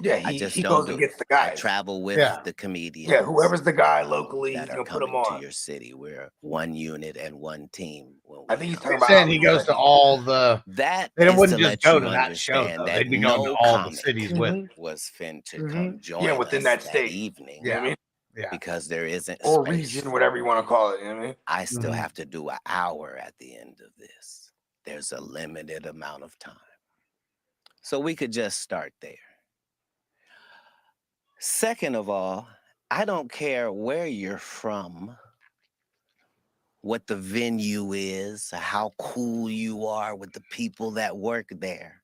Yeah, he goes and gets the guys. I travel with the comedians. Yeah, whoever's the guy locally, he's gonna put them on to your city. We're one unit and one team. I think he's talking about. Saying he goes to all the. That they wouldn't to just let go you to that show. understand Though. that They'd be going to no all the comic cities with. Was fin to come join within us that state evening. You know what I mean? Yeah. Because there isn't or space. region, whatever you want to call it. You know what I mean? I still have to do an hour at the end of this. There's a limited amount of time. So we could just start there. Second of all, I don't care where you're from, what the venue is, how cool you are with the people that work there.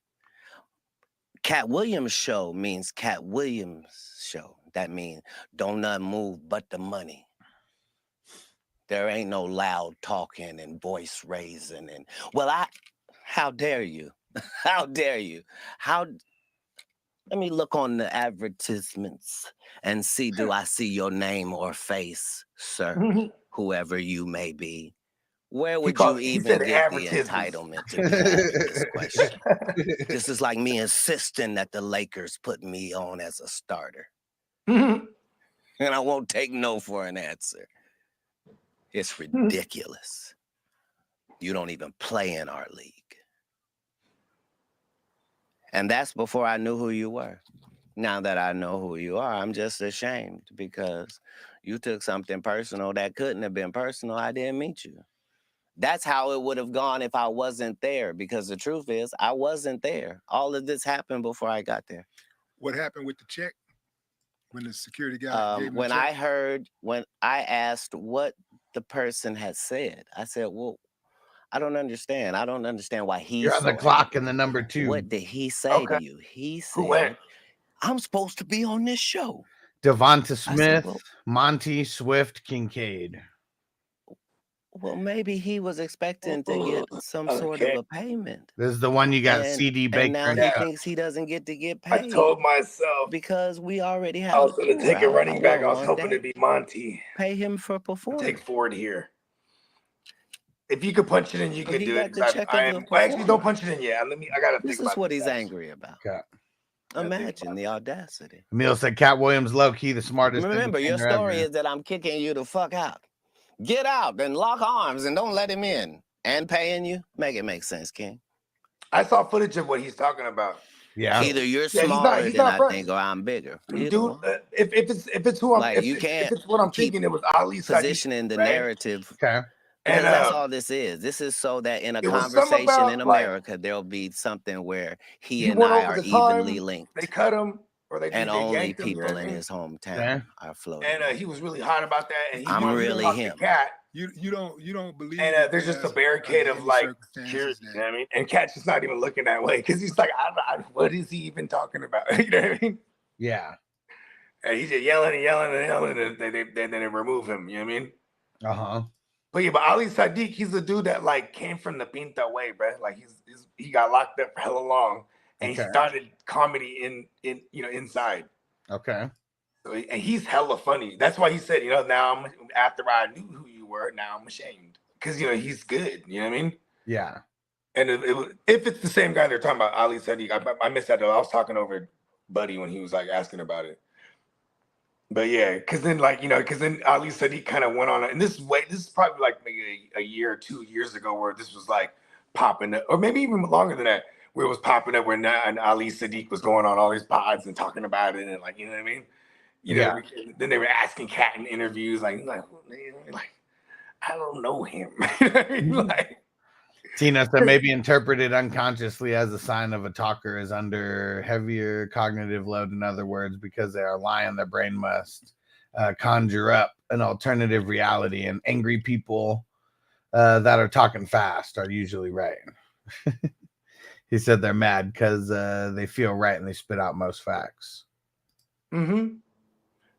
Cat Williams show means Cat Williams show. that mean? Don't nothing move but the money. There ain't no loud talking and voice raising and how dare you? How dare you? Let me look on the advertisements and see, do I see your name or face, sir, whoever you may be? Where would you even get the entitlement to be asking this question? This is like me insisting that the Lakers put me on as a starter. And I won't take no for an answer. It's ridiculous. You don't even play in our league. And that's before I knew who you were. Now that I know who you are, I'm just ashamed because you took something personal that couldn't have been personal. I didn't meet you. That's how it would have gone if I wasn't there, because the truth is I wasn't there. All of this happened before I got there. What happened with the check? When the security guy gave him when the check? when I asked what the person had said, I said, well, I don't understand. I don't understand why he's You're on the clock in the number 2. What did he say to you? He said, I'm supposed to be on this show. Devonta Smith, Monty, Swift, Kincaid. Well, maybe he was expecting to get some sort of a payment. This is the one you got CD Baker. And now he thinks he doesn't get to get paid. I told myself because we already have. I was going to take a running back. I was hoping to be Monty. Pay him for performance. Take Ford here. If you could punch it in, you could do it. Actually, don't punch it in yet. I got to think about this. This is what he's angry about. Okay. Imagine the audacity. Emil said Cat Williams low key the smartest. Remember, your story is that I'm kicking you the fuck out. Get out and lock arms and don't let him in. And paying you, make it make sense, King. I saw footage of what he's talking about. Yeah. Either you're smarter than I think, or I'm bigger. Dude, if it's who I'm, like, if, you can't if it's what I'm thinking, it was Ali positioning the narrative. Okay. And that's all this is. This is so that in a conversation in America, there'll be something where he and I are evenly linked. They cut him, or they and they only yanked him, people in his hometown are floating. And he was really hot about that. And he I'm wanted really to talk him. to Cat. You don't believe. And there's just a barricade of like, cheers, you know what I mean? And Cat's just not even looking that way because he's like, what is he even talking about? You know what I mean? Yeah. And he's just yelling and yelling and yelling, and then they remove him. You know what I mean? Uh-huh. But yeah, but Ali Sadiq, he's the dude that like came from the Pinta way, bro. Like he got locked up for hella long, and he started comedy in inside. Okay. So and he's hella funny. That's why he said, now after I knew who you were, now I'm ashamed because he's good. You know what I mean? Yeah. And if it's the same guy they're talking about, Ali Sadiq, I missed that though. I was talking over Buddy when he was like asking about it. But yeah, because then Ali Sadiq kind of went on, and this is probably like maybe a year or 2 years ago where this was like popping up, or maybe even longer than that, where it was popping up, and Ali Sadiq was going on all these pods and talking about it, and like, you know what I mean? Then they were asking Cat in interviews, like I don't know him. Like, Tina said may be interpreted unconsciously as a sign of a talker is under heavier cognitive load. In other words, because they are lying, their brain must conjure up an alternative reality. And angry people that are talking fast are usually right. He said they're mad because they feel right and they spit out most facts. Mm-hmm.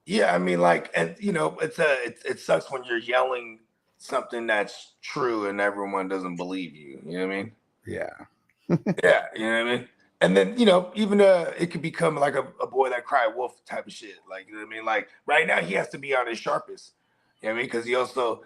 Yeah, I mean, like, and it sucks when you're yelling something that's true and everyone doesn't believe you. You know what I mean? Yeah. Yeah, you know what I mean? And then, even it could become like a boy that cried wolf type of shit. Like, you know what I mean? Like right now he has to be on his sharpest. You know what I mean? Because he also,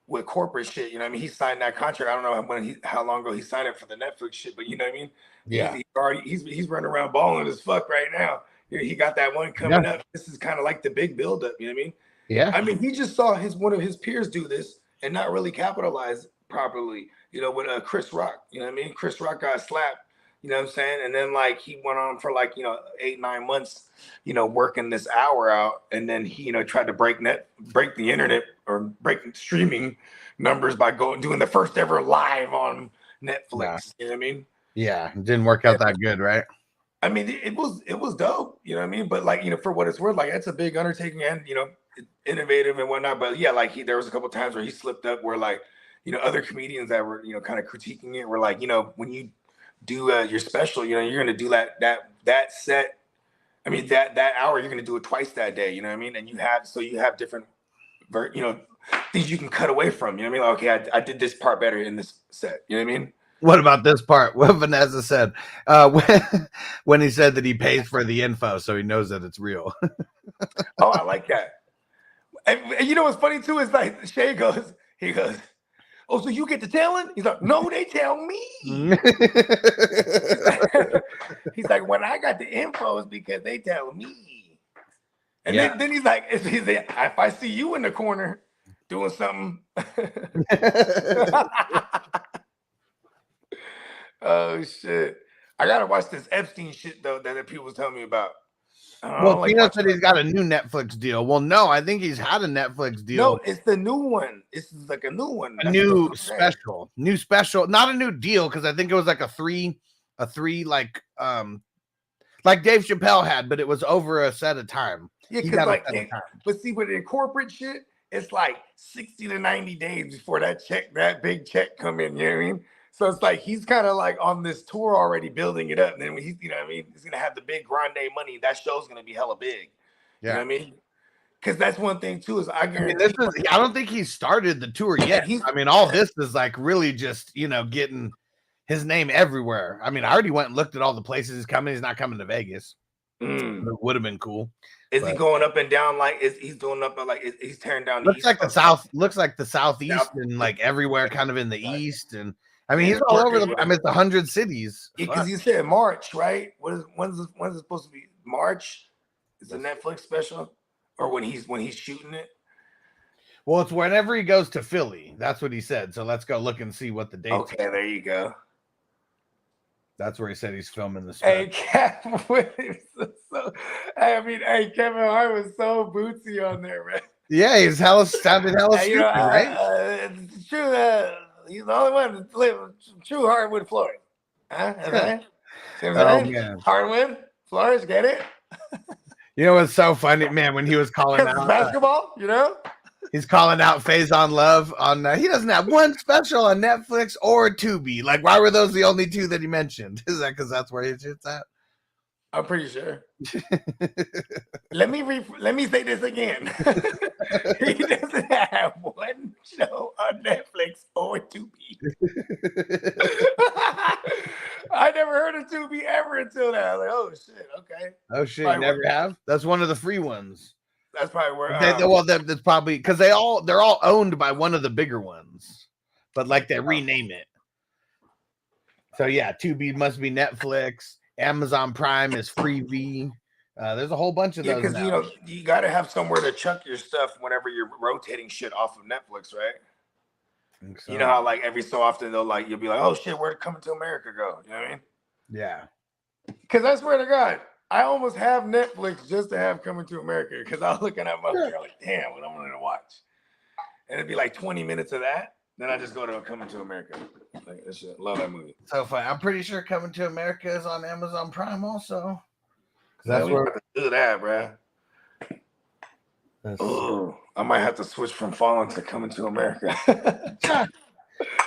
with corporate shit, you know what I mean? He signed that contract. I don't know how long ago he signed it for the Netflix shit, but you know what I mean? Yeah. He's running around balling as fuck right now. He got that one coming up. This is kind of like the big buildup, you know what I mean? Yeah. I mean, he just saw one of his peers do this and not really capitalize properly, with Chris Rock. You know what I mean? Chris Rock got slapped, you know what I'm saying? And then like he went on for like, 8-9 months, working this hour out, and then he, tried to break the internet or break streaming numbers by doing the first ever live on Netflix. You know what I mean? Yeah, it didn't work out that good, right? I mean, it was dope, you know what I mean? But like, for what it's worth, like that's a big undertaking and, innovative and whatnot. But yeah, like there was a couple times where he slipped up where like, other comedians that were, kind of critiquing it were like, when you do your special, you're going to do that set I mean, that hour you're gonna do it twice that day. You know what I mean? And you have different, things you can cut away from. You know what I mean? Like, okay, I did this part better in this set. You know what I mean? What about this part? What Vanessa said when he said that he pays for the info, so he knows that it's real. Oh, I like that. And you know what's funny too is like Shay goes, oh, so you get the telling? He's like, no, they tell me. He's like, when I got the info, it's because they tell me. And then he's like, if I see you in the corner doing something. Oh shit! I gotta watch this Epstein shit though that people was telling me about. Well, Tino said he's got a new Netflix deal. Well, no, I think he's had a Netflix deal. No, it's the new one. It's like a new one. A new special, not a new deal, because I think it was like a three like Dave Chappelle had, but it was over a set of time. Yeah, because but see, with the corporate shit, it's like 60 to 90 days before that big check come in. You know what I mean? So it's like he's kind of like on this tour already building it up. And then when he's, you know what I mean, he's gonna have the big grande money. That show's gonna be hella big. You know what I mean? Because that's one thing too, is I don't think he started the tour yet. I mean, all this is like really just, getting his name everywhere. I mean, I already went and looked at all the places he's coming. He's not coming to Vegas. It would have been cool. Is he going up and down he's doing up and he's tearing down the looks like the south, looks like the southeast and like everywhere kind of in the east. And I mean, he's all over it's 100 cities. Because you said March, right? When's it supposed to be? March? It's a Netflix special? Or when he's shooting it? Well, it's whenever he goes to Philly. That's what he said. So let's go look and see what the date is. Okay, there you go. That's where he said he's filming the special. Hey, Kevin Hart was so bootsy on there, man. Yeah, he's sounded hella stupid, right? It's true. He's the only one to live true hardwood floors. Huh? Hardwood floors, get it? You know what's so funny, man? When he was calling out basketball, he's calling out Faison Love on. He doesn't have one special on Netflix or Tubi. Like, why were those the only two that he mentioned? Is that because that's where his shit's at? I'm pretty sure. Let me say this again. He doesn't have one show on Netflix or Tubi. I never heard of Tubi ever until now. I was like, oh shit, okay. Oh shit, you never have? That's one of the free ones. That's probably where. That's probably because they're all owned by one of the bigger ones, but like they rename it. So yeah, Tubi must be Netflix. Amazon Prime is Freevee. There's a whole bunch of those. Because you got to have somewhere to chuck your stuff whenever you're rotating shit off of Netflix, right? So. You know how like every so often you'll be like, oh shit, where'd Coming to America go? You know what I mean? Yeah. Because I swear to God, I almost have Netflix just to have Coming to America. Because I was looking at my phone, like, damn, what I'm gonna watch. And it'd be like 20 minutes of that. Then I just go to Coming to America. Like, that shit. Love that movie. So fun. I'm pretty sure Coming to America is on Amazon Prime also. That's where I have to do that, bro. Oh, I might have to switch from Fallen to Coming to America.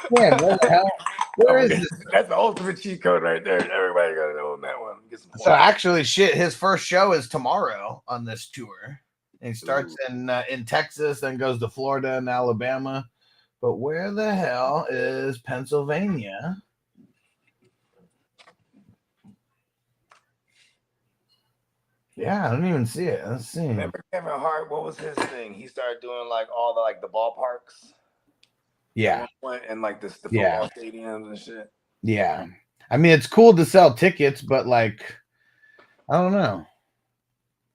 Man, what the hell? Where is this? That's the ultimate cheat code right there. Everybody got to own that one. So actually, his first show is tomorrow on this tour. And he starts in Texas, then goes to Florida and Alabama. But where the hell is Pennsylvania? Yeah, I don't even see it. Let's see. Remember Kevin Hart? What was his thing? He started doing like all the ballparks. Yeah. And like the football stadiums and shit. Yeah. I mean, it's cool to sell tickets, but like, I don't know.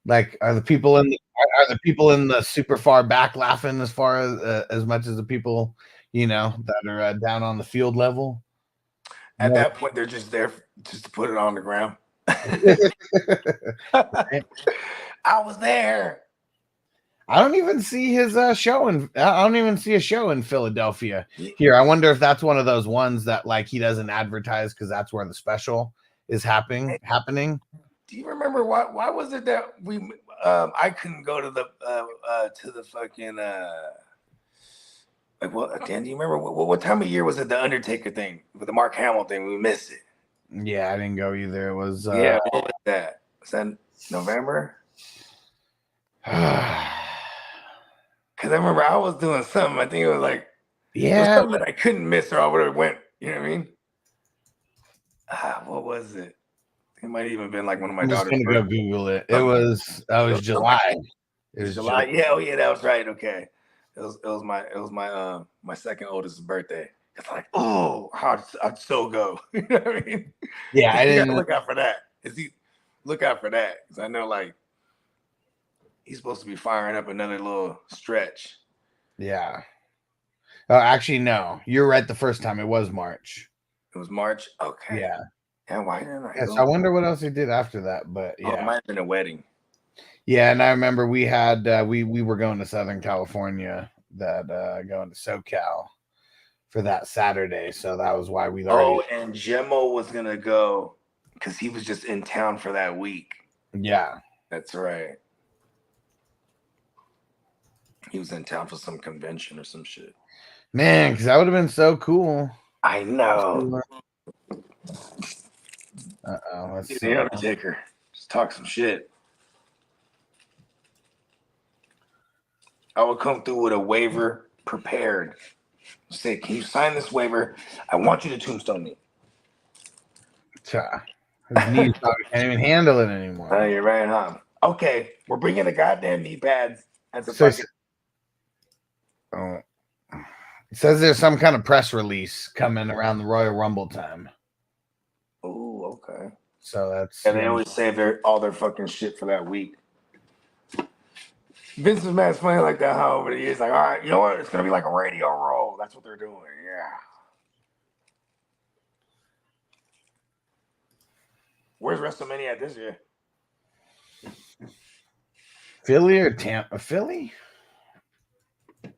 Like, are the people in the super far back laughing as far as much as the people, that are down on the field level? At that point, they're just there just to put it on the ground. I was there. I don't even see his show I don't even see a show in Philadelphia here. I wonder if that's one of those ones that like he doesn't advertise because that's where the special is happening. Do you remember why was it that I couldn't go to the fucking Dan, do you remember what time of year was it the Undertaker thing with the Mark Hamill thing? We missed it. Yeah, I didn't go either. It was what was that? Was that November. Because I remember I was doing something. I think it was like it was something that I couldn't miss, or I would have went. You know what I mean? What was it? It might even been like one of my I'm just daughter's gonna go birthdays. Google it. It was July. It was July. Yeah, oh yeah, that was right. Okay, it was my my second oldest birthday. It's like, oh, I'd so go. You know what I mean? Yeah, I You didn't gotta look out for that. Look out for that, because I know like he's supposed to be firing up another little stretch. Yeah. Oh, actually, no. You're right. The first time it was March. It was March. Okay. Yeah. And why didn't I? Yes, go? I wonder what else he did after that. But yeah, it might have been a wedding. Yeah, and I remember we had we were going to Southern California, that going to SoCal for that Saturday, so that was why we already. Oh, and Gemmo was gonna go because he was just in town for that week. Yeah, that's right. He was in town for some convention or some shit. Man, because that would have been so cool. I know. Let's see. The Undertaker. Just talk some shit. I would come through with a waiver prepared. Say, can you sign this waiver? I want you to tombstone me. His knees probably can't even handle it anymore. You're right, huh? Okay, we're bringing the goddamn knee pads as a So fucking. It says there's some kind of press release coming around the Royal Rumble time. Oh, okay. So that's. And they always save all their fucking shit for that week. Vince McMahon's playing like that, huh? Over the years, like, all right, you know what? It's gonna be like a radio roll. That's what they're doing. Yeah. Where's WrestleMania at this year? Philly or Tampa? Philly?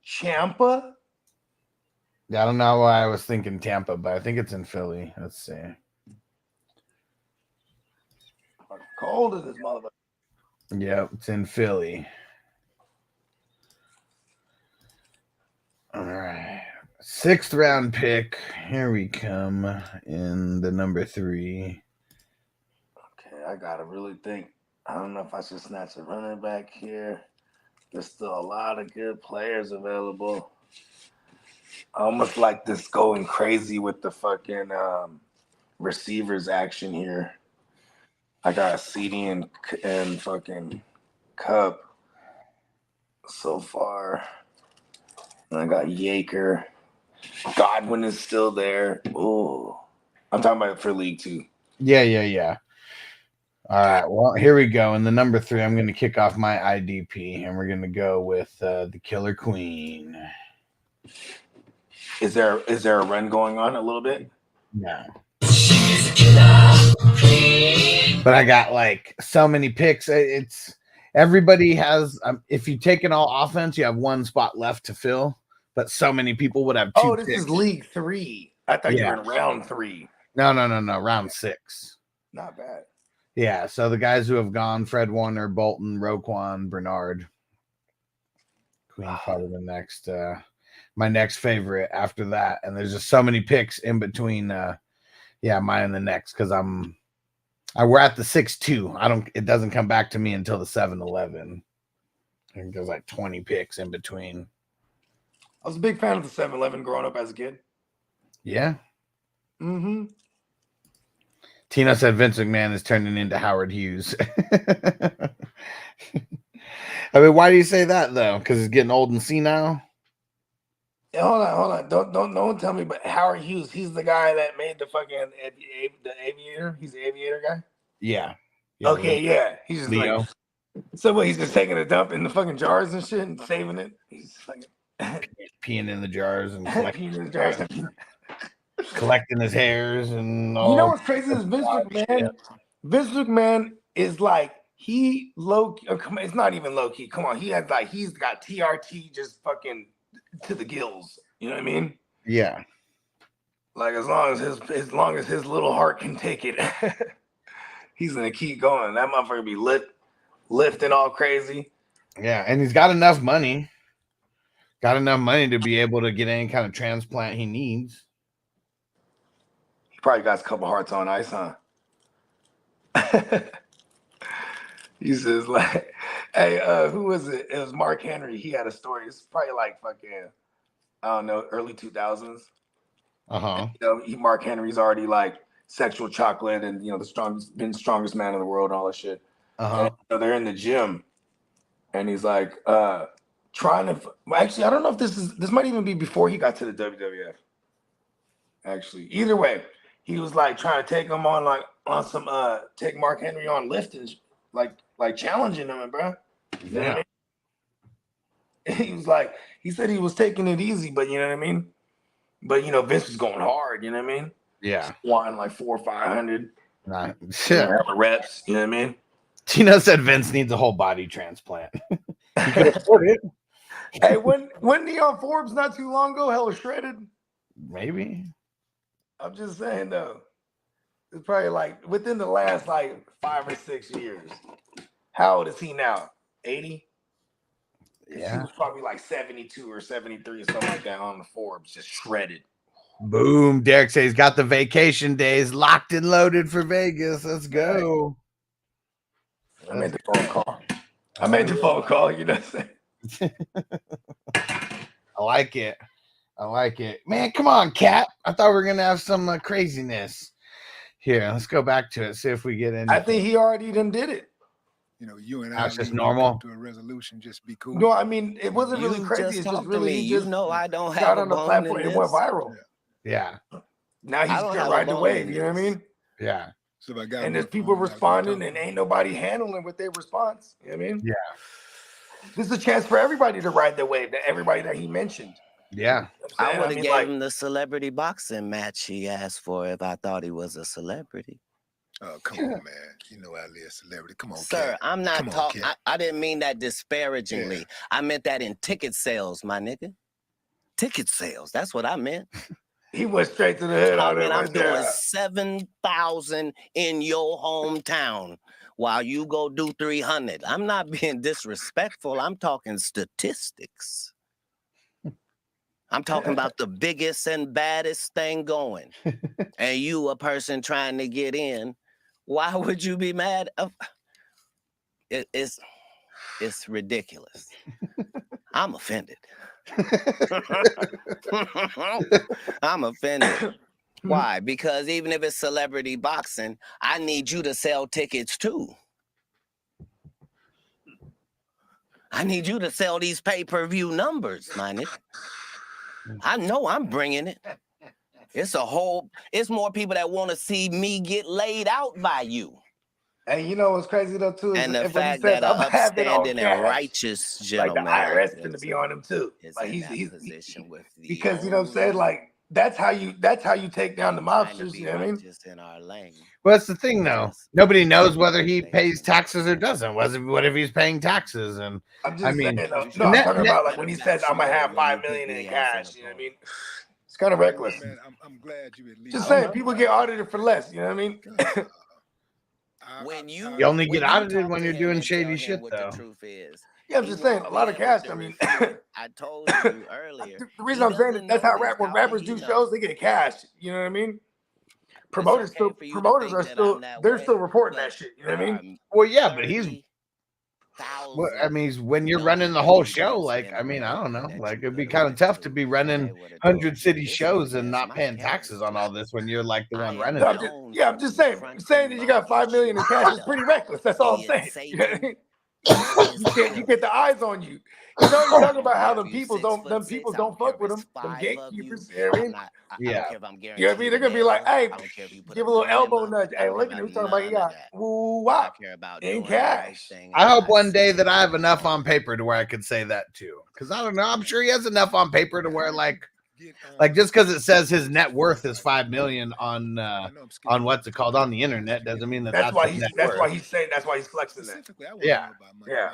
Champa? I don't know why I was thinking Tampa, but I think it's in Philly. Let's see. Cold as this motherfucker. Yeah, it's in Philly. All right. 6th round pick. Here we come in the number 3. Okay, I gotta really think. I don't know if I should snatch a running back here. There's still a lot of good players available. I almost like this going crazy with the fucking receivers action here. I got CD and fucking Cup so far. And I got Yaker. Godwin is still there. Oh, I'm talking about it for League 2. Yeah. All right. Well, here we go. In the number 3, I'm going to kick off my IDP, and we're going to go with the Killer Queen. Is there a run going on a little bit? No. But I got like so many picks. It's everybody has. If you take it all offense, you have one spot left to fill. But so many people would have 2 Oh, this picks. is League 3. I thought you were in round 3. No. Round 6. Not bad. Yeah. So the guys who have gone: Fred Warner, Bolton, Roquan, Bernard. Queen's probably the next. My next favorite after that, and there's just so many picks in between. Mine and the next, because we're at the 6-2. It doesn't come back to me until the 7-11. I think there's like 20 picks in between. I was a big fan of the 7-11 growing up as a kid. Yeah. Mm-hmm. Tina said Vince McMahon is turning into Howard Hughes. I mean, why do you say that though? Because he's getting old and senile. Yeah, hold on. Don't tell me. But Howard Hughes, he's the guy that made the fucking the aviator. He's the aviator guy. Yeah. Okay. Yeah. He's just Leo. like. So what? He's just taking a dump in the fucking jars and shit and saving it. He's like peeing in the jars and collecting collecting his hairs and all. You know what's crazy is Vince McMahon. Vince McMahon is like it's not even low key. Come on, he's got TRT just fucking to the gills. You know what I mean? Yeah. Like as long as his little heart can take it, he's gonna keep going. That motherfucker be lifting all crazy. Yeah, and he's got enough money. Got enough money to be able to get any kind of transplant he needs. He probably got a couple hearts on ice, huh? He says like, "Hey, who was it? It was Mark Henry. He had a story. It's probably like fucking, I don't know, early 2000s. Mark Henry's already like sexual chocolate, and the strongest man in the world, and all that shit. And they're in the gym, and he's like, trying to. Actually, I don't know if this might even be before he got to the WWF. Actually, either way, he was like trying to take him on some take Mark Henry on lifting, like challenging him, bro. You know what I mean? He was like, he said he was taking it easy, but you know what I mean? But Vince was going hard, you know what I mean? Yeah. Wanting like 400 or 500 Yeah. reps, you know what I mean? Tina said Vince needs a whole body transplant. He could afford it. Hey, when he on Forbes not too long ago, hella shredded. Maybe. I'm just saying though. It's probably like within the last like 5 or 6 years. How old is he now? 80? Yeah. He was probably like 72 or 73 or something like that on the Forbes, just shredded. Boom. Derek says he's got the vacation days locked and loaded for Vegas. Let's go. I made the phone call. You know what I'm saying? I like it. I like it. Man, come on, Cat. I thought we were going to have some craziness. Here, let's go back to it. See if we get in. I think he already done did it. You and That's I just need to normal. come to a resolution. Just be cool. No, I mean, it wasn't really crazy. It's just really, he just I don't got have on the platform and went viral. Yeah. Now he's gonna ride the wave. You know what I mean? Yeah. So I got. And there's people responding, and ain't nobody handling with their response. You know what I mean? Yeah. This is a chance for everybody to ride the wave. That everybody that he mentioned. Yeah. I would have gave him the celebrity boxing match he asked for if I thought he was a celebrity. Oh, come on, man. You know I live celebrity. Come on, Sir, Cat. I'm not Come on, talking. Cat. I didn't mean that disparagingly. I meant that in ticket sales, my nigga. Ticket sales. That's what I meant. He went straight to the head. I mean, I'm doing 7,000 in your hometown while you go do 300. I'm not being disrespectful. I'm talking statistics. I'm talking about the biggest and baddest thing going. And you, a person trying to get in, why would you be mad? It's ridiculous. I'm offended. I'm offended. Why? Because even if it's celebrity boxing, I need you to sell tickets too. I need you to sell these pay-per-view numbers, my nigga. I know I'm bringing it. It's more people that want to see me get laid out by you. And you know what's crazy though too? And the when fact he says, that an upstanding and cash, righteous gentleman like the IRS going to be on him too. Like he's position with the because you know what I'm saying. Like that's how you take down the mobsters. You know what I mean? Just in our lane. Well, that's the thing, though. Nobody knows whether he pays taxes or doesn't. What if he's paying taxes? And I'm just saying, I'm talking about like when he says, "I'm gonna have $5 million in cash." You know what I mean? It's kind of reckless. Man, I'm glad you at least. Just saying, people get audited for less. You know what I mean? When you only get audited when you're doing shady shit, though. The truth is, yeah, I'm just saying, a lot of cash. I mean, I told you earlier. The reason I'm saying that's how when rappers do shows, they get cash. You know what I mean? Promoters are still reporting that shit. You know what I mean? Well, yeah, but well, I mean, when you're running the whole show, like, I mean, I don't know, like, it'd be kind of tough to be running 100 city shows and not paying taxes on all this when you're like the one running it. I'm just saying that you got $5 million in cash is pretty reckless. That's all I'm saying. You know what I mean? You get the eyes on you. You know, you're talking about how them people don't fuck with them. Them gatekeepers. You know what I mean? Yeah. You know what I mean? They're gonna be like, hey, give a little elbow nudge. Hey, look at him. He's talking about he got woo-wop in cash. I hope one day that I have enough on paper to where I could say that too. Because I don't know. I'm sure he has enough on paper to where like just because it says his net worth is $5 million on what's it called on the internet doesn't mean that's why he's saying that's why he's flexing that. Yeah. Yeah.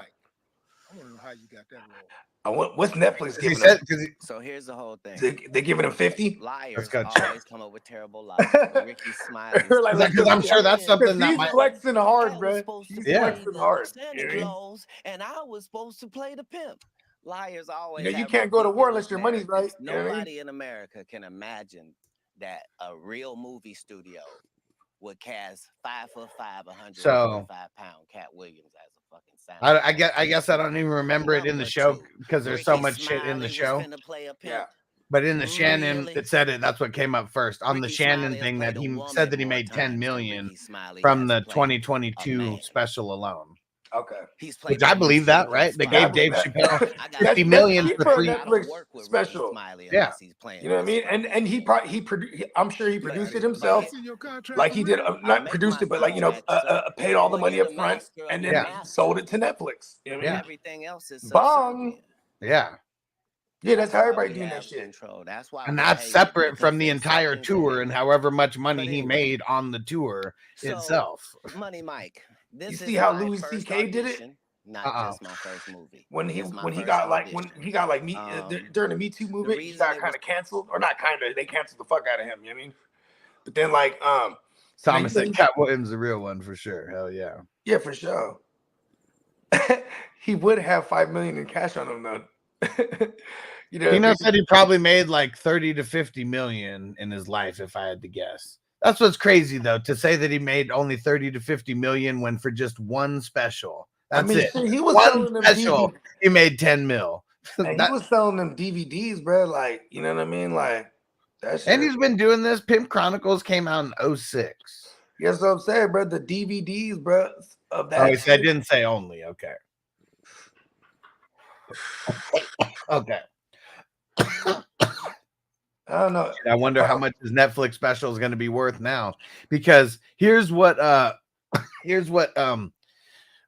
I want to know how you got that role. What's Netflix giving him? So here's the whole thing. They giving him 50? Liars always come up with terrible lies. Ricky Smiley. Because I'm sure that's something that he's flexing hard, bro. He's flexing hard. And I was supposed to play the pimp. Liars always. You can't go to war unless your money's right. Nobody in America can imagine that a real movie studio would cast 5'5", 145 pound Cat Williams as a fucking sound. I guess I don't even remember it in the show because there's so much shit in the show. Yeah. But in the Shannon, it said it. That's what came up first on the Shannon thing, that he said that he made 10 million from the 2022 special alone. Okay. Which I believe that, right? They gave Dave Chappelle 50 million That's for free. Netflix special. Yeah. You know what I mean? And I'm sure he produced it himself, like he did. Not produced it, but like paid all the money up front and then sold it to Netflix. You know what I mean? Everything else is Bong. Yeah. Yeah, that's how everybody doing that shit. That's why. And that's separate from the entire tour and however much money he made on the tour itself. Money Mike. You see how Louis C.K. did it? Not just my first movie. When he got like me during the Me Too movement, he got kind of canceled, or not kind of. They canceled the fuck out of him. You know what I mean? But then like Thomas said, Cat Williams the real one for sure. Hell yeah. Yeah, for sure. He would have $5 million in cash on him though. You know, said he probably made like 30 to 50 million in his life, if I had to guess. That's what's crazy though, to say that he made only 30 to 50 million when for just one special. That's it. He was one special. He made 10 mil. He was selling them DVDs, bro. Like, you know what I mean? Like that shit. And he's been doing this. Pimp Chronicles came out in 06. Yes, what I'm saying, bro. The DVDs, bro, of that. Oh, I didn't say only. Okay. Okay. I don't know. I wonder how much his Netflix special is going to be worth now, because here's what I don't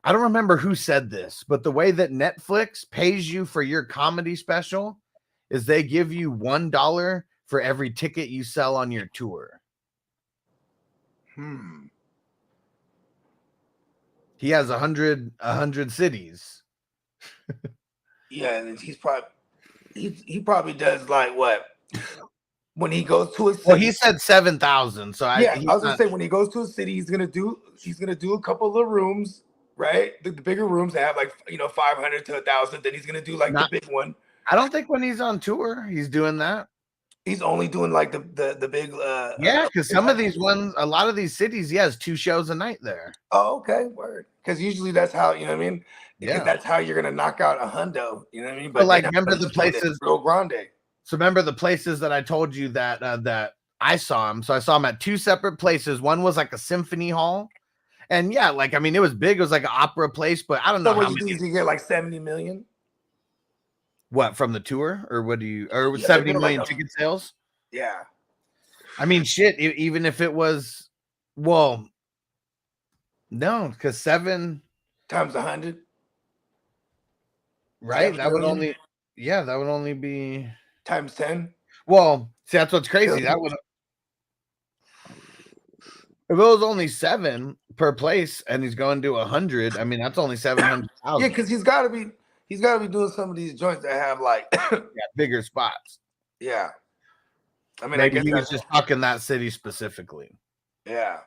remember who said this, but the way that Netflix pays you for your comedy special is they give you $1 for every ticket you sell on your tour. He has 100 cities. Yeah, and he probably does like what when he goes to a city. Well, he said 7,000. So I was gonna say when he goes to a city, he's gonna do a couple of rooms, right? The bigger rooms that have like 500 to 1,000. Then he's gonna do like the big one. I don't think when he's on tour he's doing that. He's only doing like the big. Yeah, because some of these ones, a lot of these cities, he has 2 shows a night there. Oh, okay, word. Because usually that's how, you know what I mean. Because that's how you're gonna knock out a hundo. You know what I mean. But like, remember the places, real grande. So remember the places that I told you that that I saw him. So I saw him at 2 separate places. One was like a symphony hall, and yeah, like I mean, it was big. It was like an opera place, but I don't know how many. You get like 70 million. What, from the tour, or what do you, or 70 million like ticket sales? Yeah. I mean, shit. Even if it was, well, no, because 7 times 100, right? That would only, that would only be times 10. Well, see, that's what's crazy. That would, if it was only 7 per place, and he's going to 100. I mean, that's only 700,000. Yeah, because he's got to be doing some of these joints that have like bigger spots. Yeah. I mean, maybe he was just talking that city specifically. Yeah.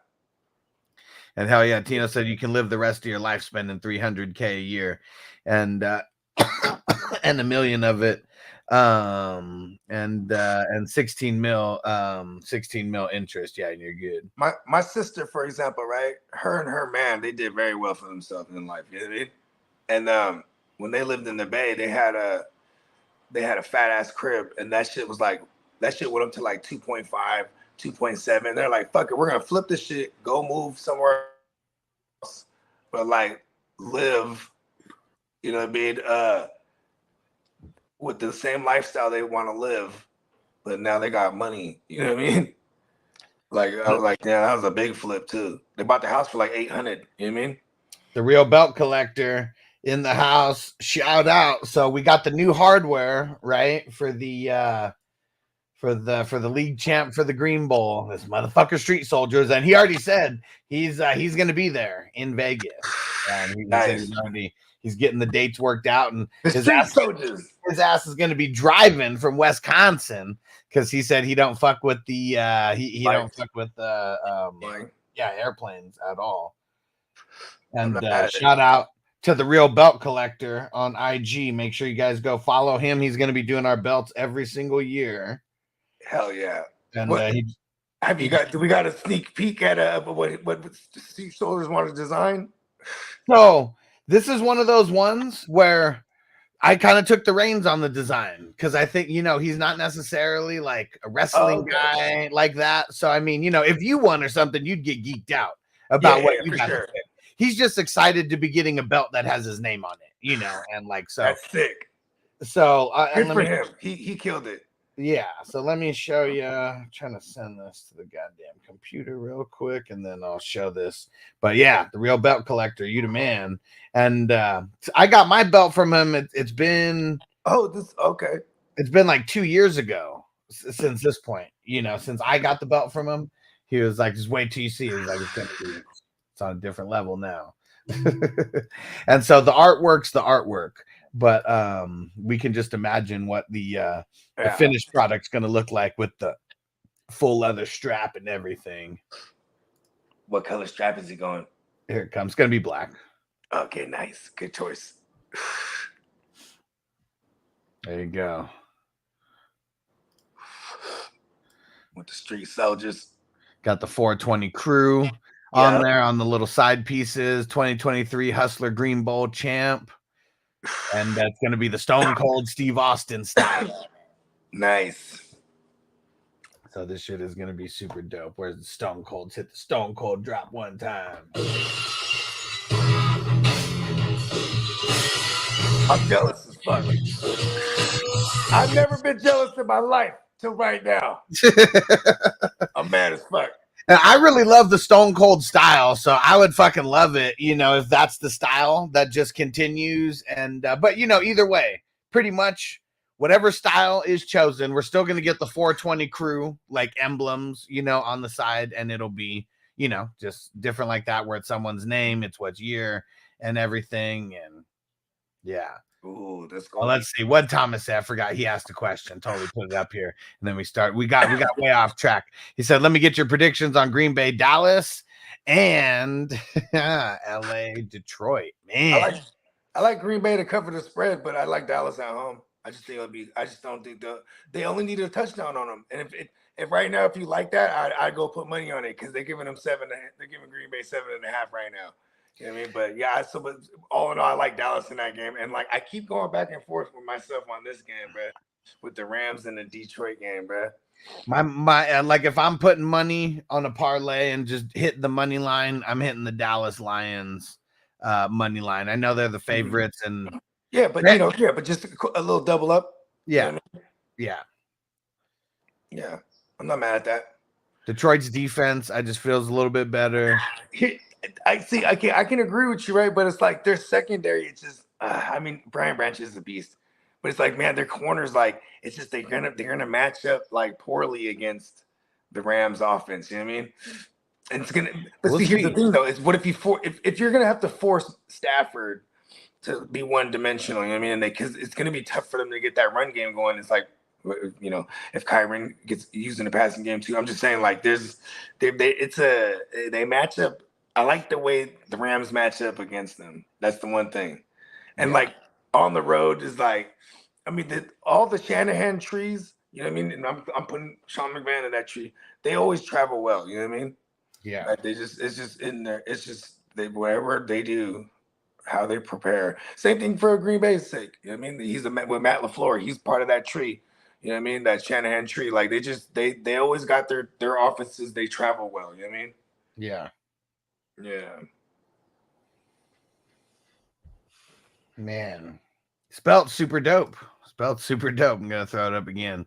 And hell yeah, Tino said you can live the rest of your life spending $300K a year, and and $1 million of it, and 16 mil interest. Yeah, and you're good. My sister, for example, right? Her and her man, they did very well for themselves in life. You know what I mean? And when they lived in the Bay, they had a fat ass crib, and that shit went up to like 2.5, 2.7. They're like, fuck it, we're gonna flip this shit, go move somewhere else, but like live, you know what I mean, with the same lifestyle they want to live, but now they got money, you know what I mean? Like I was like, yeah, that was a big flip too. They bought the house for like 800, you know what I mean? The real belt collector in the house, shout out. So we got the new hardware, right, for the league champ for the Green Bowl, this motherfucker Street Soldiers, and he already said he's going to be there in Vegas, and he's getting the dates worked out, and his ass is going to be driving from Wisconsin because he said he don't fuck with the don't fuck with airplanes at all. And shout out to the real belt collector on IG. Make sure you guys go follow him. He's going to be doing our belts every single year. Hell yeah! And do we got a sneak peek at what Street Soldiers want to design? So This is one of those ones where I kind of took the reins on the design because I think, he's not necessarily like a wrestling guy like that. So, I mean, if you won or something, you'd get geeked out about what you got to pick. He's just excited to be getting a belt that has his name on it, and like, so that's sick. So, good for him. He killed it. Yeah. So let me show you. I'm trying to send this to the goddamn computer real quick, and then I'll show this. But yeah, the real belt collector, you the man. And I got my belt from him. It's been okay. It's been like 2 years ago since this point. Since I got the belt from him, he was like, "Just wait till you see it." He's like, "It's on a different level now." And so the artwork's the artwork. But we can just imagine what the finished product's going to look like with the full leather strap and everything. What color strap is he going? Here it comes. It's going to be black. Okay, nice. Good choice. There you go. With the street soldiers. Got the 420 crew on there on the little side pieces. 2023 Hustler Green Bowl champ. And that's going to be the Stone Cold Steve Austin style. Nice. So this shit is going to be super dope. Where's the Stone Colds? Hit the Stone Cold drop one time. I'm jealous as fuck. I've never been jealous in my life till right now. I'm mad as fuck. And I really love the Stone Cold style, so I would fucking love it, if that's the style that just continues. And but either way, pretty much whatever style is chosen, we're still gonna get the 420 crew like emblems, on the side, and it'll be, just different like that, where it's someone's name, it's what year and everything, and yeah. Ooh, that's cool. Well, let's see what Thomas said. I forgot he asked a question. Totally put it up here, and then we got way off track. He said, "Let me get your predictions on Green Bay, Dallas, and LA, Detroit." Man, I like Green Bay to cover the spread, but I like Dallas at home. I just think I just don't think they only need a touchdown on them. And if right now, if you like that, I'd go put money on it because they're giving them 7.5. They're giving Green Bay 7.5 right now. You know what I mean? But yeah, but all in all, I like Dallas in that game. And like I keep going back and forth with myself on this game, bro. With the Rams and the Detroit game, bro. My like if I'm putting money on a parlay and just hit the money line, I'm hitting the Dallas Lions money line. I know they're the favorites, and but just a little double up. Yeah, you know what I mean? yeah. I'm not mad at that. Detroit's defense, I just feels a little bit better. I can agree with you, right? But it's like their secondary. It's just, I mean, Brian Branch is a beast, but it's like, man, their corners, like, it's just they're gonna match up like poorly against the Rams offense. You know what I mean? And it's gonna. But see, here's the thing, though: is what if if you're gonna have to force Stafford to be one dimensional? You know what I mean? Because it's gonna be tough for them to get that run game going. It's like, if Kyron gets used in the passing game too. I'm just saying, like, they match up. I like the way the Rams match up against them. That's the one thing. And like on the road is like, I mean, all the Shanahan trees, you know what I mean? And I'm putting Sean McVay in that tree. They always travel well. You know what I mean? Yeah. Like it's just in there. It's just whatever they do, how they prepare. Same thing for Green Bay's sake. You know what I mean? He's with Matt LaFleur. He's part of that tree. You know what I mean? That Shanahan tree. Like they always got their offenses. They travel well. You know what I mean? Yeah. Yeah. Man. Spelt super dope. I'm gonna throw it up again.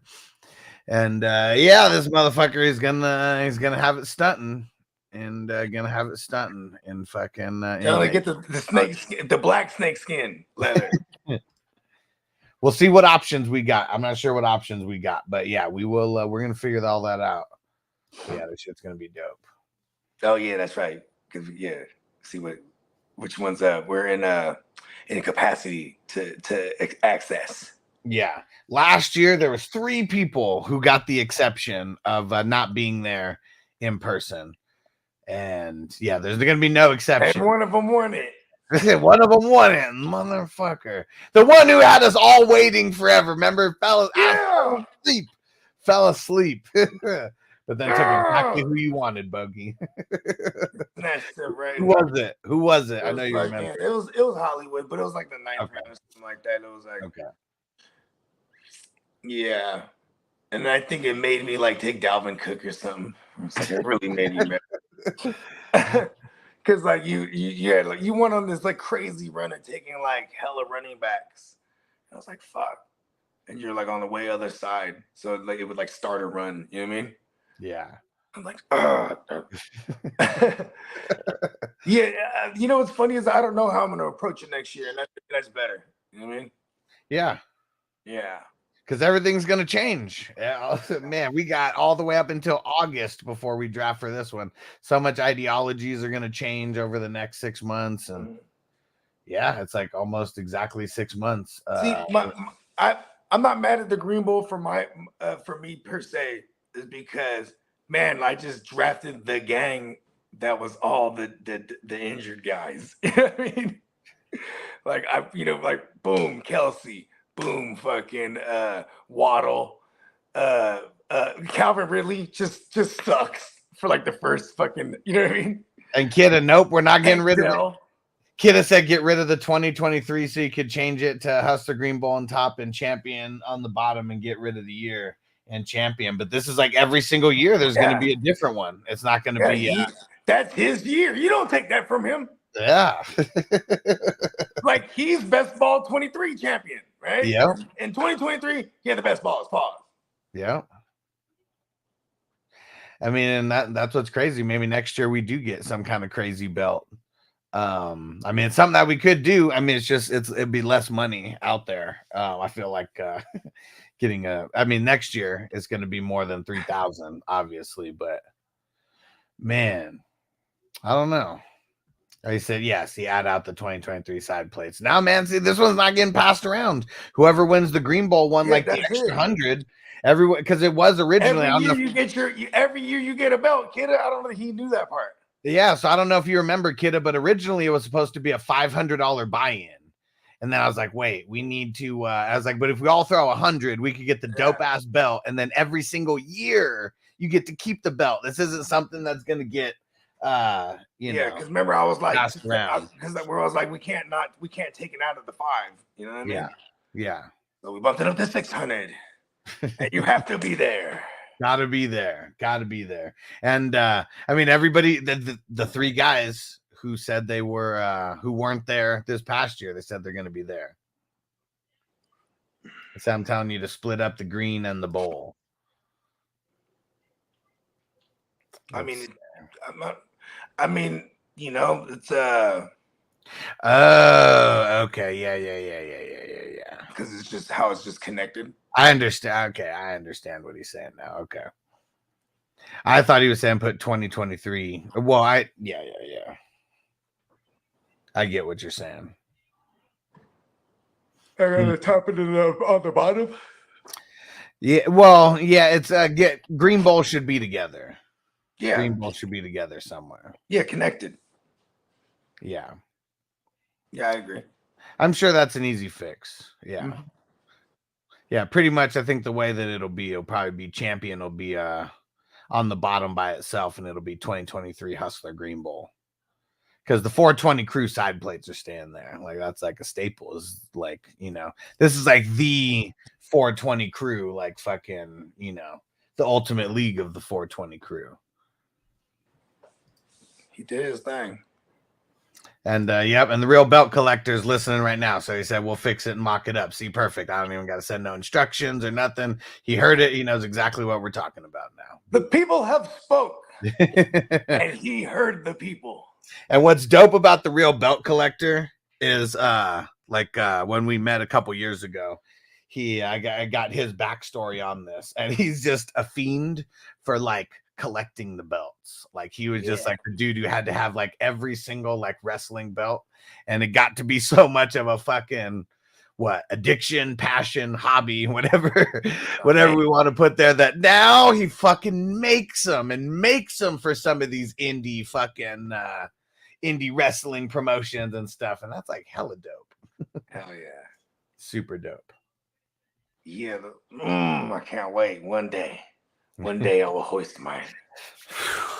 And this motherfucker is gonna have it stunting. And gonna have it stunting in fucking get the snake skin, the black snake skin leather. We'll see what options we got. I'm not sure what options we got, but yeah, we will. We're gonna figure all that out. Yeah, this shit's gonna be dope. Oh yeah, that's right. Because see which ones we're in a capacity to access. Yeah, last year there was 3 people who got the exception of not being there in person, and yeah, there's gonna be no exception. And one of them won it. One of them won it, motherfucker. The one who had us all waiting forever. Remember, fell asleep. But but then took exactly who you wanted, Bogey. That's it, right? Who was it? Who was it? It I know was you like, remember. it was Hollywood, but it was like the ninth round or something like that. It was like, yeah. And I think it made me like take Dalvin Cook or something. It's like, it really made me mad. Because like you had like you went on this like crazy run of taking like hella running backs. I was like, fuck. And you're like on the way other side. So like it would like start a run. You know what I mean? Yeah. I'm like, yeah. You know what's funny is I don't know how I'm gonna approach it next year, and that's better. You know what I mean? Yeah. Yeah. Because everything's going to change. Man, we got all the way up until August before we draft for this one. So much ideologies are going to change over the next 6 months. And yeah, it's like almost exactly 6 months. See, I'm not mad at the Green Bowl for me per se, is because, man, I just drafted the gang that was all the injured guys. You know what I mean? Like, like, boom, Kelsey. Boom, fucking Waddle, Calvin Ridley just sucks for like the first fucking, you know what I mean? And Kidda, nope, we're not getting rid of it. Kidda said get rid of the 2023 so you could change it to Hustler Green Bowl on top and Champion on the bottom and get rid of the year and Champion. But this is like every single year there's going to be a different one. It's not going to be. That's his year. You don't take that from him. Yeah. Like he's best ball 23 champion, right? Yeah. In 2023, he had the best balls. Pause. Yeah. I mean, and that's what's crazy. Maybe next year we do get some kind of crazy belt. I mean, it's something that we could do. I mean, it'd be less money out there. I feel like getting next year it's going to be more than 3,000, obviously, but man, I don't know. He said, yes, he add out the 2023 side plates. Now, man, see, this one's not getting passed around. Whoever wins the Green Bowl won like the extra 100. Everyone, because it was originally. Every year you get a belt, kid. I don't know if he knew that part. Yeah, so I don't know if you remember, Kidda, but originally it was supposed to be a $500 buy-in. And then I was like, wait, we need to, I was like, but if we all throw 100, we could get the dope ass belt. And then every single year you get to keep the belt. This isn't something that's going to get, because remember I was like, passed around. Because I was like, we can't take it out of the 5. You know what I mean? Yeah. So we bumped it up to 600. And you have to be there. Gotta be there. And I mean, everybody, the 3 guys who said they were who weren't there this past year, they said they're gonna be there. So I'm telling you to split up the green and the bowl. I mean, it's oh, okay, yeah. Because it's just how it's just connected. I understand. Okay, I understand what he's saying now. Okay, I thought he was saying put 2023. Well, yeah. I get what you're saying. And then the top and on the bottom. Yeah, well, yeah. It's Green Bowl should be together. Yeah, Green Bowl should be together somewhere. Yeah, connected. Yeah, I agree. I'm sure that's an easy fix. Yeah. Yeah, pretty much. I think the way that it'll probably be Champion will be on the bottom by itself, and it'll be 2023 Hustler Green Bowl. Because the 420 crew side plates are staying there. Like that's like a staple. Is like, this is like the 420 crew, like fucking, the ultimate league of the 420 crew. He did his thing. And and the real belt collector's listening right now. So he said, we'll fix it and mock it up. See, perfect. I don't even got to send no instructions or nothing. He heard it. He knows exactly what we're talking about now. The people have spoke. And he heard the people. And what's dope about the real belt collector is when we met a couple years ago, I got his backstory on this. And he's just a fiend for like collecting the belts. Like he was just like the dude who had to have like every single like wrestling belt, and it got to be so much of a fucking addiction, passion, hobby, whatever we want to put there, that now he fucking makes them for some of these indie wrestling promotions and stuff, and that's like hella dope. Hell yeah, super dope. Yeah, I can't wait one day. One day I will hoist mine.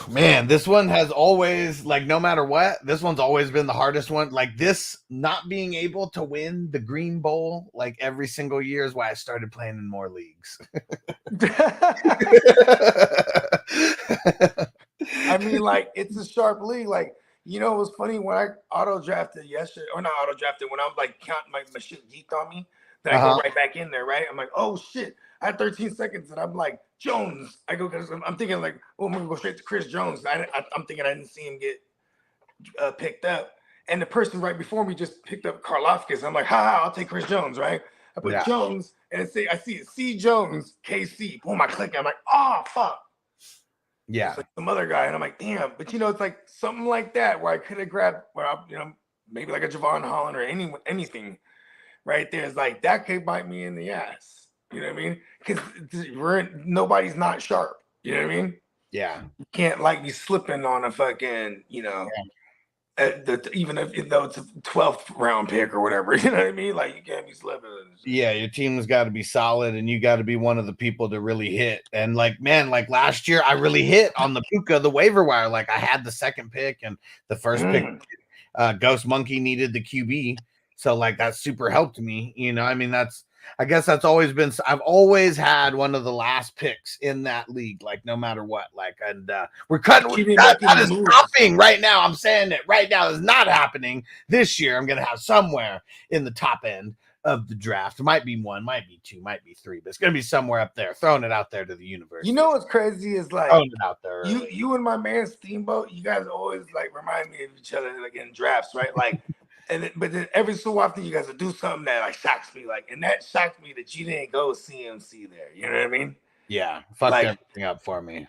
Man, this one has always, like, no matter what, this one's always been the hardest one. Like, this not being able to win the Green Bowl, like, every single year is why I started playing in more leagues. I mean, like, it's a sharp league. Like, you know, it was funny when I auto drafted yesterday, or not auto drafted, when I was like counting my shit geeked on me, then I go right back in there, right? I'm like, oh shit, I had 13 seconds, and I'm like, Jones. I go, because I'm thinking like, oh, I'm gonna go straight to Chris Jones. I'm thinking I didn't see him get picked up, and the person right before me just picked up Karlaftis. I'm like, I'll take Chris Jones, right? I put Jones, and I see it, C Jones, KC. Boom, I click. I'm like, oh fuck. Yeah, it's like some other guy, and I'm like, damn. But you know, it's like something like that where I could have grabbed, maybe like a Javon Holland or anything, right there. It's like that could bite me in the ass. You know what I mean? Because nobody's not sharp. You know what I mean? Yeah, you can't like be slipping on a fucking, even though it's a 12th round pick or whatever. You know what I mean? Like you can't be slipping. Yeah, your team's got to be solid, and you got to be one of the people to really hit. And like, man, like last year, I really hit on the Puka, the waiver wire. Like I had the second pick and the first pick. Ghost Monkey needed the QB, so like that super helped me. You know, I mean, I guess that's always been. I've always had one of the last picks in that league, like no matter what. Like, and we're cutting. That is stopping right now. I'm saying it right now is not happening this year. I'm gonna have somewhere in the top end of the draft. It might be 1, might be 2, might be 3, but it's gonna be somewhere up there. Throwing it out there to the universe. You know what's crazy is like throwing it out there. You and my man Steamboat. You guys always like remind me of each other like in drafts, right? Like. But then every so often you guys will do something that like shocks me, like, and that shocked me that you didn't go CMC there. You know what I mean? Yeah, fucked like, everything up for me.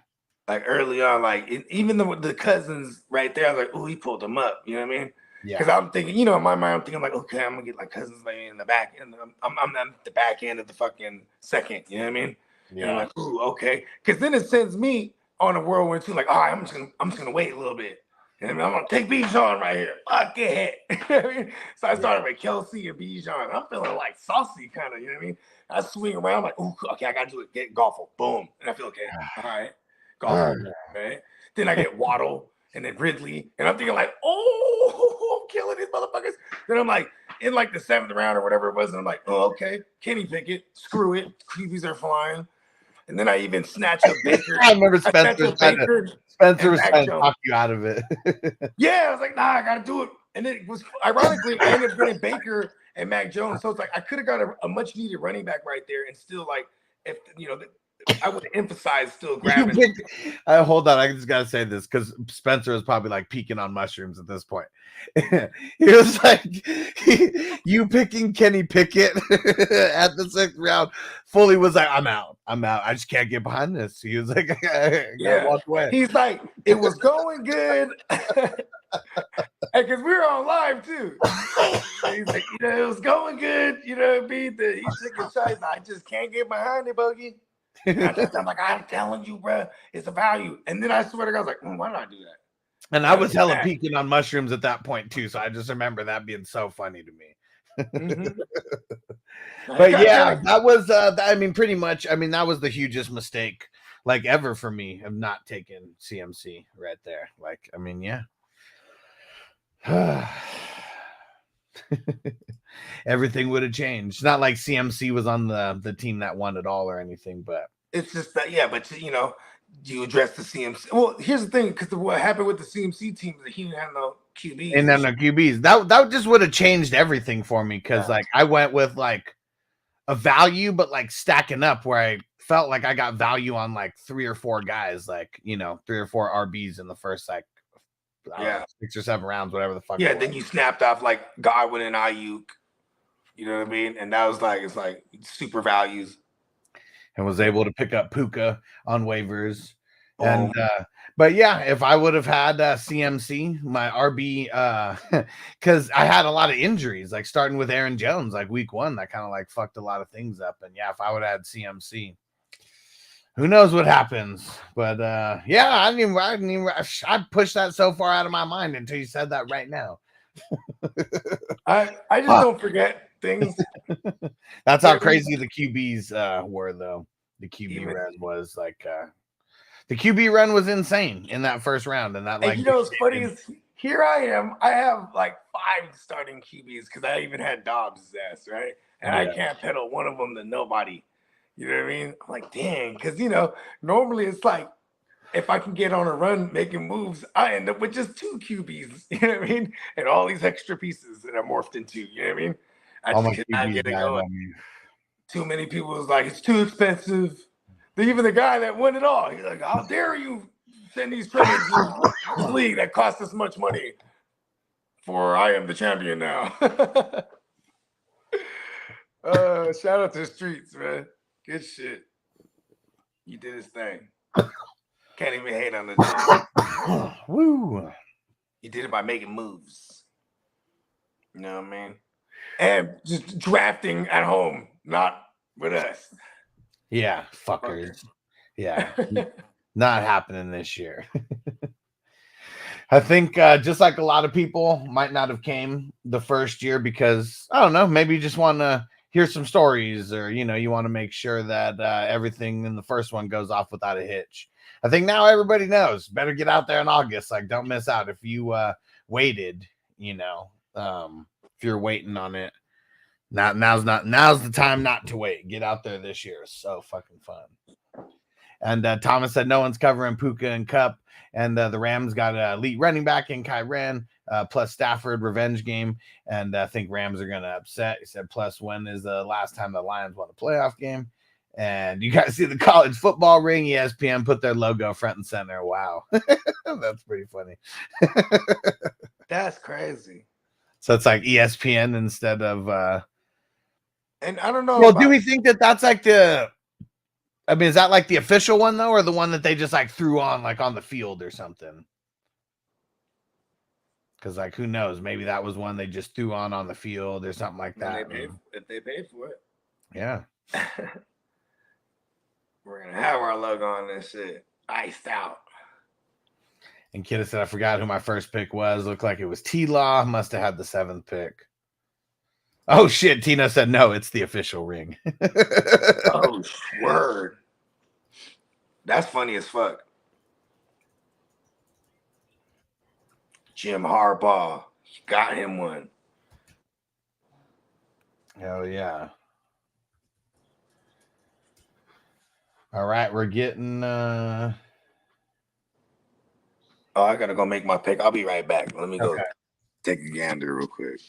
Like early on, like even the cousins right there, I was like, oh, he pulled them up. You know what I mean? Yeah. Because I'm thinking, in my mind, I'm thinking like, okay, I'm gonna get like cousins maybe in the back, and I'm at the back end of the fucking second. You know what I mean? Yeah. And I'm like, ooh, okay. Because then it sends me on a whirlwind too, like, all right, I'm just gonna wait a little bit. And I'm gonna take Bijan right here. Fuck it. So I started with Kelsey and Bijan. I'm feeling like saucy, kind of. You know what I mean? I swing around, I'm like, ooh, okay, I gotta do it. Get Goffle, boom, and I feel okay. All right, Goffle, right? Then I get Waddle, and then Ridley, and I'm thinking like, oh, I'm killing these motherfuckers. Then I'm like, in like the 7th round or whatever it was, and I'm like, oh, okay, Kenny Pickett, screw it, QBs are flying. And then I even snatched up Baker. I remember Spencer was trying to talk you out of it. Yeah, I was like, nah, I gotta do it. And then it was ironically, I ended up getting Baker and Mac Jones. So it's like I could have got a much needed running back right there, and still like, if I would emphasize still grabbing. Hold on, I just gotta say this because Spencer was probably like peeking on mushrooms at this point. He was like, you picking Kenny Pickett at the 6th round. Fully was like, I'm out. I just can't get behind this. He was like, yeah, walk away. He's like, it was going good. Because we were on live too. He's like, it was going good. You know what I mean? He took his shots. I just can't get behind it, Bogey. I'm like, I'm telling you, bro, it's a value. And then I swear to God, I was like, why did I do that? And I was hella peeking on mushrooms at that point too. So I just remember that being so funny to me. But yeah, that was pretty much, that was the hugest mistake like ever for me of not taking CMC right there. Like, yeah. Everything would have changed. Not like CMC was on the team that won it all or anything, but it's just that, yeah, but you address the CMC. Well, here's the thing, because what happened with the CMC team is that he didn't have no QBs. And then the QBs. That just would have changed everything for me, because like I went with like a value, but like stacking up where I felt like I got value on like 3 or 4 guys, like 3 or 4 RBs in the first like 6 or 7 rounds, whatever the fuck. Yeah, then you snapped off like Godwin and Ayuk. You know what I mean? And that was like, it's like super values. And was able to pick up Puka on waivers. And but yeah, if I would have had CMC, my RB, because I had a lot of injuries, like starting with Aaron Jones, like week 1, that kind of like fucked a lot of things up. And yeah, if I would have had CMC, who knows what happens? But yeah, I pushed that so far out of my mind until you said that right now. I just don't forget things. That's how crazy the QBs were, though. The QB red was like The QB run was insane in that first round, and that And like you know what's funny is here I am. I have like 5 starting QBs because I even had Dobbs' ass, right? And I Yeah. can't pedal one of them to nobody. You know what I mean? I'm like, dang, because you know, normally it's like if I can get on a run making moves, I end up with just 2 QBs. You know what I mean? And all these extra pieces that I morphed into. You know what I mean? I all just my could not QBs get it died going. on me. Too many people was like, it's too expensive. Even the guy that won it all, he's like, how dare you send these trades to this league that cost us much money for I am the champion now. Shout out to the streets, man. Good shit. You did his thing. Can't even hate on the dude. Woo. He did it by making moves. You know what I mean? And just drafting at home, not with us. Yeah, fuckers. Yeah. Not happening this year. I think just like a lot of people might not have came the first year because, I don't know, maybe you just want to hear some stories or, you know, you want to make sure that everything in the first one goes off without a hitch. I think now everybody knows. Better get out there in August. Like, don't miss out. If you waited, you know, if you're waiting on it, now's the time not to wait. Get out there this year. It's so fucking fun. And Thomas said no one's covering Puka and Cup. And the Rams got an elite running back in Kyren, plus Stafford revenge game. And I think Rams are going to upset. He said, plus when is the last time the Lions won a playoff game? And you guys see the college football ring. ESPN put their logo front and center. Wow. That's pretty funny. That's crazy. So it's like ESPN instead of... and I don't know. Well, do we think that that's like the... I mean, is that like the official one, though, or the one that they just like threw on like on the field or something? Because like, who knows? Maybe that was one they just threw on the field or something like that. If they paid for it. Yeah. We're going to have our logo on this shit. Iced out. And Kidda said, I forgot who my first pick was. Looked like it was T-Law. Must have had the 7th pick. Oh, shit. Tina said, no, it's the official ring. Oh, word. That's funny as fuck. Jim Harbaugh. Got him one. Hell yeah. All right, we're getting... Oh, I got to go make my pick. I'll be right back. Let me go take a gander real quick.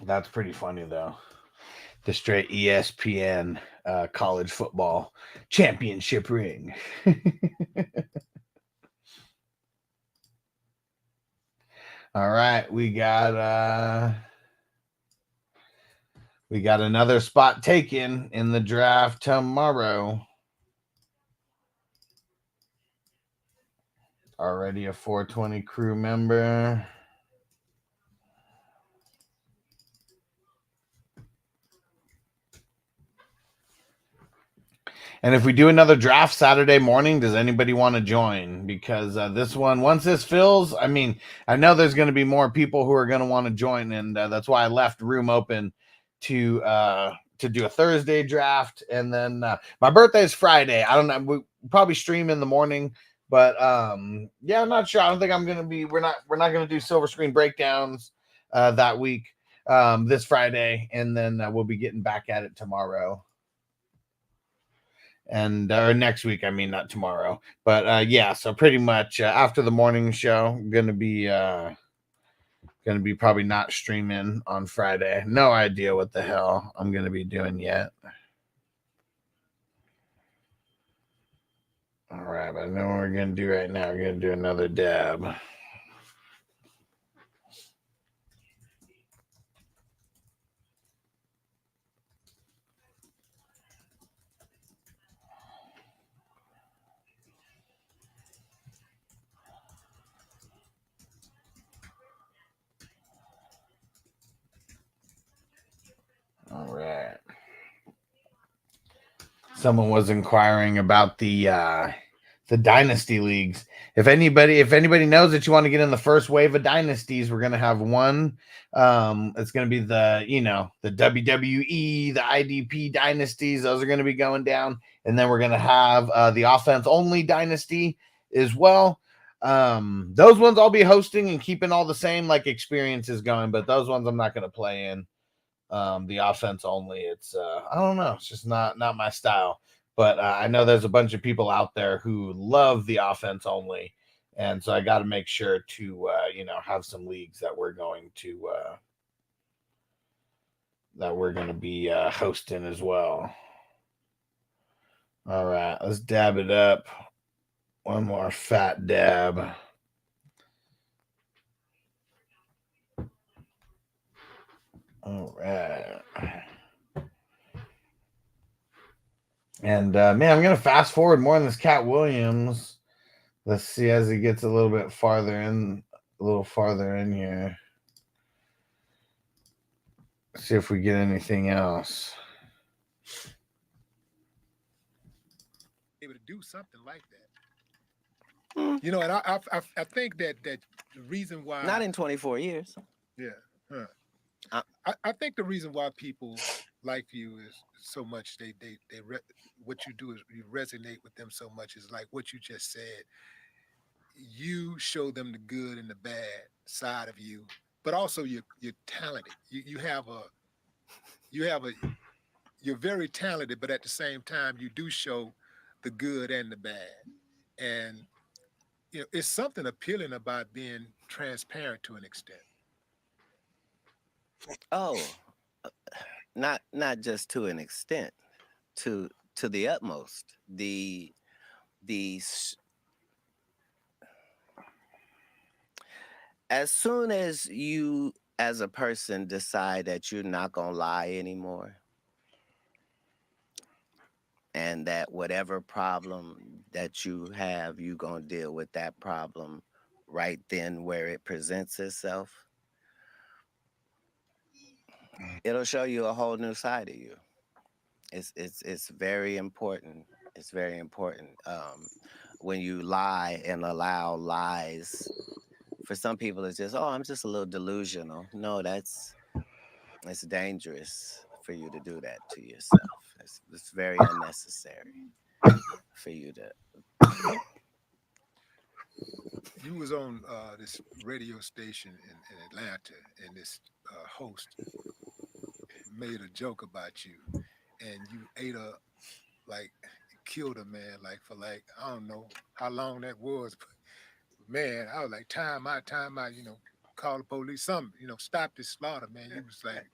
That's pretty funny, though. The straight ESPN college football championship ring. All right, we got another spot taken in the draft tomorrow. Already a 420 crew member. And if we do another draft Saturday morning, does anybody want to join? Because this one, once this fills, I mean, I know there's going to be more people who are going to want to join, and that's why I left room open to do a Thursday draft. And then my birthday is Friday. I don't know. We probably stream in the morning, but yeah, I'm not sure. I don't think I'm going to be. We're not going to do silver screen breakdowns that week, this Friday, and then we'll be getting back at it tomorrow. And or next week, I mean, not tomorrow, but yeah, so pretty much after the morning show, gonna be probably not streaming on Friday. No idea what the hell I'm gonna be doing yet. All right, but I know what we're gonna do right now. We're gonna do another dab. All right. someone was inquiring about the dynasty leagues. If anybody knows that you want to get in the first wave of dynasties, we're gonna have one. It's gonna be the WWE, the IDP dynasties. Those are gonna be going down, and then we're gonna have the offense only dynasty as well. Those ones I'll be hosting and keeping all the same like experiences going, but those ones I'm not gonna play in. The offense only, it's I don't know, it's just not my style. But I know there's a bunch of people out there who love the offense only, and so I got to make sure to have some leagues that we're going to be hosting as well. All right, let's dab it up. One more fat dab. All right. And man, I'm gonna fast forward more on this Cat Williams. Let's see as he gets a little farther in here. See if we get anything else. Able to do something like that, you know, and I think that the reason why Not in 24 years. Yeah. Huh. I think the reason why people like you is so much what you do is you resonate with them so much is like what you just said. You show them the good and the bad side of you, but also you're talented. You're very talented, but at the same time you do show the good and the bad. And you know, it's something appealing about being transparent to an extent. Oh, not just to an extent, to the utmost. As soon as you as a person decide that you're not gonna lie anymore, and that whatever problem that you have, you're gonna deal with that problem right then where it presents itself, it'll show you a whole new side of you. It's very important. It's very important. When you lie and allow lies, for some people it's just, oh, I'm just a little delusional. No, it's dangerous for you to do that to yourself. It's very unnecessary for you to. You was on this radio station in Atlanta, and this host made a joke about you, and you killed a man for I don't know how long that was, but man, I was like, time out, call the police, something, stop this slaughter, man. You was like,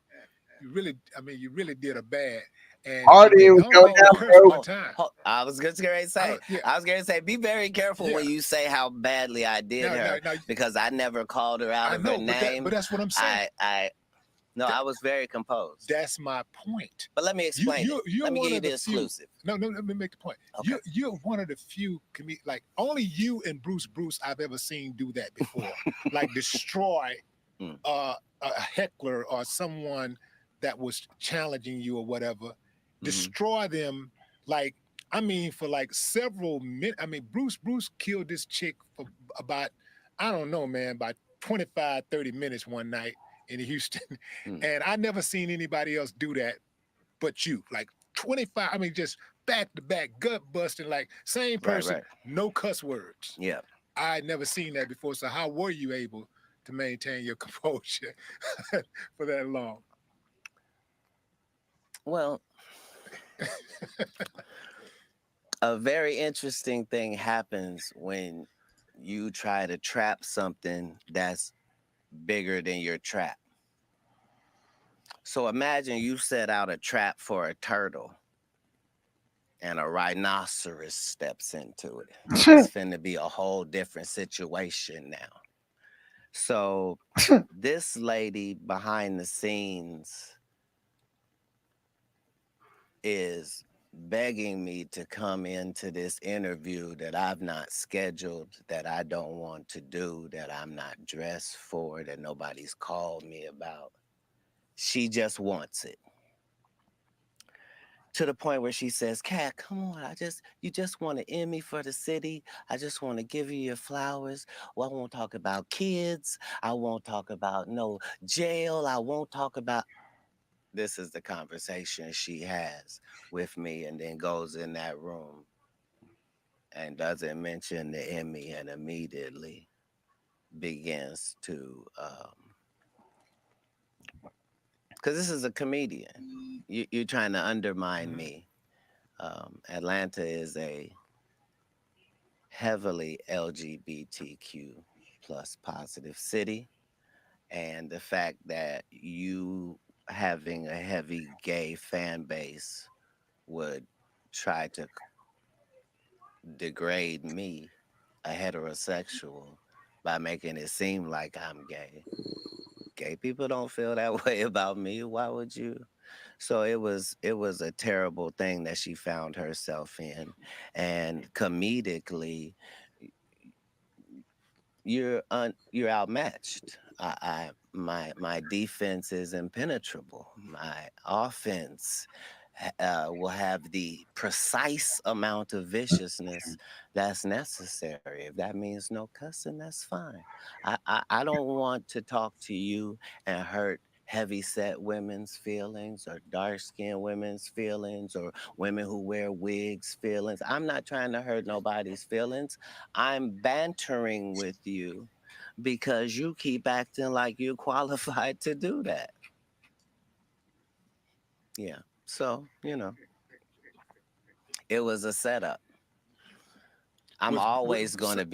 you really did a bad. And Artie, it was going down, bro. I was going to say, be very careful when you say how badly I did her, because I never called her out of her name. But that's what I'm saying. I was very composed. That's my point. But let me explain. Let me give you the exclusive. No, let me make the point. Okay. You're one of the few only you and Bruce I've ever seen do that before. Destroy a heckler or someone that was challenging you or whatever. Destroy them for several minutes. Bruce killed this chick for about, I don't know, man, about 25, 30 minutes one night in Houston. And I never seen anybody else do that but you. 25, just back to back, gut busting, same person, right. No cuss words. Yeah. I had never seen that before. So how were you able to maintain your composure for that long? Well, a very interesting thing happens when you try to trap something that's bigger than your trap. So imagine you set out a trap for a turtle and a rhinoceros steps into it. It's finna be a whole different situation now. So this lady behind the scenes is begging me to come into this interview that I've not scheduled, that I don't want to do, that I'm not dressed for, that nobody's called me about. She just wants it. to the point where she says, Cat, come on, you just want to end me for the city. I just want to give you your flowers. Well, I won't talk about kids. I won't talk about no jail. I won't talk about. This is the conversation she has with me, and then goes in that room and doesn't mention the Emmy, and immediately begins to, because this is a comedian. You're trying to undermine me. Atlanta is a heavily LGBTQ plus positive city. And the fact that you having a heavy gay fan base would try to degrade me, a heterosexual, by making it seem like I'm gay. Gay people don't feel that way about me. Why would you? So it was a terrible thing that she found herself in. And comedically, you're outmatched. My defense is impenetrable. My offense will have the precise amount of viciousness that's necessary. If that means no cussing, that's fine. I don't want to talk to you and hurt heavy-set women's feelings, or dark-skinned women's feelings, or women who wear wigs feelings. I'm not trying to hurt nobody's feelings. I'm bantering with you because you keep acting like you're qualified to do that. Yeah. So, it was a setup. I'm always going to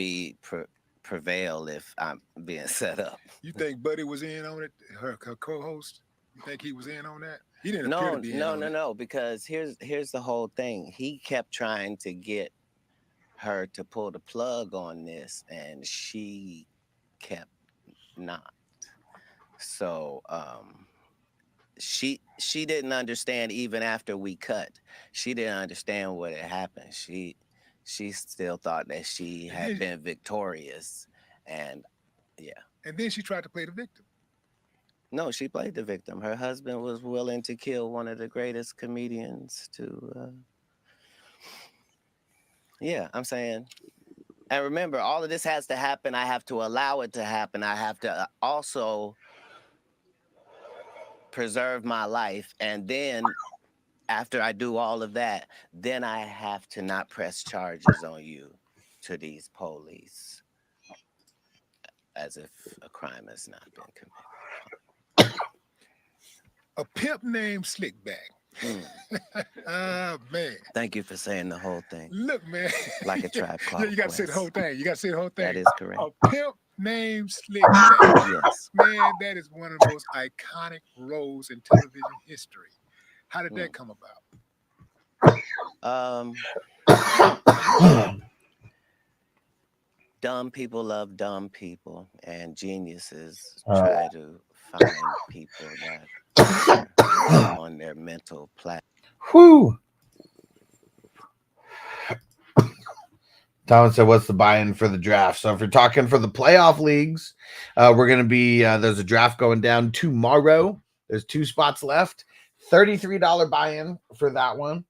prevail if I'm being set up. You think Buddy was in on it? Her co-host? You think he was in on that? He didn't appear to be in on it. No. Because here's the whole thing. He kept trying to get her to pull the plug on this, and she kept not. So she didn't understand even after we cut. She didn't understand what had happened. She still thought that she had been victorious, and yeah. And then she tried to play the victim. No, she played the victim. Her husband was willing to kill one of the greatest comedians to. Yeah, I'm saying. And remember, all of this has to happen. I have to allow it to happen. I have to also preserve my life. And then after I do all of that, then I have to not press charges on you to these police as if a crime has not been committed. A pimp named Slickback. Ah, man. Thank you for saying the whole thing. Look, man. Like a Tribe Called Yeah, you got to say the whole thing. That is correct. A pimp named Slickback. Yes. Man, that is one of the most iconic roles in television history. How did that come about? Dumb people love dumb people, and geniuses try to find people that are on their mental platform. Whew. Thomas said, what's the buy-in for the draft? So if you're talking for the playoff leagues, we're going to be, there's a draft going down tomorrow. There's 2 spots left. $33 buy-in for that one.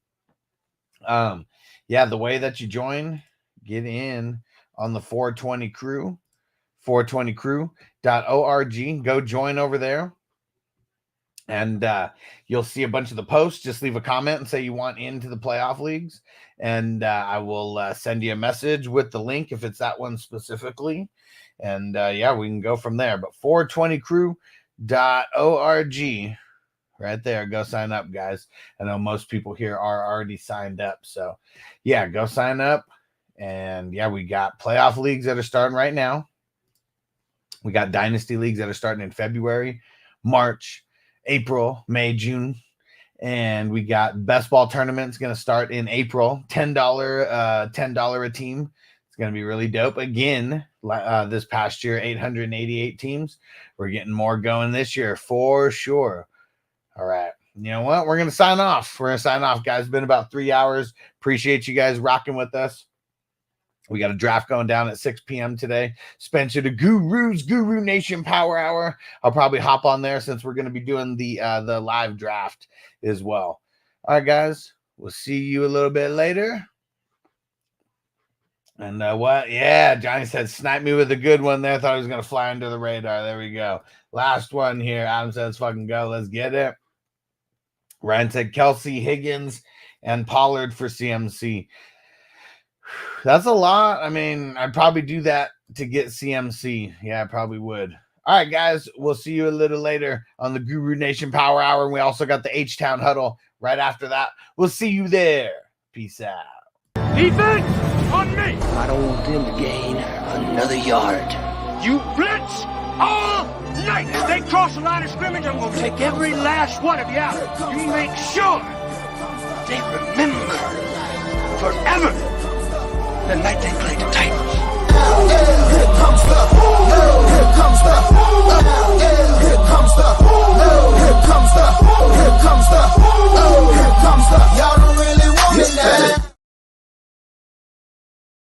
Yeah, the way that you join, get in on the 420 crew, 420crew.org. Go join over there. And you'll see a bunch of the posts. Just leave a comment and say you want into the playoff leagues. And I will send you a message with the link if it's that one specifically. And yeah, we can go from there. But 420crew.org. Right there. Go sign up, guys. I know most people here are already signed up. So yeah, go sign up. And yeah, we got playoff leagues that are starting right now. We got dynasty leagues that are starting in February, March, April, May, June. And we got best ball tournaments going to start in April. $10 a team. It's going to be really dope. Again, this past year, 888 teams. We're getting more going this year for sure. All right. You know what? We're going to sign off. We're going to sign off, guys. It's been about 3 hours. Appreciate you guys rocking with us. We got a draft going down at 6 p.m. today. Spencer the Guru's Guru Nation Power Hour. I'll probably hop on there since we're going to be doing the live draft as well. All right, guys. We'll see you a little bit later. And what? Yeah, Johnny said, snipe me with a good one there. Thought he was going to fly under the radar. There we go. Last one here. Adam says, fucking go. Let's get it. Ryan said, Kelsey, Higgins, and Pollard for CMC. That's a lot. I mean, I'd probably do that to get CMC. Yeah, I probably would. All right, guys. We'll see you a little later on the Guru Nation Power Hour. And we also got the H-Town Huddle right after that. We'll see you there. Peace out. Defense on me. I don't want them to gain another yard. You blitz all night. If they cross the line of scrimmage, I'm going to take every last one of you out. You make sure they remember forever the night they played the Titans. Here comes the